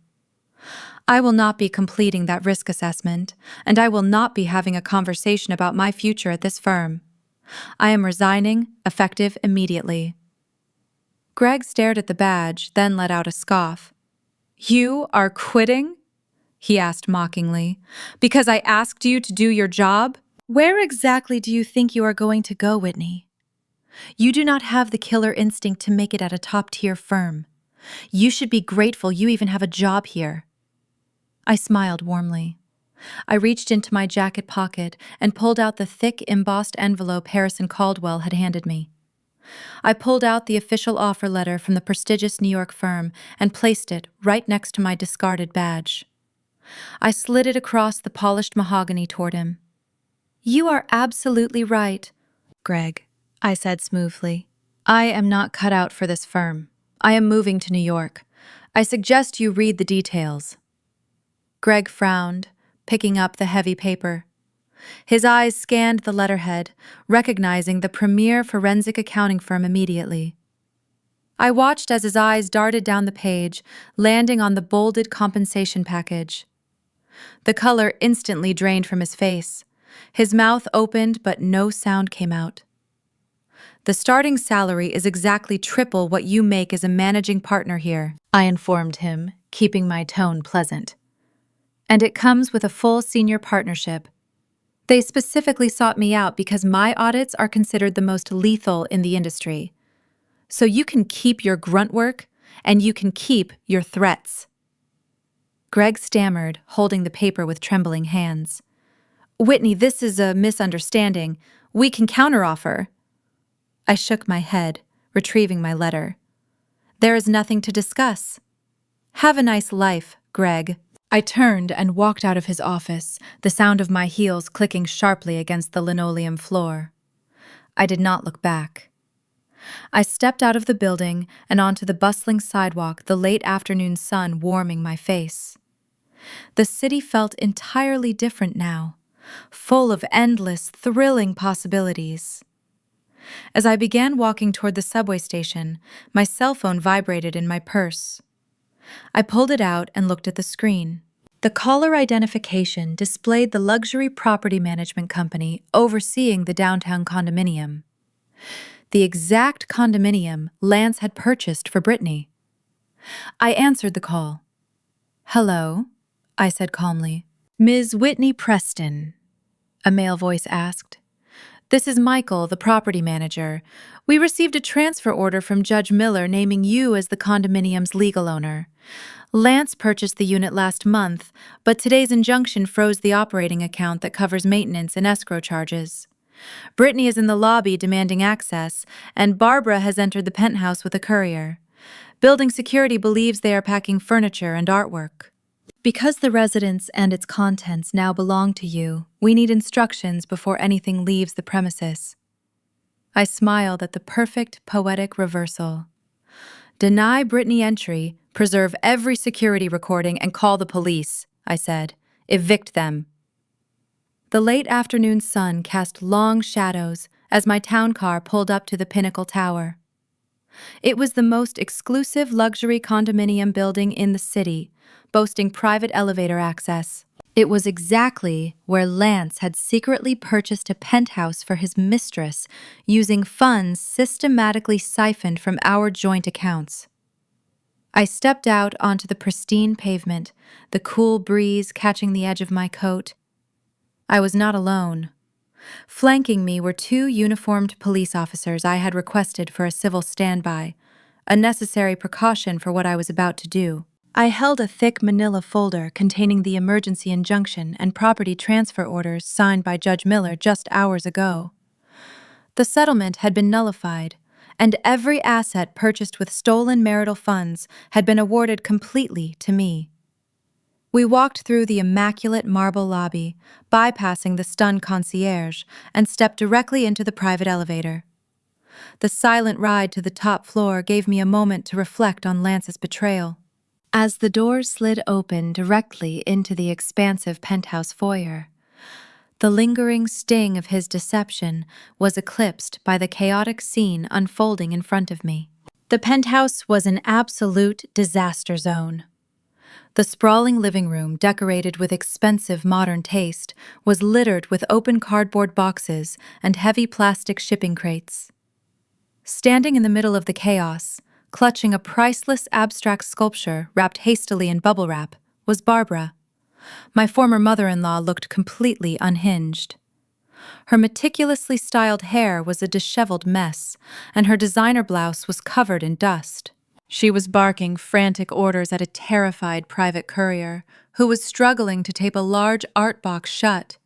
A: "I will not be completing that risk assessment, and I will not be having a conversation about my future at this firm. I am resigning, effective immediately." Greg stared at the badge, then let out a scoff. "You are quitting?" he asked mockingly. "Because I asked you to do your job? Where exactly do you think you are going to go, Whitney? You do not have the killer instinct to make it at a top-tier firm. You should be grateful you even have a job here." I smiled warmly. I reached into my jacket pocket and pulled out the thick, embossed envelope Harrison Caldwell had handed me. I pulled out the official offer letter from the prestigious New York firm and placed it right next to my discarded badge. I slid it across the polished mahogany toward him. "You are absolutely right, Greg," I said smoothly. "I am not cut out for this firm. I am moving to New York. I suggest you read the details." Greg frowned, picking up the heavy paper. His eyes scanned the letterhead, recognizing the premier forensic accounting firm immediately. I watched as his eyes darted down the page, landing on the bolded compensation package. The color instantly drained from his face. His mouth opened, but no sound came out. "The starting salary is exactly triple what you make as a managing partner here," I informed him, keeping my tone pleasant. "And it comes with a full senior partnership. They specifically sought me out because my audits are considered the most lethal in the industry. So you can keep your grunt work, and you can keep your threats." Greg stammered, holding the paper with trembling hands. "Whitney, this is a misunderstanding. We can counteroffer." I shook my head, retrieving my letter. There is nothing to discuss. Have a nice life, Greg.
B: I turned and walked out of his office, the sound of my heels clicking sharply against the linoleum floor. I did not look back. I stepped out of the building and onto the bustling sidewalk, the late afternoon sun warming my face. The city felt entirely different now, full of endless, thrilling possibilities. As I began walking toward the subway station, my cell phone vibrated in my purse. I pulled it out and looked at the screen. The caller identification displayed the luxury property management company overseeing the downtown condominium. The exact condominium Lance had purchased for Brittany. I answered the call. "Hello," I said calmly. "Ms. Whitney Preston," a male voice asked. "This is Michael, the property manager. We received a transfer order from Judge Miller naming you as the condominium's legal owner. Lance purchased the unit last month, but today's injunction froze the operating account that covers maintenance and escrow charges. Brittany is in the lobby demanding access, and Barbara has entered the penthouse with a courier. Building security believes they are packing furniture and artwork. Because the residence and its contents now belong to you, we need instructions before anything leaves the premises." I smiled at the perfect poetic reversal. "Deny Brittany entry, preserve every security recording, and call the police," I said. "Evict them." The late afternoon sun cast long shadows as my town car pulled up to the Pinnacle Tower. It was the most exclusive luxury condominium building in the city, boasting private elevator access. It was exactly where Lance had secretly purchased a penthouse for his mistress, using funds systematically siphoned from our joint accounts. I stepped out onto the pristine pavement, the cool breeze catching the edge of my coat. I was not alone. Flanking me were 2 uniformed police officers I had requested for a civil standby, a necessary precaution for what I was about to do. I held a thick manila folder containing the emergency injunction and property transfer orders signed by Judge Miller just hours ago. The settlement had been nullified, and every asset purchased with stolen marital funds had been awarded completely to me. We walked through the immaculate marble lobby, bypassing the stunned concierge, and stepped directly into the private elevator. The silent ride to the top floor gave me a moment to reflect on Lance's betrayal. As the doors slid open directly into the expansive penthouse foyer, the lingering sting of his deception was eclipsed by the chaotic scene unfolding in front of me. The penthouse was an absolute disaster zone. The sprawling living room, decorated with expensive modern taste, was littered with open cardboard boxes and heavy plastic shipping crates. Standing in the middle of the chaos, clutching a priceless abstract sculpture wrapped hastily in bubble wrap, was Barbara. My former mother-in-law looked completely unhinged. Her meticulously styled hair was a disheveled mess, and her designer blouse was covered in dust. She was barking frantic orders at a terrified private courier who was struggling to tape a large art box shut.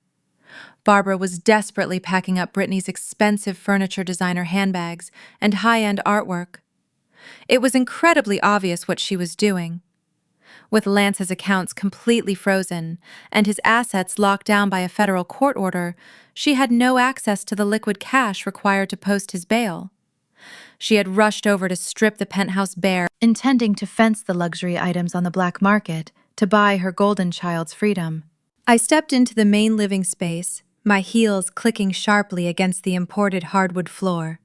B: Barbara was desperately packing up Brittany's expensive furniture designer handbags and high-end artwork. It was incredibly obvious what she was doing. With Lance's accounts completely frozen and his assets locked down by a federal court order, she had no access to the liquid cash required to post his bail. She had rushed over to strip the penthouse bare, intending to fence the luxury items on the black market to buy her golden child's freedom. I stepped into the main living space, my heels clicking sharply against the imported hardwood floor.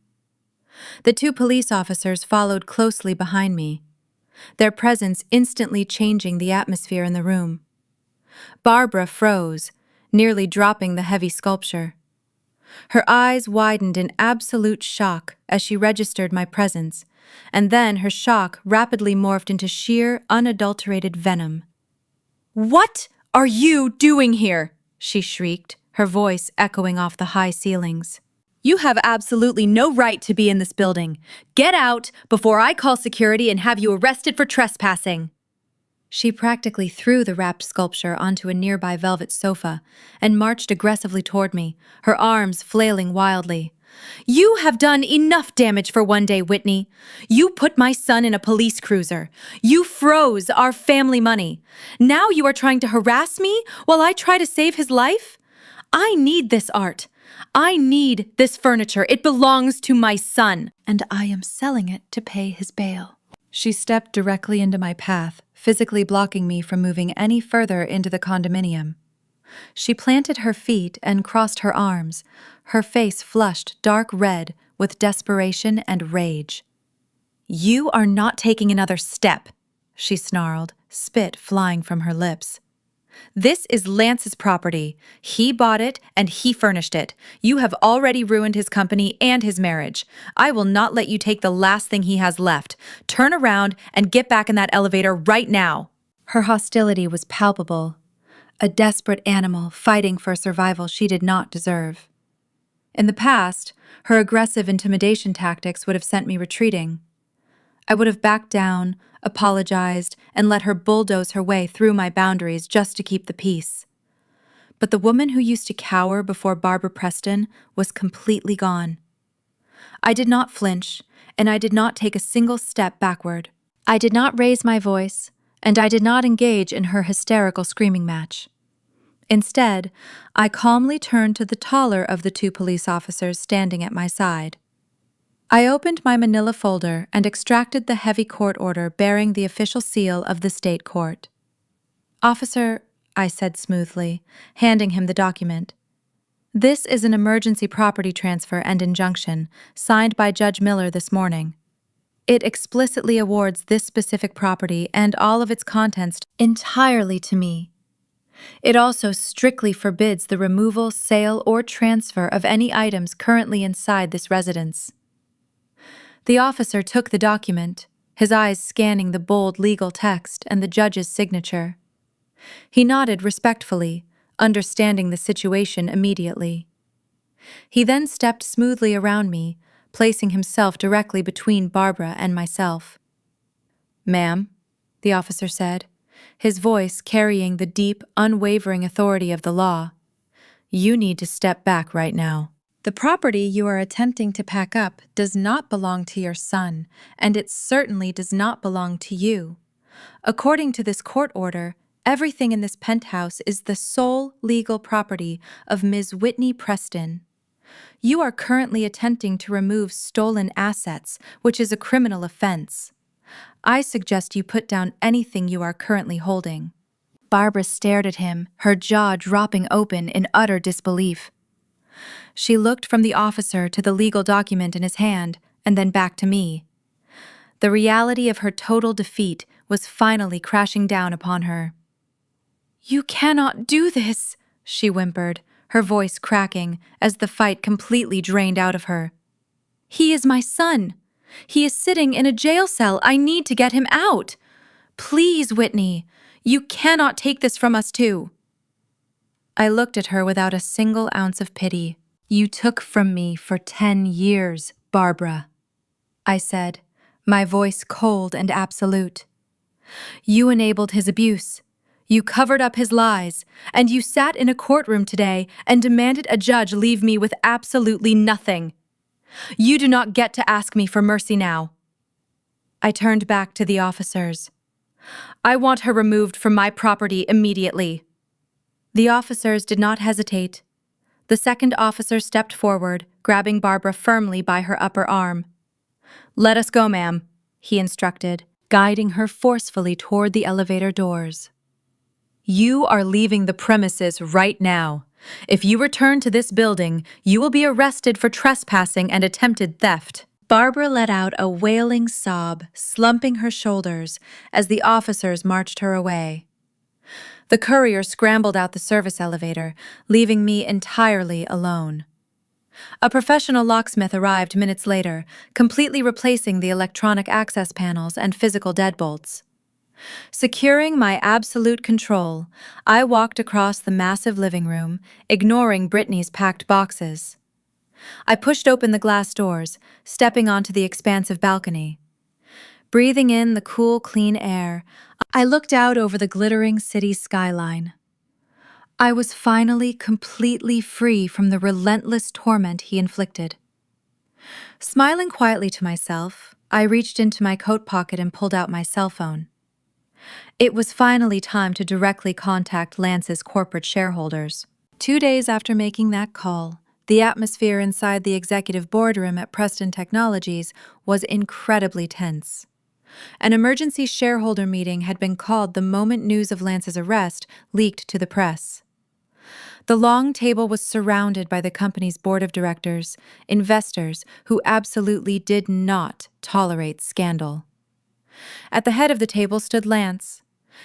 B: The 2 police officers followed closely behind me, their presence instantly changing the atmosphere in the room. Barbara froze, nearly dropping the heavy sculpture. Her eyes widened in absolute shock as she registered my presence, and then her shock rapidly morphed into sheer, unadulterated venom. "What are you doing here?" she shrieked, her voice echoing off the high ceilings. "You have absolutely no right to be in this building. Get out before I call security and have you arrested for trespassing." She practically threw the wrapped sculpture onto a nearby velvet sofa and marched aggressively toward me, her arms flailing wildly.
A: You have done enough damage for one day, Whitney. You put my son in a police cruiser. You froze our family money. Now you are trying to harass me while I try to save his life? I need this art. I need this furniture. It belongs to my son, and I am selling it to pay his bail. She stepped directly into my path, physically blocking me from moving any further into the condominium. She planted her feet and crossed her arms, her face flushed dark red with desperation and rage. "You are not taking another step," she snarled, spit flying from her lips. "This is Lance's property. He bought it and he furnished it. You have already ruined his company and his marriage. I will not let you take the last thing he has left. Turn around and get back in that elevator right now." Her hostility was palpable. A desperate animal fighting for survival she did not deserve. In the past, her aggressive intimidation tactics would have sent me retreating. I would have backed down, apologized, and let her bulldoze her way through my boundaries just to keep the peace. But the woman who used to cower before Barbara Preston was completely gone. I did not flinch, and I did not take a single step backward. I did not raise my voice, and I did not engage in her hysterical screaming match. Instead, I calmly turned to the taller of the two police officers standing at my side. I opened my manila folder and extracted the heavy court order bearing the official seal of the state court. "Officer," I said smoothly, handing him the document, "this is an emergency property transfer and injunction signed by Judge Miller this morning. It explicitly awards this specific property and all of its contents entirely to me. It also strictly forbids the removal, sale, or transfer of any items currently inside this residence." The officer took the document, his eyes scanning the bold legal text and the judge's signature. He nodded respectfully, understanding the situation immediately. He then stepped smoothly around me, placing himself directly between Barbara and myself. "Ma'am," the officer said, his voice carrying the deep, unwavering authority of the law, "you need to step back right now. The property you are attempting to pack up does not belong to your son, and it certainly does not belong to you. According to this court order, everything in this penthouse is the sole legal property of Ms. Whitney Preston. You are currently attempting to remove stolen assets, which is a criminal offense. I suggest you put down anything you are currently holding." Barbara stared at him, her jaw dropping open in utter disbelief. She looked from the officer to the legal document in his hand, and then back to me. The reality of her total defeat was finally crashing down upon her. "You cannot do this," she whimpered, her voice cracking as the fight completely drained out of her. "He is my son. He is sitting in a jail cell. I need to get him out. Please, Whitney, you cannot take this from us too." I looked at her without a single ounce of pity. "You took from me for 10 years, Barbara," I said, my voice cold and absolute. "You enabled his abuse. You covered up his lies, and you sat in a courtroom today and demanded a judge leave me with absolutely nothing. You do not get to ask me for mercy now." I turned back to the officers. "I want her removed from my property immediately." The officers did not hesitate. The second officer stepped forward, grabbing Barbara firmly by her upper arm. "Let us go, ma'am," he instructed, guiding her forcefully toward the elevator doors. "You are leaving the premises right now. If you return to this building, you will be arrested for trespassing and attempted theft." Barbara let out a wailing sob, slumping her shoulders as the officers marched her away. The courier scrambled out the service elevator, leaving me entirely alone. A professional locksmith arrived minutes later, completely replacing the electronic access panels and physical deadbolts. Securing my absolute control, I walked across the massive living room, ignoring Brittany's packed boxes. I pushed open the glass doors, stepping onto the expansive balcony. Breathing in the cool, clean air, I looked out over the glittering city skyline. I was finally completely free from the relentless torment he inflicted. Smiling quietly to myself, I reached into my coat pocket and pulled out my cell phone. It was finally time to directly contact Lance's corporate shareholders. 2 days after making that call, the atmosphere inside the executive boardroom at Preston Technologies was incredibly tense. An emergency shareholder meeting had been called the moment news of Lance's arrest leaked to the press. The long table was surrounded by the company's board of directors, investors who absolutely did not tolerate scandal. At the head of the table stood Lance.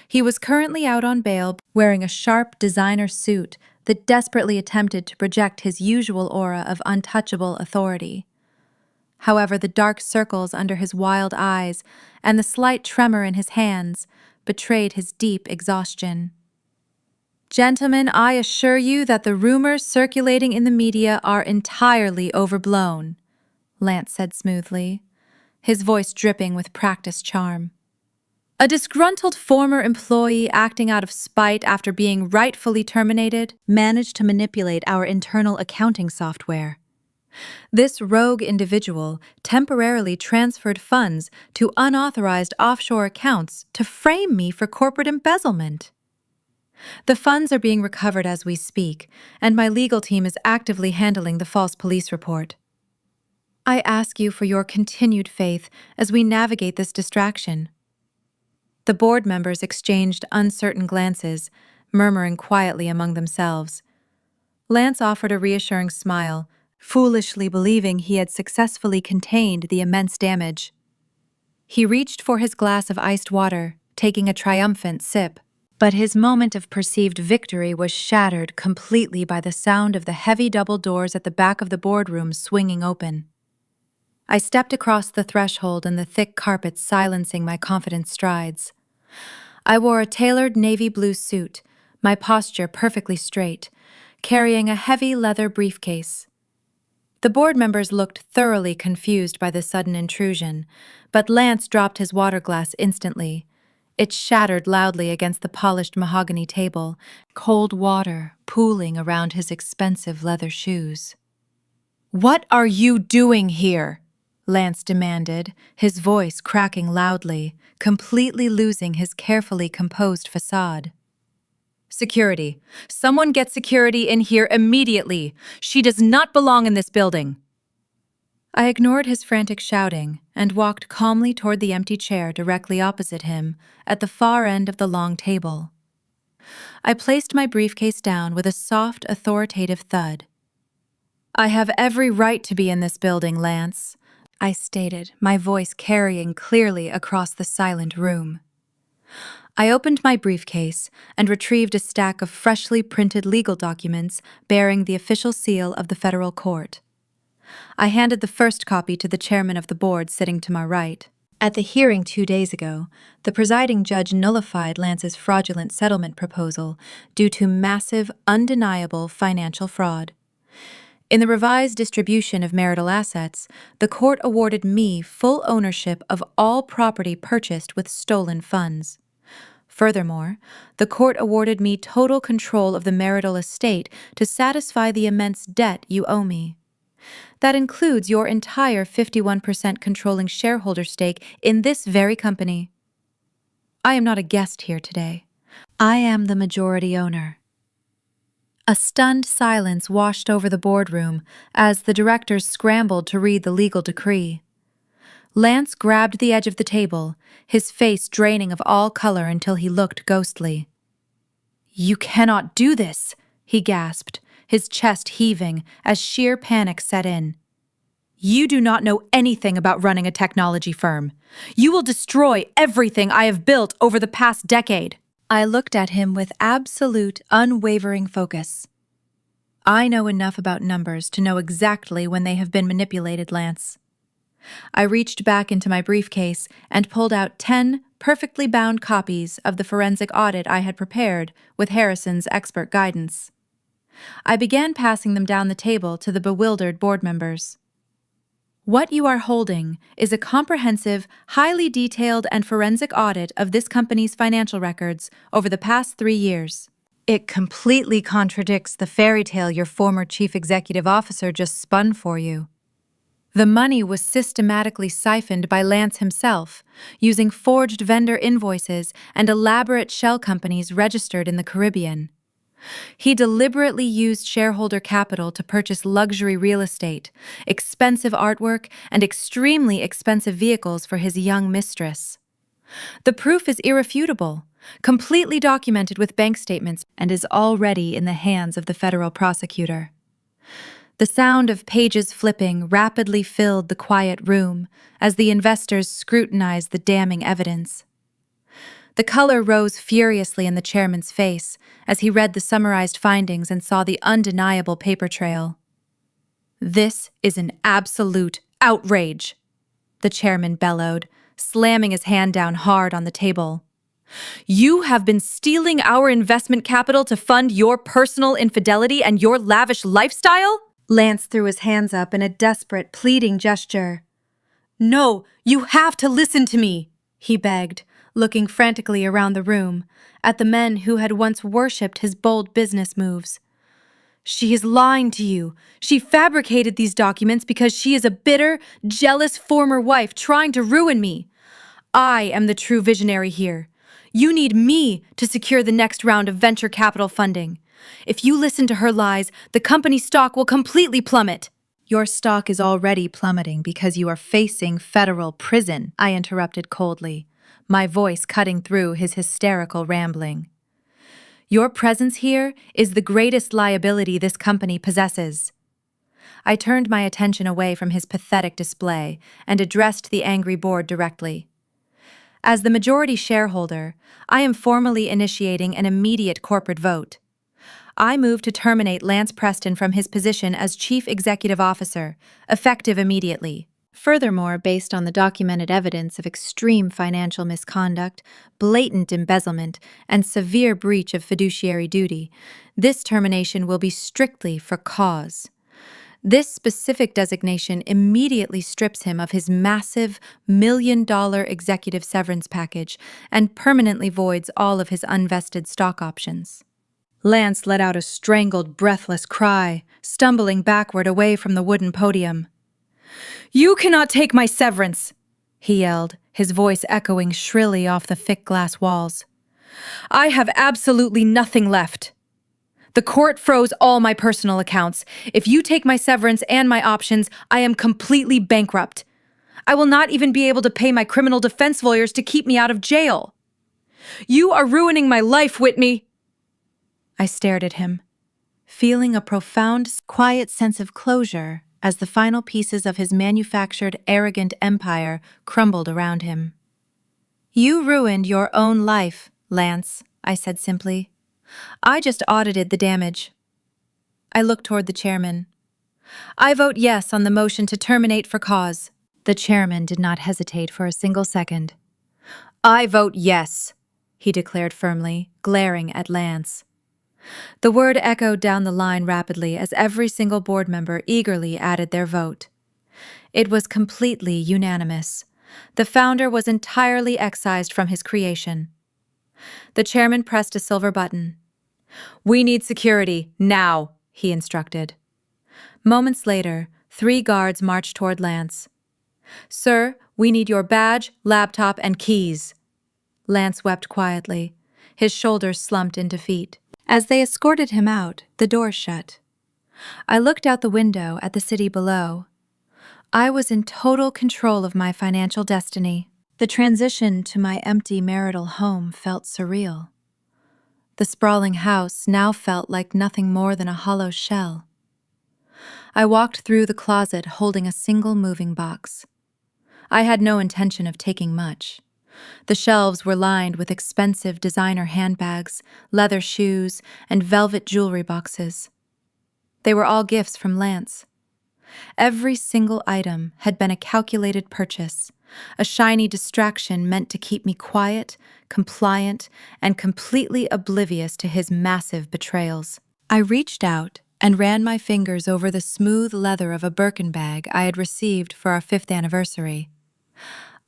A: He was currently out on bail, wearing a sharp designer suit that desperately attempted to project his usual aura of untouchable authority. However, the dark circles under his wild eyes and the slight tremor in his hands betrayed his deep exhaustion. "Gentlemen, I assure you that the rumors circulating in the media are entirely overblown," Lance said smoothly, his voice dripping with practiced charm. "A disgruntled former employee acting out of spite after being rightfully terminated managed to manipulate our internal accounting software. This rogue individual temporarily transferred funds to unauthorized offshore accounts to frame me for corporate embezzlement. The funds are being recovered as we speak, and my legal team is actively handling the false police report. I ask you for your continued faith as we navigate this distraction." The board members exchanged uncertain glances, murmuring quietly among themselves. Lance offered a reassuring smile, foolishly believing he had successfully contained the immense damage. He reached for his glass of iced water, taking a triumphant sip. But his moment of perceived victory was shattered completely by the sound of the heavy double doors at the back of the boardroom swinging open. I stepped across the threshold and the thick carpet silencing my confident strides. I wore a tailored navy blue suit, my posture perfectly straight, carrying a heavy leather briefcase. The board members looked thoroughly confused by the sudden intrusion, but Lance dropped his water glass instantly. It shattered loudly against the polished mahogany table, cold water pooling around his expensive leather shoes. "What are you doing here?" Lance demanded, his voice cracking loudly, completely losing his carefully composed facade. "Security. Someone get security in here immediately. She does not belong in this building." I ignored his frantic shouting and walked calmly toward the empty chair directly opposite him at the far end of the long table. I placed my briefcase down with a soft, authoritative thud. "I have every right to be in this building, Lance," I stated, my voice carrying clearly across the silent room. I opened my briefcase and retrieved a stack of freshly printed legal documents bearing the official seal of the federal court. I handed the first copy to the chairman of the board sitting to my right. At the hearing 2 days ago, the presiding judge nullified Lance's fraudulent settlement proposal due to massive, undeniable financial fraud. In the revised distribution of marital assets, the court awarded me full ownership of all property purchased with stolen funds. Furthermore, the court awarded me total control of the marital estate to satisfy the immense debt you owe me. That includes your entire 51% controlling shareholder stake in this very company. I am not a guest here today. I am the majority owner." A stunned silence washed over the boardroom as the directors scrambled to read the legal decree. Lance grabbed the edge of the table, his face draining of all color until he looked ghostly. "You cannot do this," he gasped, his chest heaving as sheer panic set in. "You do not know anything about running a technology firm. You will destroy everything I have built over the past decade." I looked at him with absolute, unwavering focus. "I know enough about numbers to know exactly when they have been manipulated, Lance." I reached back into my briefcase and pulled out 10 perfectly bound copies of the forensic audit I had prepared with Harrison's expert guidance. I began passing them down the table to the bewildered board members. "What you are holding is a comprehensive, highly detailed and forensic audit of this company's financial records over the past 3 years. It completely contradicts the fairy tale your former chief executive officer just spun for you." The money was systematically siphoned by Lance himself, using forged vendor invoices and elaborate shell companies registered in the Caribbean. He deliberately used shareholder capital to purchase luxury real estate, expensive artwork, and extremely expensive vehicles for his young mistress. The proof is irrefutable, completely documented with bank statements, and is already in the hands of the federal prosecutor. The sound of pages flipping rapidly filled the quiet room as the investors scrutinized the damning evidence. The color rose furiously in the chairman's face as he read the summarized findings and saw the undeniable paper trail. "This is an absolute outrage," the chairman bellowed, slamming his hand down hard on the table. "You have been stealing our investment capital to fund your personal infidelity and your lavish lifestyle?" Lance threw his hands up in a desperate, pleading gesture. "No, you have to listen to me," he begged, looking frantically around the room, at the men who had once worshipped his bold business moves. "She is lying to you. She fabricated these documents because she is a bitter, jealous former wife trying to ruin me. I am the true visionary here. You need me to secure the next round of venture capital funding. If you listen to her lies, the company's stock will completely plummet." "Your stock is already plummeting because you are facing federal prison," I interrupted coldly, my voice cutting through his hysterical rambling. "Your presence here is the greatest liability this company possesses." I turned my attention away from his pathetic display and addressed the angry board directly. "As the majority shareholder, I am formally initiating an immediate corporate vote. I move to terminate Lance Preston from his position as Chief Executive Officer, effective immediately. Furthermore, based on the documented evidence of extreme financial misconduct, blatant embezzlement, and severe breach of fiduciary duty, this termination will be strictly for cause. This specific designation immediately strips him of his massive $1 million executive severance package and permanently voids all of his unvested stock options." Lance let out a strangled, breathless cry, stumbling backward away from the wooden podium. "You cannot take my severance!" he yelled, his voice echoing shrilly off the thick glass walls. "I have absolutely nothing left. The court froze all my personal accounts. If you take my severance and my options, I am completely bankrupt. I will not even be able to pay my criminal defense lawyers to keep me out of jail. You are ruining my life, Whitney!" I stared at him, feeling a profound, quiet sense of closure as the final pieces of his manufactured, arrogant empire crumbled around him. "You ruined your own life, Lance," I said simply. "I just audited the damage." I looked toward the chairman. "I vote yes on the motion to terminate for cause." The chairman did not hesitate for a single second. "I vote yes," he declared firmly, glaring at Lance. The word echoed down the line rapidly as every single board member eagerly added their vote. It was completely unanimous. The founder was entirely excised from his creation. The chairman pressed a silver button. "We need security, now," he instructed. Moments later, 3 guards marched toward Lance. "Sir, we need your badge, laptop, and keys." Lance wept quietly, his shoulders slumped in defeat. As they escorted him out, the door shut. I looked out the window at the city below. I was in total control of my financial destiny. The transition to my empty marital home felt surreal. The sprawling house now felt like nothing more than a hollow shell. I walked through the closet holding a single moving box. I had no intention of taking much. The shelves were lined with expensive designer handbags, leather shoes, and velvet jewelry boxes. They were all gifts from Lance. Every single item had been a calculated purchase, a shiny distraction meant to keep me quiet, compliant, and completely oblivious to his massive betrayals. I reached out and ran my fingers over the smooth leather of a Birkin bag I had received for our 5th anniversary.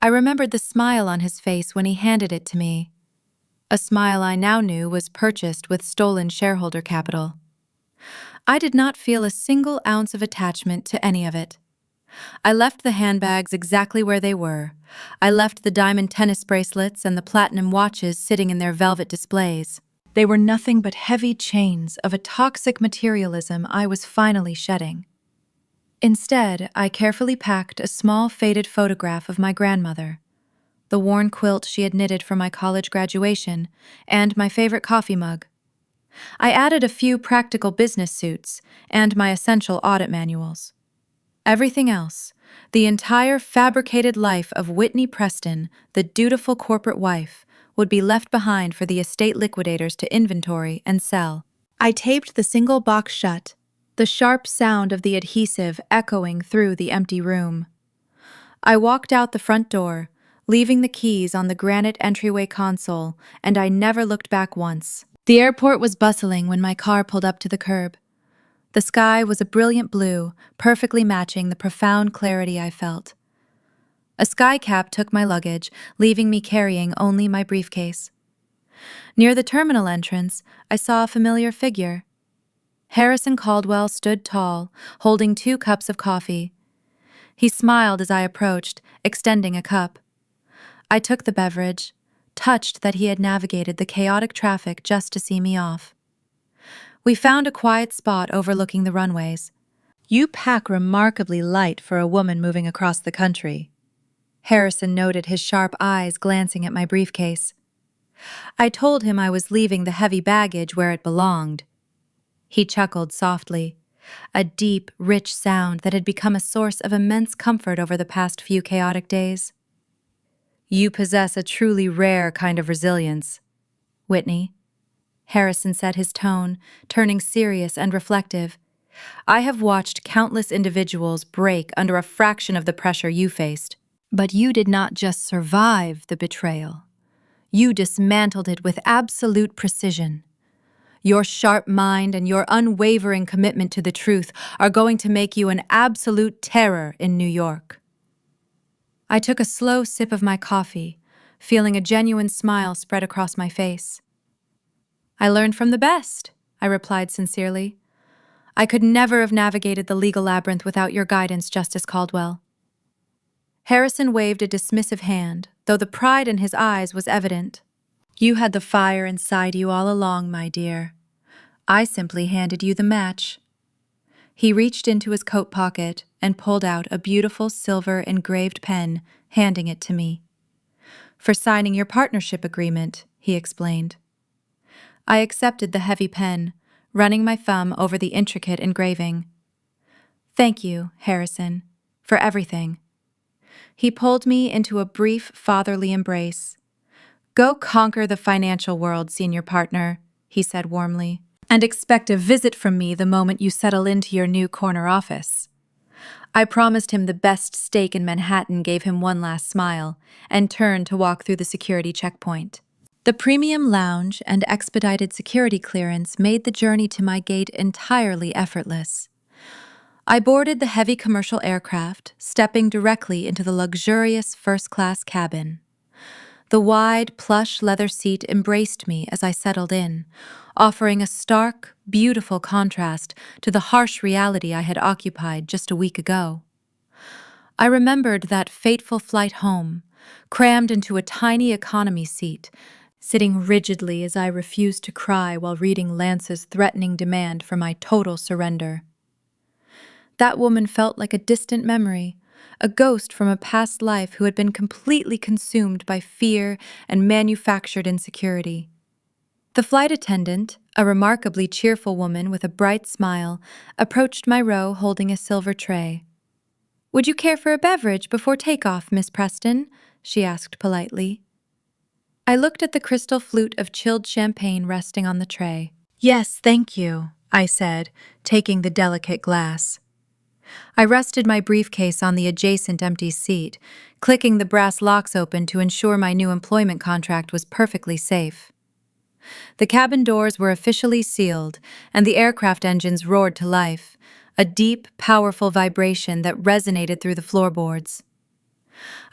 A: I remembered the smile on his face when he handed it to me, a smile I now knew was purchased with stolen shareholder capital. I did not feel a single ounce of attachment to any of it. I left the handbags exactly where they were. I left the diamond tennis bracelets and the platinum watches sitting in their velvet displays. They were nothing but heavy chains of a toxic materialism I was finally shedding. Instead, I carefully packed a small faded photograph of my grandmother, the worn quilt she had knitted for my college graduation, and my favorite coffee mug. I added a few practical business suits and my essential audit manuals. Everything else, the entire fabricated life of Whitney Preston, the dutiful corporate wife, would be left behind for the estate liquidators to inventory and sell. I taped the single box shut, the sharp sound of the adhesive echoing through the empty room. I walked out the front door, leaving the keys on the granite entryway console, and I never looked back once. The airport was bustling when my car pulled up to the curb. The sky was a brilliant blue, perfectly matching the profound clarity I felt. A sky cab took my luggage, leaving me carrying only my briefcase. Near the terminal entrance, I saw a familiar figure. Harrison Caldwell stood tall, holding 2 cups of coffee. He smiled as I approached, extending a cup. I took the beverage, touched that he had navigated the chaotic traffic just to see me off. We found a quiet spot overlooking the runways. "You pack remarkably light for a woman moving across the country." Harrison noted, his sharp eyes glancing at my briefcase. I told him I was leaving the heavy baggage where it belonged. He chuckled softly, a deep, rich sound that had become a source of immense comfort over the past few chaotic days. "You possess a truly rare kind of resilience, Whitney," Harrison said, his tone turning serious and reflective. "I have watched countless individuals break under a fraction of the pressure you faced. But you did not just survive the betrayal. You dismantled it with absolute precision. Your sharp mind and your unwavering commitment to the truth are going to make you an absolute terror in New York." I took a slow sip of my coffee, feeling a genuine smile spread across my face. "I learned from the best," I replied sincerely. "I could never have navigated the legal labyrinth without your guidance, Justice Caldwell." Harrison waved a dismissive hand, though the pride in his eyes was evident. "You had the fire inside you all along, my dear. I simply handed you the match." He reached into his coat pocket and pulled out a beautiful silver engraved pen, handing it to me. "For signing your partnership agreement," he explained. I accepted the heavy pen, running my thumb over the intricate engraving. "Thank you, Harrison, for everything." He pulled me into a brief fatherly embrace. "Go conquer the financial world, senior partner," he said warmly, "and expect a visit from me the moment you settle into your new corner office." I promised him the best steak in Manhattan, gave him one last smile, and turned to walk through the security checkpoint. The premium lounge and expedited security clearance made the journey to my gate entirely effortless. I boarded the heavy commercial aircraft, stepping directly into the luxurious first-class cabin. The wide, plush leather seat embraced me as I settled in, offering a stark, beautiful contrast to the harsh reality I had occupied just a week ago. I remembered that fateful flight home, crammed into a tiny economy seat, sitting rigidly as I refused to cry while reading Lance's threatening demand for my total surrender. That woman felt like a distant memory, a ghost from a past life who had been completely consumed by fear and manufactured insecurity. The flight attendant, a remarkably cheerful woman with a bright smile, approached my row holding a silver tray. "Would you care for a beverage before takeoff, Miss Preston?" she asked politely. I looked at the crystal flute of chilled champagne resting on the tray. "Yes, thank you," I said, taking the delicate glass. I rested my briefcase on the adjacent empty seat, clicking the brass locks open to ensure my new employment contract was perfectly safe. The cabin doors were officially sealed, and the aircraft engines roared to life, a deep, powerful vibration that resonated through the floorboards.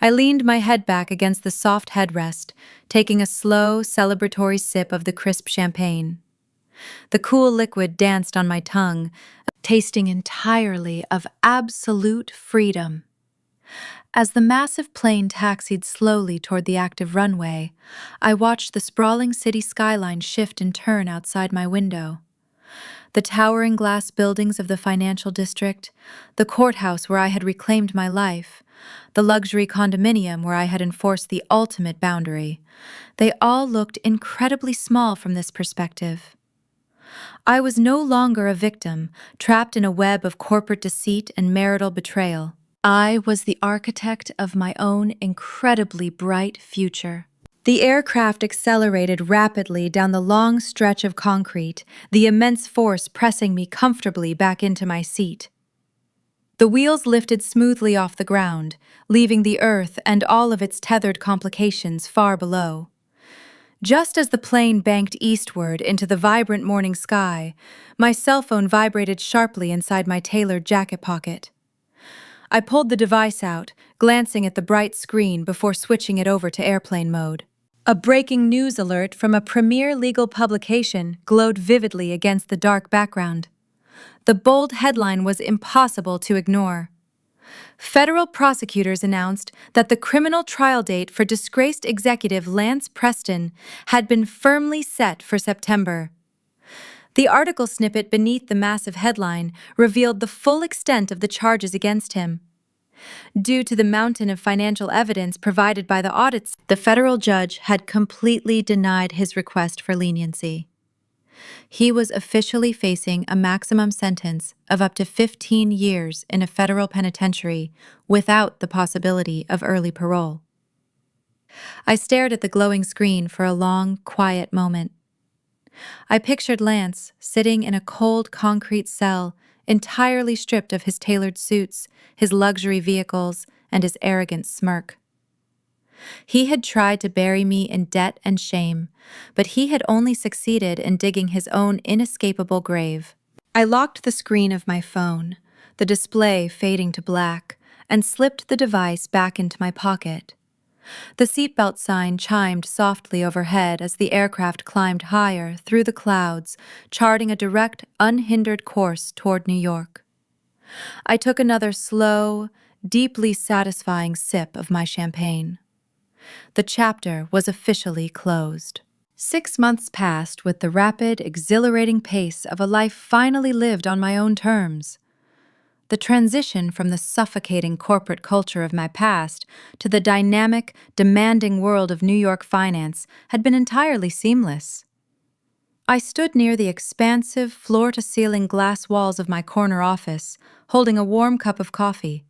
A: I leaned my head back against the soft headrest, taking a slow, celebratory sip of the crisp champagne. The cool liquid danced on my tongue,
B: tasting entirely of absolute freedom. As the massive plane taxied slowly toward the active runway, I watched the sprawling city skyline shift and turn outside my window. The towering glass buildings of the financial district, the courthouse where I had reclaimed my life, the luxury condominium where I had enforced the ultimate boundary, they all looked incredibly small from this perspective. I was no longer a victim, trapped in a web of corporate deceit and marital betrayal. I was the architect of my own incredibly bright future. The aircraft accelerated rapidly down the long stretch of concrete, the immense force pressing me comfortably back into my seat. The wheels lifted smoothly off the ground, leaving the earth and all of its tethered complications far below. Just as the plane banked eastward into the vibrant morning sky, my cell phone vibrated sharply inside my tailored jacket pocket. I pulled the device out, glancing at the bright screen before switching it over to airplane mode. A breaking news alert from a premier legal publication glowed vividly against the dark background. The bold headline was impossible to ignore. Federal prosecutors announced that the criminal trial date for disgraced executive Lance Preston had been firmly set for September. The article snippet beneath the massive headline revealed the full extent of the charges against him. Due to the mountain of financial evidence provided by the audits, the federal judge had completely denied his request for leniency. He was officially facing a maximum sentence of up to 15 years in a federal penitentiary without the possibility of early parole. I stared at the glowing screen for a long, quiet moment. I pictured Lance sitting in a cold concrete cell, entirely stripped of his tailored suits, his luxury vehicles, and his arrogant smirk. He had tried to bury me in debt and shame, but he had only succeeded in digging his own inescapable grave. I locked the screen of my phone, the display fading to black, and slipped the device back into my pocket. The seatbelt sign chimed softly overhead as the aircraft climbed higher through the clouds, charting a direct, unhindered course toward New York. I took another slow, deeply satisfying sip of my champagne. The chapter was officially closed. 6 months passed with the rapid, exhilarating pace of a life finally lived on my own terms. The transition from the suffocating corporate culture of my past to the dynamic, demanding world of New York finance had been entirely seamless. I stood near the expansive, floor-to-ceiling glass walls of my corner office, holding a warm cup of coffee.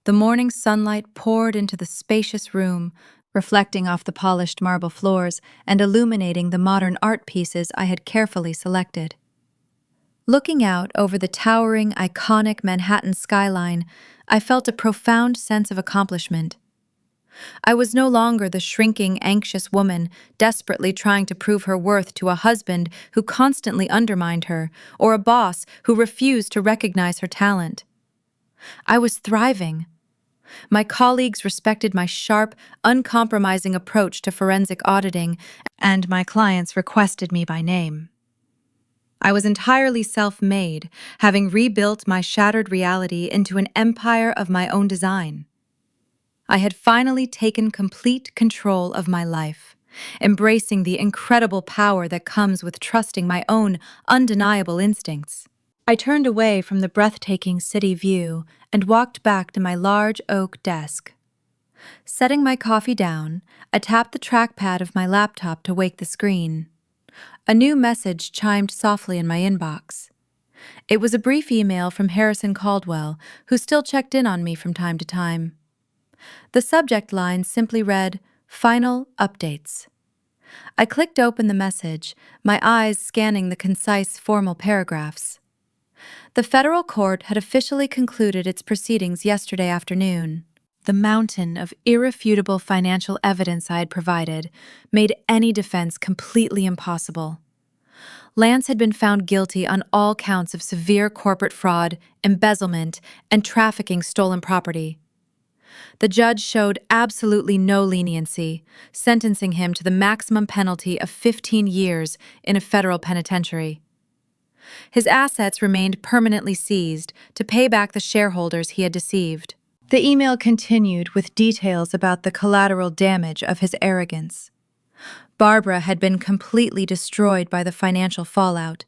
B: The morning sunlight poured into the spacious room, reflecting off the polished marble floors and illuminating the modern art pieces I had carefully selected. Looking out over the towering, iconic Manhattan skyline, I felt a profound sense of accomplishment. I was no longer the shrinking, anxious woman desperately trying to prove her worth to a husband who constantly undermined her, or a boss who refused to recognize her talent. I was thriving. My colleagues respected my sharp, uncompromising approach to forensic auditing, and my clients requested me by name. I was entirely self-made, having rebuilt my shattered reality into an empire of my own design. I had finally taken complete control of my life, embracing the incredible power that comes with trusting my own undeniable instincts. I turned away from the breathtaking city view and walked back to my large oak desk. Setting my coffee down, I tapped the trackpad of my laptop to wake the screen. A new message chimed softly in my inbox. It was a brief email from Harrison Caldwell, who still checked in on me from time to time. The subject line simply read, "Final Updates." I clicked open the message, my eyes scanning the concise, formal paragraphs. The federal court had officially concluded its proceedings yesterday afternoon. The mountain of irrefutable financial evidence I had provided made any defense completely impossible. Lance had been found guilty on all counts of severe corporate fraud, embezzlement, and trafficking stolen property. The judge showed absolutely no leniency, sentencing him to the maximum penalty of 15 years in a federal penitentiary.
A: His assets remained permanently seized to pay back the shareholders he had deceived. The email continued with details about the collateral damage of his arrogance. Barbara had been completely destroyed by the financial fallout.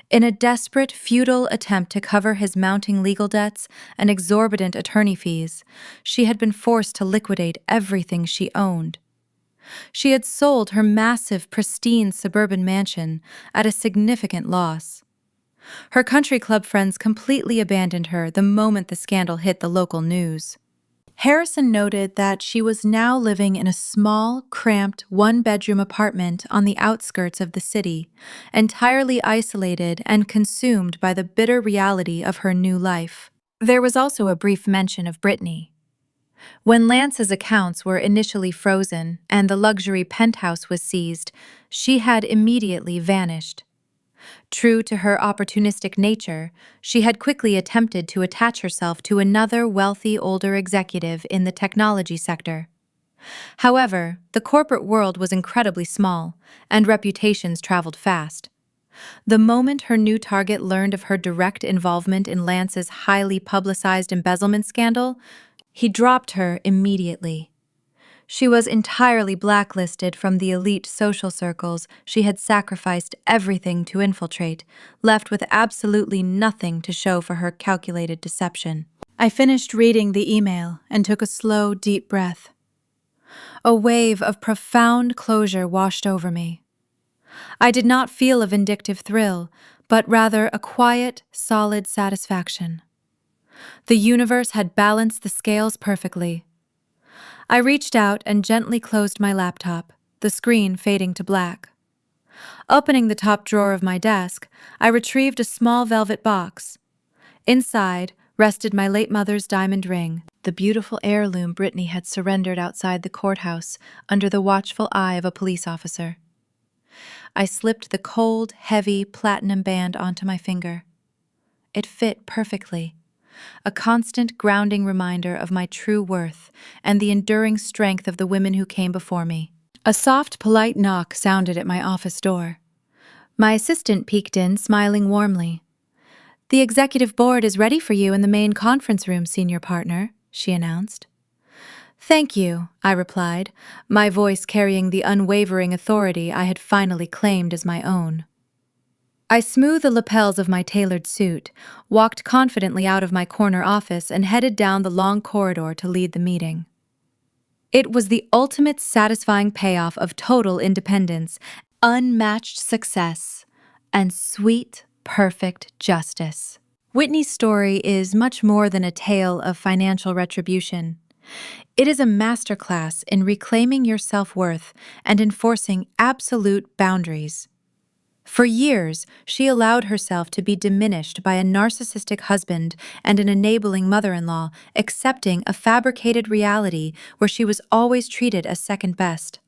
A: In a desperate, futile attempt to cover his mounting legal debts and exorbitant attorney fees, she had been forced to liquidate everything she owned. She had sold her massive, pristine suburban mansion at a significant loss. Her country club friends completely abandoned her the moment the scandal hit the local news. Harrison noted that she was now living in a small, cramped, one-bedroom apartment on the outskirts of the city, entirely isolated and consumed by the bitter reality of her new life. There was also a brief mention of Brittany. When Lance's accounts were initially frozen and the luxury penthouse was seized, she had immediately vanished. True to her opportunistic nature, she had quickly attempted to attach herself to another wealthy older executive in the technology sector. However, the corporate world was incredibly small, and reputations traveled fast. The moment her new target learned of her direct involvement in Lance's highly publicized embezzlement scandal, he dropped her immediately. She was entirely blacklisted from the elite social circles she had sacrificed everything to infiltrate, left with absolutely nothing to show for her calculated deception. I finished reading the email and took a slow, deep breath. A wave of profound closure washed over me. I did not feel a vindictive thrill, but rather a quiet, solid satisfaction. The universe had balanced the scales perfectly. I reached out and gently closed my laptop, the screen fading to black. Opening the top drawer of my desk, I retrieved a small velvet box. Inside rested my late mother's diamond ring, the beautiful heirloom Brittany had surrendered outside the courthouse under the watchful eye of a police officer. I slipped the cold, heavy platinum band onto my finger. It fit perfectly, a constant grounding reminder of my true worth and the enduring strength of the women who came before me. A soft, polite knock sounded at my office door. My assistant peeked in, smiling warmly. "The executive board is ready for you in the main conference room, senior partner," she announced. "Thank you," I replied, my voice carrying the unwavering authority I had finally claimed as my own. I smoothed the lapels of my tailored suit, walked confidently out of my corner office, and headed down the long corridor to lead the meeting. It was the ultimate satisfying payoff of total independence, unmatched success, and sweet, perfect justice. Whitney's story is much more than a tale of financial retribution. It is a masterclass in reclaiming your self-worth and enforcing absolute boundaries. For years, she allowed herself to be diminished by a narcissistic husband and an enabling mother-in-law, accepting a fabricated reality where she was always treated as second best.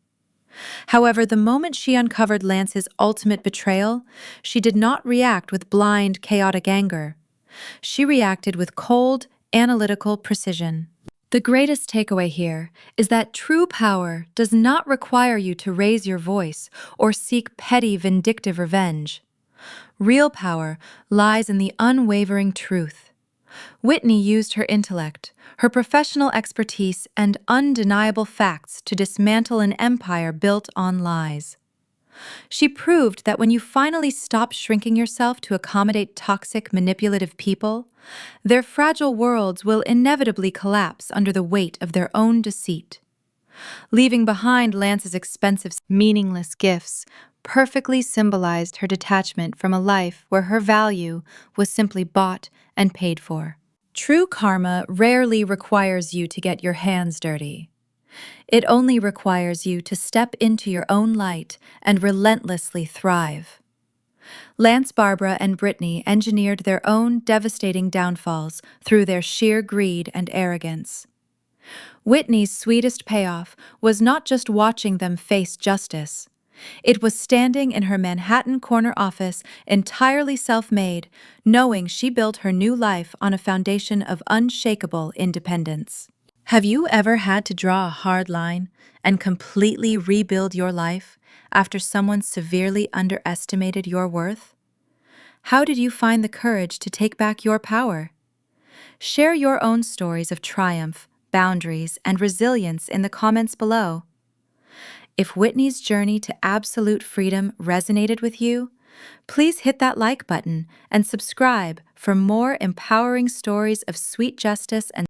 A: However, the moment she uncovered Lance's ultimate betrayal, she did not react with blind, chaotic anger. She reacted with cold, analytical precision. The greatest takeaway here is that true power does not require you to raise your voice or seek petty, vindictive revenge. Real power lies in the unwavering truth. Whitney used her intellect, her professional expertise, and undeniable facts to dismantle an empire built on lies. She proved that when you finally stop shrinking yourself to accommodate toxic, manipulative people, their fragile worlds will inevitably collapse under the weight of their own deceit. Leaving behind Lance's expensive, meaningless gifts perfectly symbolized her detachment from a life where her value was simply bought and paid for. True karma rarely requires you to get your hands dirty. It only requires you to step into your own light and relentlessly thrive. Lance, Barbara, and Brittany engineered their own devastating downfalls through their sheer greed and arrogance. Whitney's sweetest payoff was not just watching them face justice. It was standing in her Manhattan corner office, entirely self-made, knowing she built her new life on a foundation of unshakable independence. Have you ever had to draw a hard line and completely rebuild your life after someone severely underestimated your worth? How did you find the courage to take back your power? Share your own stories of triumph, boundaries, and resilience in the comments below. If Whitney's journey to absolute freedom resonated with you, please hit that like button and subscribe for more empowering stories of sweet justice and